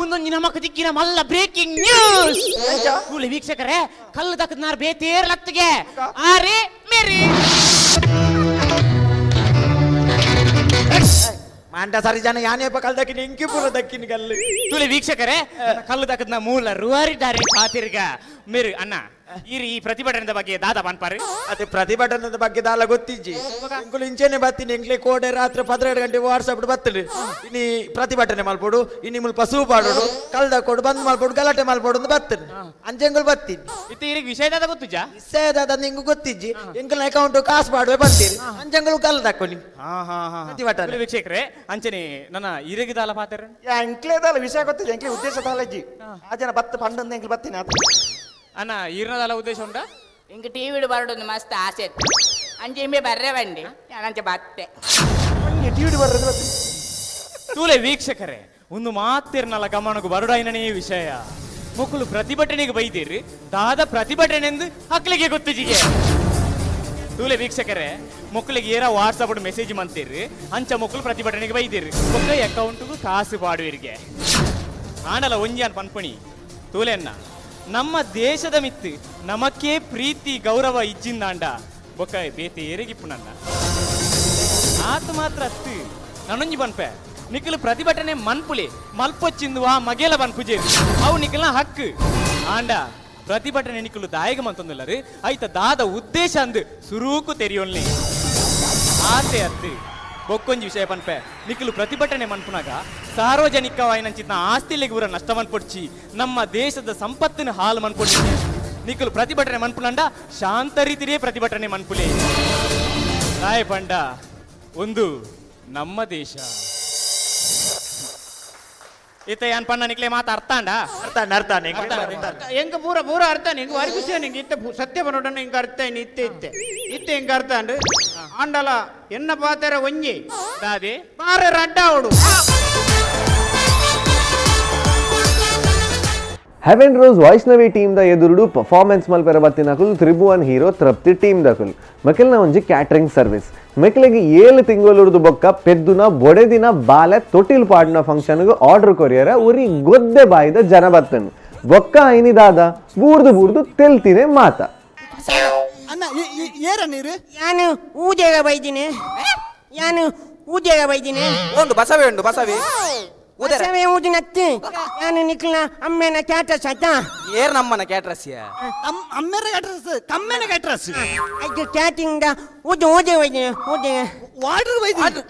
ಒಂದೊಂದು ನಮಕ್ ದಿಕ್ಕಿನ ಮಲ್ಲ ಬ್ರೇಕಿಂಗ್ ನ್ಯೂಸ್. ಕೂಲಿ ವೀಕ್ಷಕರೇ, ಕಲ್ಲು ದಕ್ಕದ್ನಾರ ಬೇತೇರ್ ಲತ್ತಿಗೆ ಆರೆ ಮೇರಿ ಮಾಂಡ ಸರಿ ಜನ ಯಾನೇಪ ಕಲ್ ದಕ್ಕಿನ ಇಂಕಿ ಪೂರ ದಕ್ಕಿನ ಕಲ್ಲು. ತುಳಿ ವೀಕ್ಷಕರೇ, ಕಲ್ಲು ದಕ್ಕದ್ನ ಮೂಲ ರೂವಾರಿದ್ದಾರೆ ಪಾತಿರ್ಗ ಮೇರು ಅಣ್ಣ. ಈ ಪ್ರತಿಭಟನೆ ಬಗ್ಗೆ ದಾದ ಪನ್ಪಾರಿ. ಅದೇ ಪ್ರತಿಭಟನೆ ಬಗ್ಗೆ ದಾಲ ಗೊತ್ತಿಜ್ಜಿ ಇಂಕುಲು ಇಂಚೆನೆ ಬತ್ತೀನಿ. ಇಂಕ್ಲೆ ಕೋಡೆ ರಾತ್ರಿ 12 ಗಂಟೆ ವಾಟ್ಸಪ್ ಬತ್ತಲಿ ಇನಿ ಪ್ರತಿಭಟನೆ ಮಲ್ಪೋಡು, ಇನಿ ಮುಲ್ಪ ಸೂಪಾಡೋಡು, ಕಲ್ದ ಕೊಡು ಬಂದ್ ಮಲ್ಪೋಡು, ಗಲಾಟೆ ಮಲ್ಪೋಡು ಅಂತ ಬತ್ತಲಿ. ಅಂಜಂಗುಲ್ ಬತ್ತೀನಿ. ಇತ್ತು ಇರಿಗೆ ವಿಷಯ ದಾದ ಗೊತ್ತುಜಾ? ವಿಷಯ ದಾದ ನಿಂಗು ಗೊತ್ತಿಜ್ಜಿ. ಇಂಕಲ್ ಅಕೌಂಟ್ ಕಾಸು ಮಾಡುವೆ ಬರ್ತೀರಿ. ಅಂಜಂಗುಲ್ ಕಲ್ಲು ದಕ್ಕೊನಿ ಪ್ರತಿಭಟನೆ. ವೀಕ್ಷಕರೇ, ಅಂಚನೆ ನನ್ನ ಇರಗಿದಾಲ ಪಾತ್ರ ಎಂಕ್ಲೇದಾಲ ವಿಷಯ ಗೊತ್ತಿಲ್ಲ. ಎಂಕ್ಲೆ ಉದ್ದೇಶ ತಾಲಜ್ಜಿ ಆ ಜನ ಬತ್ತ ಪಂಡಂದ ಎಂಕ್ಲೆ ಬತ್ತೀನಿ ಅಣ್ಣ. ಈರ್ನದಲ್ಲ ಉದ್ದೇಶ ಉಂಟಾ? ಇಂಕ ಟಿವಿ ಬರೋದು ಮಸ್ತ್ ಆಸೆ ಇತ್ತು. ಅಂಚೆ ಇಂಬೆ ಬರ್ರೆ ಬಂಡಿ ನಾನಂಚೆ ಬತ್ತೆ ಟಿವಿ ಬರೋದು. ತೂಲೆ ವೀಕ್ಷಕರೇ, ಒಂದು ಮಾತಿರ್ನಲ್ಲ ಗಮನಗೂ ಬರುಡಾಯಿನೇ ವಿಷಯ. ಮಕ್ಕಳು ಪ್ರತಿಭಟನೆಗೆ ಬೈದಿರಿ, ದಾದ ಪ್ರತಿಭಟನೆ ಎಂದು ಹಕ್ಕಲಿಗೆ ಗೊತ್ತಿಜಿಗೆ. ತೂಲೆ ವೀಕ್ಷಕರೇ, ಮಕ್ಕಳಿಗೆ ಏರ ವಾಟ್ಸಪ್ ಮೆಸೇಜ್ ಮಂತೀರಿ, ಅಂಚ ಮಕ್ಕಳು ಪ್ರತಿಭಟನೆಗೆ ಬೈದಿರಿ, ಮಕ್ಕಳ ಅಕೌಂಟ್ಗೂ ಕಾಸು ಪಾಡುವಿರಿಗೆ ಆಂಡಲ ಒಂಜಾನ್ ಪನ್ಪಣಿ. ತೂಲೆನ್ನ ನಮ್ಮ ದೇಶದ ಮಿತ್ತು ನಮಕ್ಕೇ ಪ್ರೀತಿ ಗೌರವ ಇಜ್ಜಿಂದಾಂಡ ಬೊಕ್ಕ ಬೇತೆ ಏರಿಗಿಪ್ಪು ನನ್ನ ಆತ ಮಾತ್ರ ಅತ್ತು ನನೊಂಜಿ ಬನ್ಪೆ ನಿಖಿಲ್ ಪ್ರತಿಭಟನೆ ಮನ್ಪುಲಿ ಮಲ್ಪೊಚ್ಚಿಂದುವ ಮಗೇಲ ಬನ್ಪುಜೇರಿ ಅವು ನಿಖಿಲ್ನ ಹಕ್ಕು ಆಂಡ ಪ್ರತಿಭಟನೆ ನಿಖಿಲು ದಾಯಗ ಮಂತೊಂದುಲ್ಲರು ಐತ ದಾದ ಉದ್ದೇಶ ಅಂದು ಸುರೂಕು ತೆರಿಯೋನ್ಲಿ ಆತೆ ಅತ್ತು ಬೊಕ್ಕೊಂಜಿ ವಿಷಯ ಪನ್ಪೆ ನಿಖಿಲು ಪ್ರತಿಭಟನೆ ಮನ್ಪುನಾಗ ಸಾರ್ವಜನಿಕವಾಯಿನಂಚಿನ ಆಸ್ತಿಲಿಗೆ ಊರ ನಷ್ಟ ಮನ್ಪೊಡ್ಚಿ ನಮ್ಮ ದೇಶದ ಸಂಪತ್ತಿನ ಹಾಲು ಮನ್ಪೊಡ್ಚಿ ನಿಖಿಲು ಪ್ರತಿಭಟನೆ ಮನ್ಪುನಂಡ ಶಾಂತ ರೀತಿಯೇ ಪ್ರತಿಭಟನೆ ಮನ್ಪುಲೆ ನಾಯ ಪಂಡ ಒಂದು ನಮ್ಮ ದೇಶ ಈತ ಏನ್ ಪಣ್ಣ ನಿಕ್ಲೆ ಮಾತು ಅರ್ಥಾಂಡ ಅರ್ಥ ಎಂಗ ಪೂರ ಪೂರ ಅರ್ಥ ನಿಂಗೆ ವರ್ಗಿಸ ನಿಂಗೆ ಇತ್ತೆ ಸತ್ಯ ಬರೋಡನ್ನ ಹಿಂಗ ಅರ್ಥ ಇತ್ತೆ ಹಿಂಗ ಅರ್ಥ ಅಂಡು ಆಂಡಲ ಎನ್ನ ಪಾತೆರ ಒಂಜಿ ದಾದಿ ಬಾರೆ ರಡ್ಡ ಅವಡು ಹೆವೆನ್ ರೋಸ್ ವೈಷ್ಣವಿ ಟೀಮ್ ದ ಎದುರುಡು ಪರ್ಫಾರ್ಮೆನ್ಸ್ ಮಲ್ಪೆರ ಬತ್ತಿನಕುಲು ತ್ರಿಭುವನ್ ಹೀರೋ ತೃಪ್ತಿ ಟೀಮ್ ದಕುಲು ಮಕ್ಕಳನ ಒಂಜಿ ಕ್ಯಾಟ್ರಿಂಗ್ ಸರ್ವಿಸ್ ಮಕ್ಕಳಿಗೆ 7 ತಿಂಗಳು ಬೊಕ್ಕ ಪೆದ್ದುನ ಬೊಡೆದಿನ ಬಾಲೆ ತೊಟ್ಟಿಲ್ ಪಾಡ್ನ ಫಂಕ್ಷನ್ಗೆ ಆರ್ಡರ್ ಕೊರಿಯರ ಉರಿ ಗೊದ್ದೆ ಬಾಯಿದ ಜನ ಬತ್ತನು ಬೊಕ್ಕ ಐನಿದಾದ ಬೂರ್ದು ತೆಲ್ತಿನೇ ಮಾತ ಅಣ್ಣ ಏರ ನೀರು ಯಾನು ಊಜೆಗ ಬೈದಿನಿ ಒಂದು ಬಸವೆ ಉಂಡು ಬಸವೆ ಬಸವೆ ಊದಿನತ್ತಿ ಯಾನು ನಿಕ್ಲ ಅಮ್ಮೆನ ಕ್ಯಾಟ್ರಸ್ ಆಯ್ತಾ ಏರ್ ನಮ್ಮನ ಕ್ಯಾಟ್ರಸ್ಯ ಅಮ್ಮೆನ ಕ್ಯಾಟ್ರಸ್ ಕಮ್ಮೆನ ಕ್ಯಾಟ್ರಸ್ ಐದು ಕ್ಯಾಟಿಂಗ್ ದ ಊಜೆ ಬೈದಿನಿ ವಾಟರ್ ಬೈದಿನಿ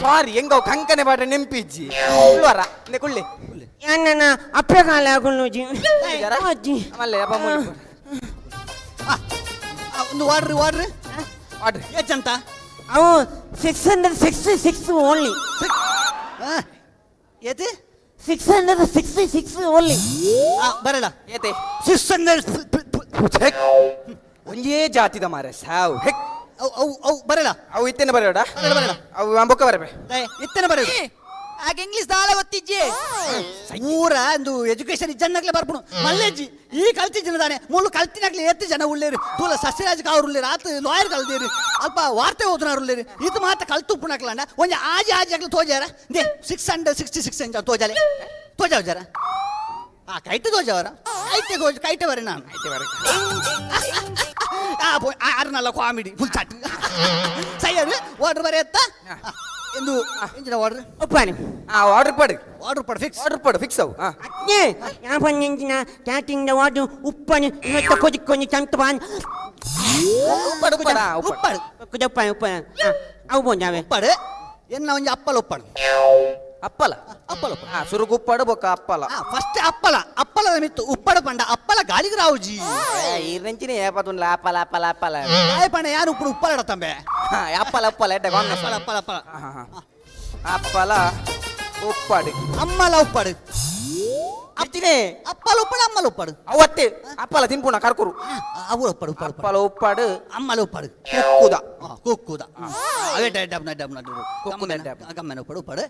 ಸಾರಿ ಹೆಂಗ ಕಂಕನೆ ಬಾಟ ನೆಂಪಿಜ್ಜಿ ಉಳ್ವಾರ ಕುಳ್ಳಿ ಯಾನ ಅಪ್ಪೆ ಕಾಲ ಹಾಕೊಳ್ಳೋಜಿ ಮಲ್ಲೆ ಅಪ್ಪ ಮೂಲಿ ಒಂದು ವಾಡ್ರಿ ಎಷ್ಟಂತ ಅವು 666 ಓನ್ಲಿ ಏತಿ 666 ಓನ್ಲಿ ಬರಲ್ಲ ಏತೆ 600 ಒಂಜೇ ಜಾತಿದ ಮಾರ ಸಾವು ಹೆಕ್ ಅವು ಬರಲ್ಲ ಅವು ಇತ್ತೇನೆ ಬರೋಡ ಅವು ಬೊಕ್ಕ ಬರಬೇ ಇತ್ತೇನೆ ಬರೋದು ಆಗ ಇಂಗ್ಲಿಷ್ ದಾಳ ಗೊತ್ತಿಜ್ಜಿ ಊರ ಒಂದು ಎಜುಕೇಶನ್ ಇಜ್ಜನ್ನಾಗ್ಲೇ ಬರ್ಪುಣು ಮಲ್ಲೆಜ್ಜಿ ಈ ಕಲ್ತಿಜ್ಜನ ತಾನೆ ಮೂಲು ಕಲ್ತಿನಾಗ್ಲಿ ಎತ್ತು ಜನ ಉಳ್ಳೇರಿ ತೂಲ ಸಸ್ಯರಾಜಕ ಅವ್ರು ಉಳ್ಳೇರಿ ಆತ ಲಾಯರ್ ಕಲ್ದೇರಿ ಅಲ್ಪ ವಾರ್ತೆ ಓದನಾರು ಉಳ್ಳೇರಿ ಇದು ಮಾತ್ರ ಕಲ್ತು ಉಪ್ಪುಣಕ್ಲಂಡ ಒಂಜ ಆಜಿ ಆಗ್ಲಿ ತೋಜಾರ ದೇ 666 ಅಂತ ತೋಜಾಲೆ ತೋಜಾವ ಜರ ಕೈತೆ ತೋಜವರ ಕೈತೆ ಬರೀ ನಾನು ಆರ್ನಲ್ಲ ಕಾಮಿಡಿ ಫುಲ್ ಚಾಟ್ ಸೈಯದು ಆರ್ಡರ್ ಬರೀ ಎತ್ತ ಎಂದು ಎಂಜಿನ ಆರ್ಡರ್ ಒಪ್ಪಾನೆ ಆರ್ಡರ್ ಪಡು ಆರ್ಡರ್ ಪಡು ಫಿಕ್ಸ್ ಅವು ಅಜ್ಜಿ ಯಾ ಬಂಜಿನ ಕ್ಯಾಟಿಂಗ್ ವಾಡು ಉಪ್ಪನೆ ಇವತ್ತು ಕೊದಿಕೊಂಡು ಚಂತ ಬಾನ್ ಉಪ್ಪಡು ಉಪ್ಪನೆ ಅವು ಬಂದಾವೆ ಉಪ್ಪಡು ಎನ್ನ ಒಂಜಿ ಅಪ್ಪಲ ಉಪ್ಪಡು ಅಪ್ಪಲ ಸುರುಗು ಉಪ್ಪಡು ಬೊಕ್ಕ ಅಪ್ಪಲ ಫಸ್ಟ್ ಅಪ್ಪಲದ ಮಿತ್ತು ಉಪ್ಪಡು ಪಂಡ ಅಪ್ಪಲ ಗಾಳಿಗೆ ರಾವುಜಿ ಈರ್ನೆಂಚಿನ ಏಪತ್ತುಂಡ್ಲ ಅಪ್ಪಲ ಅಪ್ಪಲ ಅಪ್ಪಲ ಆಯ್ ಪಂಡ ಯಾರು ಉಪ್ಪಡು ಉಪ್ಪಲಡ ತಂಬೆ ಅಪ್ಪಲ ಅಪ್ಪಲ ಎಡ್ಡೆ ಗೊಂಡ ಅಪ್ಪಲ ಅಪ್ಪಲ ಉಪ್ಪಡು ಅಮ್ಮಲ ಉಪ್ಪಡು ಅತ್ತಿನೇ ಅಪ್ಪಲ ಉಪ್ಪಡು ಅಮ್ಮಲ ಉಪ್ಪಡು ಅವತ್ತೆ ಅಪ್ಪಲ ತಿನ್ಪುಣ ಕರ್ಕುರು ಅವು ಉಪ್ಪಡು ಅಪ್ಪಲ ಉಪ್ಪಡು ಅಮ್ಮಲ ಉಪ್ಪಡು ಕುಕ್ಕುದ ಅವೇ ಡಬ್ನ ಗಮ್ಮನ ಉಪ್ಪಡು ಉಪ್ಪಡು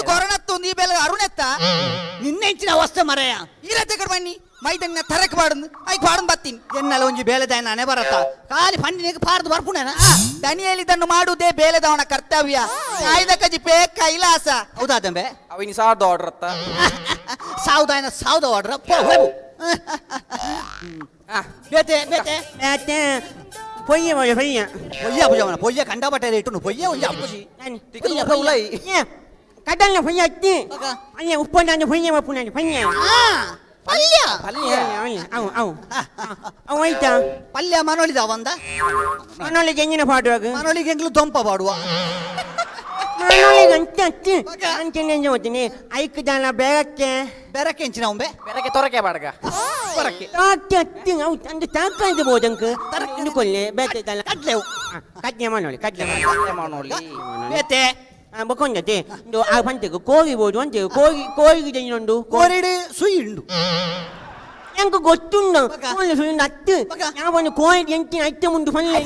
ಕೊರೋನತ್ತು ನೀ ಬೇಲೆ ಅರುಣೆತ್ತ ನಿನ್ನೆ ಇಂಚಿನ ಅವಸ್ಥೆ ಮರೆಯ ಈರತ್ತೆ ಕಡೆ ಬನ್ನಿ ಮೈದನ್ನ ತರಕ್ ಬಾಡುದು ಐಕ್ ಬಾಡುದು ಬತ್ತೀನಿ ಎನ್ನಲ್ಲ ಒಂಜಿ ಬೇಲೆದ ನಾನೇ ಬರತ್ತ ಖಾಲಿ ಫಂಡಿನಿಗೆ ಪಾರ್ದು ಬರ್ಪುಣೇನ ದನಿಯಲ್ಲಿದನ್ನು ಮಾಡುವುದೇ ಬೇಲೆದವನ ಕರ್ತವ್ಯ ಆಯ್ದ ಜಿಪೆ ಕೈಲಾಸ ಹೌದಾ ದಂಬೆ ಅವಿನ ಸಾವ್ದ ಆರ್ಡರ್ ಅತ್ತ ಸಾವ್ದ ಆರ್ಡರ್ ಹೋಗು ಬೇತೆ ಪೊಯ್ಯ ಪೊಯ್ಯ ಕಂಡ ಬಟ್ಟೆ ಇಟ್ಟು ಪೊಯ್ಯ ಒಂಜಿ ಅಪ್ಪುಜಿ ಕಡಲ್ನ ಪೊಯ್ಯ ಅತ್ತಿ ಅಯ್ಯ ಉಪ್ಪನ್ನ ಪೊಯ್ಯ ಮಪ್ಪುನ ಪೊಯ್ಯ ಪಲ್ಯ ಅವು ಆಯ್ತಾ ಪಲ್ಯ ಮನೋಳಿದ ಒಂದ ಮನೋಳಿಗೆ ಎಂಗಿನ ಪಾಡುವಾಗ ಮನೋಳಿಗೆ ಎಂಗ್ಲು ದೊಂಪ ಪಾಡುವ ಮನೋಳಿಗೆ ಅಂತ ಅತ್ತಿ ಅಂಚೆಂಗೆ ಓದ್ತೀನಿ ಐಕ್ದಾನ ಬೇಗಕ್ಕೆ ಬೆರಕ್ಕೆ ಎಂಚಿನ ಒಂಬೆ ಬೆರಕೆ ತೊರಕೆ ಬಾಡಗ ಬರಕ್ಕೆ ಅತ್ತಿ ಅವು ತಂದು ತಾಕಂತ ಬೋದಂಕ ಇನ್ಕೊಲ್ಲೆ ಬೇತೈತಲ್ಲ ಕಡ್ಲೆ ಮನೋಳಿ ಬೇತೆ ಬಕೊಂಡತೆ ಆ ಪಂತೆಗೆ ಕೋಗಿಬೋದು ಅಂತೆ ಕೋಗಿಗೆ ಇನ್ನೊಂದು ಕೋರಿಡು ಸುಯಿಂಡು ಎಂಕ ಗೊತ್ತುಂಡು ಸುಯಿಂಡು ಅತ್ತು ಯಾವನು ಕೋಗಿ ಎಂಟಿ ಐತೆ ಮುಂದು ಪಲ್ಲೆ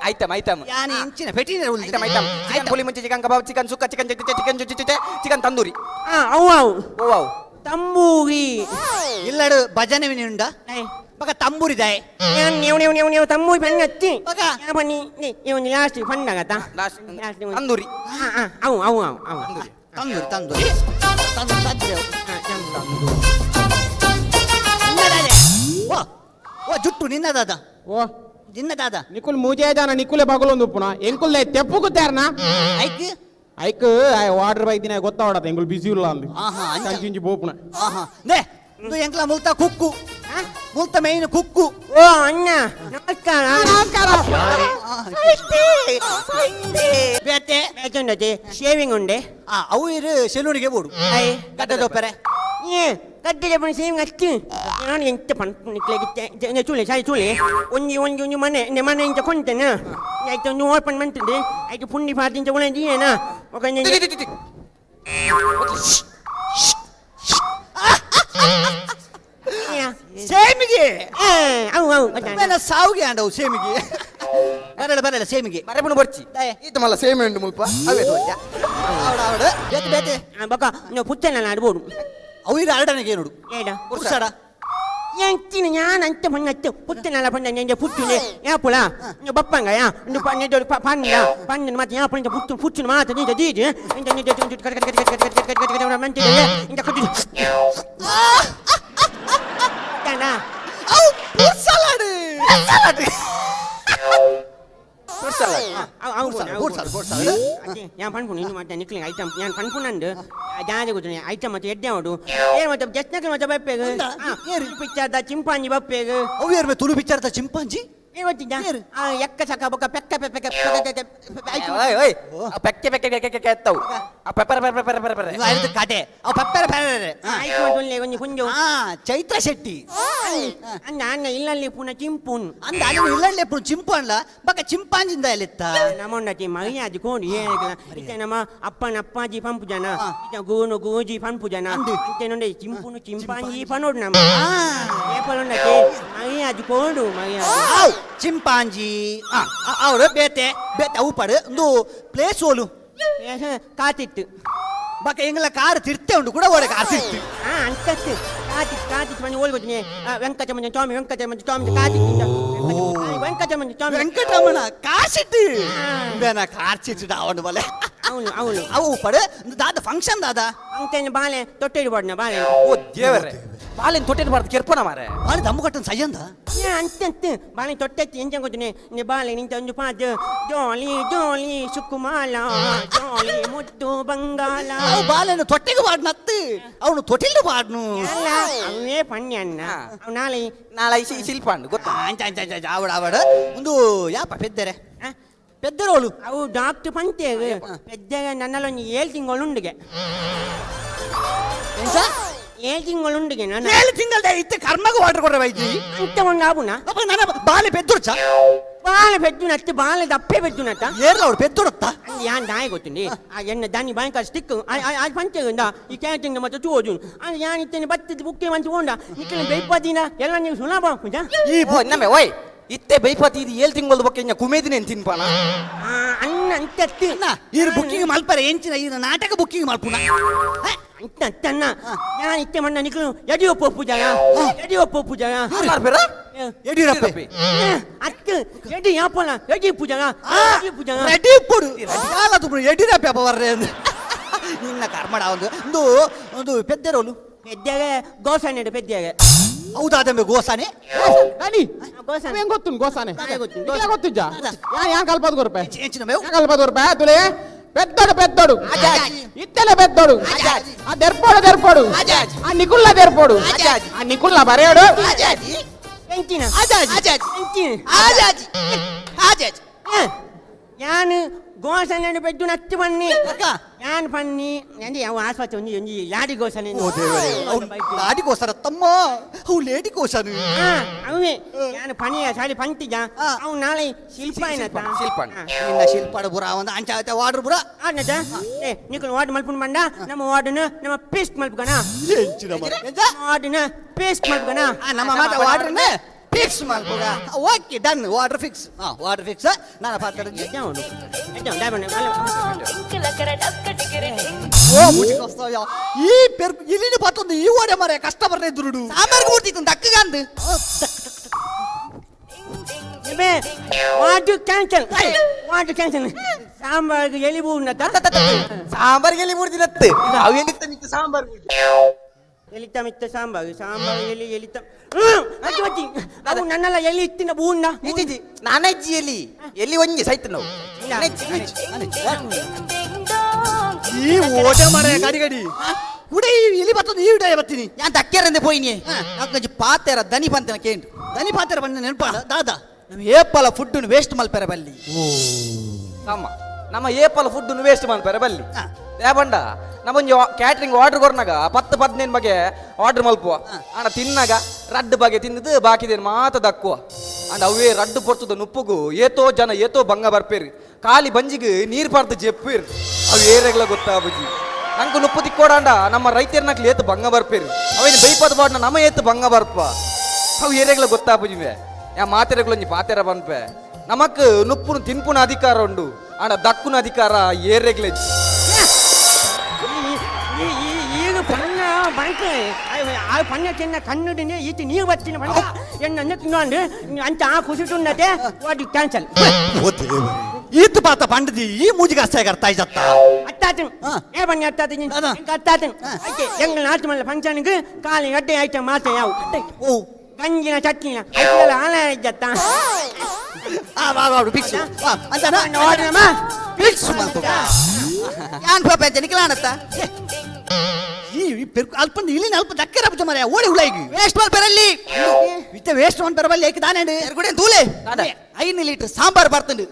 ಐಟಮ್ ಯಾನಿ ಇಂಚಿನ ಪೆಟ್ಟಿನ ಚಿಕನ್ ಪುಲಿ ಮುಂಚೆ ಚಿಕನ್ ಕಬಾಬ್ ಚಿಕನ್ ಸುಕ್ಕ ಚಿಕನ್ ತಂದೂರಿ ಅವು ತಂಬೂರಿ ಇಲ್ಲಡು ಭಜನೆ ಉಂಡ ಬಕ ತಂಬೂರಿದಾಯ್ ನೀವು ತಂಬೂರಿ ಪನ್ನ ಹಚ್ಚಿ ಬನ್ನಿ ನೀವು ಲಾಸ್ಟ್ ಪಂಡಾಗತ್ತ ತಂದೂರಿ ಅವು ತಂದೂರಿ ಓ ಜುಟ್ಟು ನಿನ್ನದಾದ ನಿನ್ನದಾದ ನಿಕುಲ್ ಮುಜೇದಾನ ನಿಕುಲೆ ಬಗಲೊಂದು ಉಪ್ಪುನ ಎಂಕುಲ್ಲೆ ತೆಪ್ಪು ಗೊತ್ತಾರನ ಐಕ್ ವಾಟರ್ ಬೈಕ್ ದಿನ ಗೊತ್ತಾವಡತ ಎಂಕುಲ್ ಬಿಸಿ ಇಲ್ಲ ಅಂದು ಕಂಚಿಂಜಿ ಬೋಪುನ ನೇ ಇದು ಎಂಕ್ಲ ಮುಲ್ತ ಕುಕ್ಕು ಮುಲ್ತ ಮೇಯ್ನು ಕುಕ್ಕು ಓ ಅಣ್ಣ ನಮಸ್ಕಾರ ಬೇತೆ ಬೇಚೊಂಡತೆ ಶೇವಿಂಗ್ ಉಂಡೆ ಅವು ಇರು ಸೆಲೂನಿಗೆ ಬೋಡು ಗಡ್ಡ ದೊಪ್ಪರೆ ಗಡ್ಡೆ ಪಣ ಶೇವಿಂಗ್ ಅಚ್ಚು ನಾನು ಎಂತ ಪಣ ಚೂಳೆ ಸಾಯಿ ಚೂಳೆ ಒಂಜಿ ಮನೆ ಇಂಚ ಕೊಂತೇನ ಆಯ್ತು ಒಂದು ಓಪನ್ ಮಾಡ್ತದೆ ಆಯ್ತು ಪುಂಡಿ ಪಾತಿಂಚ ಉಳಿದೇನ ಸೇಮಿಗೆ ಅವು ಸಾವುಗೆ ಅಂಡವು ಸೇಮಿಗೆ ಬರಲ್ಲ ಸೇಮಿಗೆ ಮರೆಪುಣ ಬರ್ಚಿ ಈತ ಮಲ್ಲ ಸೇಮೆ ಉಂಡು ಮುಲ್ಪ ಅವೇ ತೋಜ ಬೇತೆ ಬೇತೆ ಬಕ ನೀವು ಪುತ್ತನ ಆಡ್ಬೋದು ಅವು ಇರು ಅರಡನೆಗೆ ನೋಡು ಏಡ ಪುರ್ಸಡ ಎಂಚಿನ ನಾನು ಅಂತ ಪಣ್ಣತ್ತು ಪುತ್ತನಲ್ಲ ಪಣ್ಣ ನೆಂಜ ಪುಟ್ಟುನೆ ಯಾಪುಳ ನೀವು ಬಪ್ಪಂಗ ಯಾ ಪಣ್ಣ ಮತ್ತೆ ಯಾ ಪಣ್ಣ ಪುಟ್ಟುನ ಮಾತು ನಿಜ ದೀಜು ഞാൻ പൺപുണ്ണു മറ്റേ നിക്കലി ഐറ്റം ഞാൻ പൺപുണ്ണുണ്ട് ജാതി ഐറ്റം മറ്റേ എഡ്ഡോಡು ಏನು ಮತ್ತೆ ಜಸ್ನಕ ಮತ್ತೆ ಬಪ್ಪೆಗೆ ಪಿಕ್ಚರ್ದ ಚಿಂಪಾಂಜಿ ಬಪ್ಪೆಗೆ ಅವು ಏರ್ಬೆ ತುಳು ಪಿಕ್ಚರ್ದ ಚಿಂಪಾಂಜಿ ಇವತ್ತಿದ್ದ ಎಕ್ಕ ಸಕ ಬೊಕ್ಕ ಪೆಕ್ಕ ಪಕ್ಕ ಪೆಕ್ಕ ಓಯ್ ಓಯ್ ಪೆಕ್ಕೆ ಪೆಕ್ಕೆ ಪೆಕ್ಕೆ ಎತ್ತವು ಪೆಪ್ಪರ ಪೆಪ್ಪರ ಪೆಪ್ಪರ ಆಯ್ತು ಕತೆ ಅವು ಪೆಪ್ಪರ ಪೆರೆ ಆಯ್ತು ಒಂದೇ ಒಂದು ಕುಂಜು ಚೈತ್ರ ಶೆಟ್ಟಿ ಅಣ್ಣ ಅಣ್ಣ ಇಲ್ಲಲ್ಲಿ ಪುನಃ ಚಿಂಪುನ್ ಅಂದ ಅಲ್ಲಿ ಇಲ್ಲಂಡೆ ಪುಣ ಚಿಂಪು ಅಲ್ಲ ಬಕ್ಕ ಚಿಂಪಾಂಜಿಂದ ಎಲ್ಲಿತ್ತ ನಮ್ಮೊಂಡತಿ ಮರ್ಯಾದೆ ಕೋಡಿ ಏನಿಲ್ಲ ಇತ್ತೆ ನಮ್ಮ ಅಪ್ಪನ ಅಪ್ಪಾಜಿ ಪಂಪು ಜನ ಇತ್ತ ಗೂನು ಗೂಜಿ ಪಂಪು ಜನ ಅಂತೆ ನೊಂಡೆ ಚಿಂಪುನು ಚಿಂಪಾಂಜಿ ಪನೋಡು ನಮ್ಮ ಏಪಲೊಂಡತಿ ಮರ್ಯಾದೆ ಕೋಡು ಮರ್ಯಾದೆ ಚಿಂಪಾಂಜಿ ಅವರು ಬೇತೆ ಬೇತೆ ಅವು ಪಡು ಒಂದು ಪ್ಲೇಸ್ ಓಲು ಕಾತಿತ್ತು ಬಕ್ಕ ಎಂಗ್ಲ ಕಾರ್ ತಿರ್ತೆ ಉಂಟು ಕೂಡ ಓಡೆ ಕಾರ್ ತಿರ್ತಿ ಅಂತತ್ತು ಕಾತಿತ್ತು ಮನೆ ಓಲ್ಗೊತ್ತೀನಿ ವೆಂಕಟರಮಣ ಸ್ವಾಮಿ ವೆಂಕಟರಮಣ ಸ್ವಾಮಿ ಕಾತಿತ್ತು ವೆಂಕಟರಮಣ ಸ್ವಾಮಿ ವೆಂಕಟರಮಣ ಕಾಸಿಟ್ಟು ಬೇನ ಕಾರ್ ಚಿಟ್ಟು ಅವನು ಬಲೆ ಅವನು ಅವು ಪಡು ದಾದ ಫಂಕ್ಷನ್ ದಾದ ಫಂಕ್ಷನ್ ಬಾಳೆ ತೊಟ್ಟೆ ಬಾಡ್ನ ಬಾಳೆ ಓ ದೇವರೇ ಬಾಳೆನ್ ತೊಟ್ಟೆ ಬಾರ್ದು ಕೆರ್ಪನ ಮಾರೆ ಬಾಳೆ ದಮ್ಮು ಕಟ್ಟನ್ ಸಯ್ಯಂದ ಅಂತಂತ ಬಾಳೆ ತೊಟ್ಟೆತ್ತಿ ಎಂತ ಗೊತ್ತನೆ ನೆ ಬಾಳೆ ನಿಂತ ಒಂದು ಪಾದ ಜೋಲಿ ಜೋಲಿ ಸುಕುಮಾಲ ಜೋಲಿ ಮುತ್ತು ಬಂಗಾಲ ಬಾಳೆನು ತೊಟ್ಟೆಗೆ ಬಾಡ್ನತ್ತು ಅವನು ತೊಟ್ಟಿಲು ಬಾಡ್ನು ಅಲ್ಲ ಅವನೇ ಪಣ್ಯ ಅಣ್ಣ ಅವ್ ನಾಳೆ ನಾಳೆ ಶಿಲ್ಪ ಅಂಡು ಗೊತ್ತಾ ಆವಡ ಒಂದು ಯಾಪ ಪೆದ್ದರೆ ಪೆದ್ದರೋಳು ಅವು ಡಾಕ್ಟರ್ ಪಂತೇವೆ ಪೆದ್ದ ನನ್ನಲ್ಲೊಂದು 7 ತಿಂಗಳುಂಡಿಗೆ 7 ತಿಂಗಳುಂಡಿಗೆ ನಾನು 7 ತಿಂಗಳ ಇತ್ತೆ ಕರ್ಮಗ ವಾಟರ್ ಕೊಡ್ರೆ ಬೈಜಿ ಅಂತ ಒಂದು ಆಬುನ ನನ್ನ ಬಾಲೆ ಪೆದ್ದುರ್ಚ ಬಾಳೆ ಬೆದ್ದು ನತ್ತೆ ಬಾಳೆ ದಪ್ಪೆ ಬೆದ್ದು ನತ್ತ ಏರ್ಲ ಅವಳು ಪೆದ್ದುರುತ್ತ ಯಾನ್ ನಾಯಿ ಗೊತ್ತುಂಡಿ ಆ ಎಣ್ಣೆ ದಾನಿ ಬ್ಯಾಂಕ್ ಸ್ಟಿಕ್ ಅದು ಪಂಚೆಗಂದ ಈ ಕ್ಯಾಟಿಂಗ್ ಮತ್ತೆ ಚೂಜು ಅದು ಯಾನ್ ಇತ್ತೇನೆ ಬತ್ತಿದ್ದು ಬುಕ್ಕೆ ಮಂಚು ಹೋಂಡ ನಿಕ್ಕನ ಬೈಪದಿನ ಎಲ್ಲ ನೀವು ಸುಲಭ ಪೂಜಾ ಈ ನಮ್ಮೆ ಓಯ್ ಇತ್ತೆ ಬೈಪತಿ ಇದು 7 ತಿಂಗಳು ಬಕ್ಕೆ ಇನ್ನ ಕುಮೇದಿನ ತಿನ್ಪಾನ ಅಣ್ಣ ಅಂತತ್ತಿ ಇರು ಬುಕ್ಕಿಂಗ್ ಮಲ್ಪರೆ ಎಂಚಿನ ಈ ನಾಟಕ ಬುಕ್ಕಿಂಗ್ ಮಲ್ಪುನ ಅಂತನ್ನ ಯಾನ್ ಇತ್ತೆ ಮಣ್ಣ ನಿಕ್ಕನು ಯಡಿಯೂರಪ್ಪ ಪೂಜಾಯ ಯಡಿಯೂರಪ್ಪ ಪೂಜಾಯ ಯಡಿಯೂರಪ್ಪ ಅತ್ತು ಯಡಿ ಯಾಪನ ಯಡಿ ಪೂಜಾಯ ಯಡಿ ಪೂಜಾಯ ರೆಡಿ ಪುಡು ಯಾಲದು ಪುಡು ಯಡಿಯೂರಪ್ಪ ಬರ್ರೆ ನಿನ್ನ ಕರ್ಮಡ ಒಂದು ಪೆದ್ದರೋಲು ಪೆದ್ದೆಗೆ ಗೋಸಾನೆ ಪೆದ್ದೆಗೆ ಹೌದಾದಂಬೆ ಗೋಸಾನೆ ಗಾಡಿ ಹೆಂಗ್ ಗೊತ್ತು ಗೋಸಾನೆ ಗೊತ್ತಿಜ್ಜ ಯಾನ್ ಕಲ್ಪದ ಗುರುಪೆ ಕಲ್ಪದ ಗುರುಪೆ ತುಲೆ పెద్దడు పెద్దడు ఇత్తెల పెద్దడు ఆ దెర్పోడు దెర్పోడు ఆ నికుల్ల దెర్పోడు ఆ నికుల్ల బరేడు ಎಂಚಿನ ಆಜಾಜಿ ಎಂಚಿನ ಆಜಾಜಿ ಆಜಾಜಿ ಯಾನ್ ಗೋಸನೆ ಬೆದ್ದು ನತ್ತು ಬನ್ನಿ ಯಾನ್ ಬನ್ನಿ ಅಂದ್ರೆ ಯಾವ ಆಸ್ಪತ್ರೆ ಒಂಜಿ ಲಾಡಿ ಗೋಸನೆ ಲಾಡಿ ಗೋಸರ ತಮ್ಮ ಅವು ಲೇಡಿ ಗೋಸನು ಅವೇ ಯಾನ್ ಪನಿಯ ಸಾಲಿ ಪಂತಿಜ ಅವು ನಾಳೆ ಶಿಲ್ಪ ನಿನ್ನ ಶಿಲ್ಪಾಡ ಬುರ ಒಂದು ಅಂಚಾತ ವಾರ್ಡರ್ ಬುರ ಆನದ ಏ ನಿಕಲ್ ವಾರ್ಡ್ ಮಲ್ಪುನ್ ಬಂಡ ನಮ್ಮ ವಾರ್ಡ್ನ ನಮ್ಮ ಪೇಸ್ಟ್ ಮಲ್ಪಗನ ವಾರ್ಡ್ನ ಪೇಸ್ಟ್ ಮಲ್ಪಗನ ನಮ್ಮ ಮಾತ ವಾರ್ಡರ್ನ ಫಿಕ್ಸ್ ಮಾಡ್ಬೋದ okay done water fix water fix ನಾನು ಪಾತ್ರ ಓ ಮುಚ್ಚಿಕೊಸ್ತಾಯ ಈ ಪೆರ್ ಇಲ್ಲಿನ ಪಾತೊಂದು ಈ ಓಡೆ ಮಾರೆ ಕಸ್ಟಮರ್ ಎದುರುಡು ಸಾಂಬಾರ್ಗೆ ಮೂರ್ತಿತ್ತು ದಕ್ಕಗಂದು ವಾಟರ್ ಕ್ಯಾನ್ಸಲ್ ಸಾಂಬಾರ್ಗೆ ಎಲಿ ಬೂರ್ನತ್ತ ಸಾಂಬಾರ್ಗೆ ಎಲಿ ಬೂರ್ದಿನತ್ತೆ ಅವು ಎಲ್ಲಿತ್ತ ಮಿತ್ತ ಸಾಂಬಾರ್ ಎಲಿತ ಮಿತ್ತ ಸಾಂಬಾರ್ ಎಲಿ ಎಲಿತ ಅಜ್ಜಿ ಅವು ನನ್ನೆಲ್ಲ ಎಲ್ಲಿ ಇತ್ತಿನ ಬೂನ್ನ ನಾನಜ್ಜಿ ಎಲ್ಲಿ ಒಂಜಿ ಸೈತ್ ನಾವು ಈ ಓಟ ಮಾರೆ ಗಡಿ ಗಡಿ ಕುಡೆ ಇಲ್ಲಿ ಬರ್ತದೆ ಈ ವಿಡಿಯೋ ಬರ್ತೀನಿ ಯಾನ್ ದಕ್ಕೆರಂದೆ ಪೋಯಿನಿ ನಾಕೊಂಜಿ ಪಾತೆರ ದನಿ ಪಂತನ ಕೇಂದ್ರ ದನಿ ಪಾತೆರ ಬಂದ ನೆನಪಾಡ ದಾದಾ ನಮ್ಮ ಏಪಲ ಫುಡ್ ವೇಸ್ಟ್ ಮಲ್ಪೆರ ಬಲ್ಲಿ ನಮ್ಮ ಏಪಲ ಫುಡ್ ವೇಸ್ಟ್ ಮಲ್ಪೆರ ಬಲ್ಲಿ ಯಾಬಂಡ ನಮ್ಮೊಂಜಿ ಕ್ಯಾಟ್ರಿಂಗ್ ಆರ್ಡರ್ ಕೊರ್ನಾಗ 10-15 ಬಗೆ ಆರ್ಡರ್ ಮಲ್ಪುವ ಅಣ್ಣ ತಿನ್ನಾಗ ರಡ್ಡು ಬಗೆ ತಿನ್ನದು ಬಾಕಿದೇನು ಮಾತ ದಕ್ಕುವ ಅಂಡ್ ಅವೇ ರಡ್ಡು ಪೊರ್ತದ ನುಪ್ಪುಗು ಏತೋ ಜನ ಏತೋ ಭಂಗ ಬರ್ಪೇರಿ ಖಾಲಿ ಬಂಜಿಗೆ ನೀರು ಪಾರ್ದು ಜೆಪ್ಪೇರಿ ಅವು ಏರೆಗ್ಲ ಗೊತ್ತಾ ಬುಜಿ ನಂಗೆ ನುಪ್ಪು ತಿಕ್ಕೋಡಾಂಡ ನಮ್ಮ ರೈತರ್ನಾಗ್ಲಿ ಏತು ಭಂಗ ಬರ್ಪೇರಿ ಅವೇನು ಬೈಪದ ಬಾಡ್ನ ನಮ್ಮ ಏತು ಭಂಗ ಬರ್ಪ ಅವು ಏರೆಗ್ಲ ಗೊತ್ತಾ ಬುಜಿವೆ ಯಾ ಮಾತೆರೆಗಳೊಂಜಿ ಪಾತೆರ ಬನ್ಪೆ ನಮಕ್ ನುಪ್ಪುನು ತಿನ್ಪುನ ಅಧಿಕಾರ ಉಂಡು ಅಣ್ಣ ದಕ್ಕುನ ಅಧಿಕಾರ ಏರೆಗ್ಲೆಜ್ ಈಗ ಪಣ್ಣ ಬಂಕೆ ಆ ಪಣ್ಣ ಚಿನ್ನ ಕನ್ನಡನೇ ಈತಿ ನೀವು ಬಚ್ಚಿನ ಬಂದ ಎನ್ನ ತಿನ್ನೋಂಡು ಅಂತ ಆ ಖುಷಿಟುನ್ನತೆ ವಾಟ್ ಕ್ಯಾನ್ಸಲ್ ಈತ್ ಪಾತ ಪಂಡದಿ ಈ ಮೂಜಿಗೆ ಅಷ್ಟೇ ಅರ್ಥ ಆಯ್ತತ್ತ ಅತ್ತಾತನ್ ಏ ಬನ್ನಿ ಅತ್ತಾತನ್ ಅತ್ತಾತನ್ ಐತೆ ಎಂಗ ನಾಲ್ಕು ಮಲ್ಲ ಫಂಕ್ಷನ್ಗೆ ಕಾಲಿ ಗಡ್ಡೆ ಐಟಮ್ ಮಾತ್ರ ಯಾವ ಓ ಗಂಜಿನ ಚಟ್ನಿನ ಐತೆಲ್ಲ ಆಲ ಇದ್ದತ್ತ ಫಿಕ್ಸ್ ಅಂತ ಫಿಕ್ಸ್ ಮಾಡ್ಕೋ ಯಾನ್ ಪಾಪ ಜನಿಕಲಾಣತ್ತ ಈ ಪೆರ್ಕು ಅಲ್ಪ ಇಲ್ಲಿನ ಅಲ್ಪ ದಕ್ಕರ ಅಪ್ಪ ಮರೆ ಓಡಿ ಹುಳಾಗಿ ವೇಸ್ಟ್ ಮಾಲ್ ಪೆರಲ್ಲಿ ಇತ್ತೆ ವೇಸ್ಟ್ ಮಾಲ್ ಪೆರಬಲ್ಲಿ ಏಕ ದಾನಂಡು ಎರ್ಗುಡೆ ತೂಲೆ 5 ಲೀಟರ್ ಸಾಂಬಾರ್ ಬರ್ತಂಡು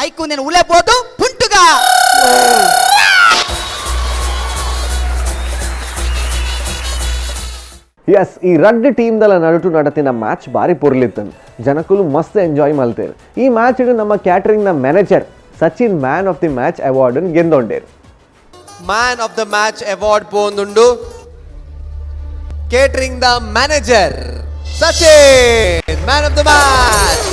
ಐಕು నేను ಉಳೆ పోతూ ಪುಂಟುಗಾ ಎಸ್ ಈ ರಡ್ ಟೀಮ್ದಲ್ಲ ನಡುಟು ನಡತಿನ ಮ್ಯಾಚ್ ಭಾರಿ ಪೊರ್ಲಿತ್ತನು ಜನಕ್ಕೂ ಮಸ್ತ್ ಎಂಜಾಯ್ ಮಲ್ತೇರು ಈ ಮ್ಯಾಚ್ ನಮ್ಮ ಕ್ಯಾಟರಿಂಗ್ನ manager Sachin man of the match award ಗೆದ್ದೊಂಡೇರು man of the match award ಪೋಂದುಂಡು ಕೇಟರಿಂಗ್ ದ manager Sachin man of the match.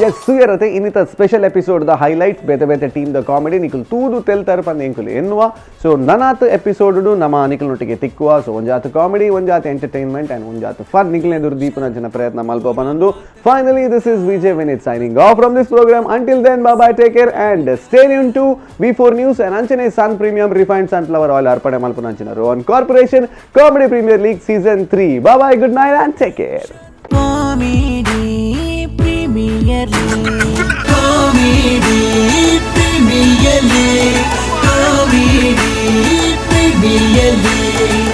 Yes ಸುಯರತೆ ಇನ್ನಿತ ಸ್ಪೆಷಲ್ ಎಪಿಸೋಡ್ ದ ಹೈಲೈಟ್ಸ್ ಬೇತೆ ಬೇತೆ ಟೀಮ್ ದ ಕಾಮಿಡಿ ನಿಖಲ್ ತೂದು ತೆಲ್ತಾರ ಪಂದ ಎಂಕುಲು ಎನ್ನುವ ಸೊ ನನಾತ್ ಎಪಿಸೋಡ್ ನಮ್ಮ ನಿಖಲ್ನೊಟ್ಟಿಗೆ ತಿಕ್ಕುವ ಸೊ ಒಂಜಾತ್ ಕಾಮಿಡಿ ಒಂಜಾತ್ ಎಂಟರ್ಟೈನ್ಮೆಂಟ್ ಅಂಡ್ ಒಂಜಾತ್ ಫನ್ ನಿಖಲ್ನೆ ದುರ್ ದೀಪನ ಜನ ಪ್ರಯತ್ನ ಮಲ್ಪನಂದು finally this is Vijay Vinit signing off from this program until then bye bye take care and stay tune to V4 news and ಅಂಚನೆ sun premium refined sunflower oil ಅರ್ಪಣೆ ಮಲ್ಪನ ಅಂಚಿನ Rohan corporation comedy premier league season 3 bye bye good night and take care. Premier League, Comedy Premier League, Comedy Premier League.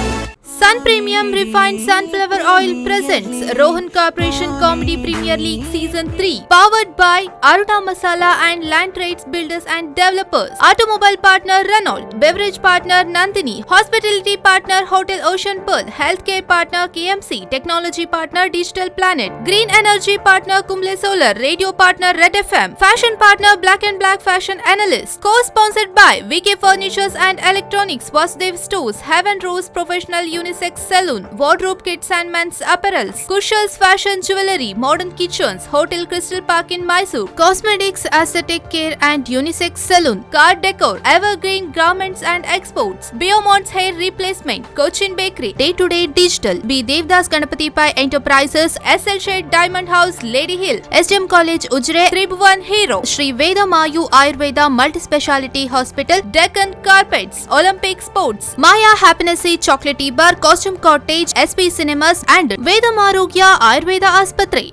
Sun Premium Refined Sunflower Oil presents Rohan Corporation Comedy Premier League Season 3, powered by Aruna Masala and Land Trades Builders and Developers. Automobile partner Renault, beverage partner Nandini, hospitality partner Hotel Ocean Pearl, healthcare partner KMC, technology partner Digital Planet, green energy partner Kumble Solar, radio partner Red FM, fashion partner Black and Black Fashion Analyst. Co-sponsored by VK Furnitures and Electronics, Vasudev Stores, Heaven Rose Professional Unisex Saloon, Wardrobe Kits and Men's Apparels, Kushals Fashion Jewelry, Modern Kitchens, Hotel Crystal Park in Mysore, Cosmetics Aesthetic Care and Unisex Saloon, Car Decor, Evergreen Garments and Exports, Biomont's Hair Replacement, Cochin Bakery, Day-to-Day Digital, B. Devdas Ganapati Pai Enterprises, SL Shade Diamond House, Lady Hill, SDM College Ujre, Tribhuvan Hero, Sri Veda Mayu Ayurveda Multi-Speciality Hospital, Deccan Carpets, Olympic Sports, Maya Happinessy Chocolatey Bar, Costume Cottage, SP Cinemas and Vedamarogya Ayurveda Aspatri.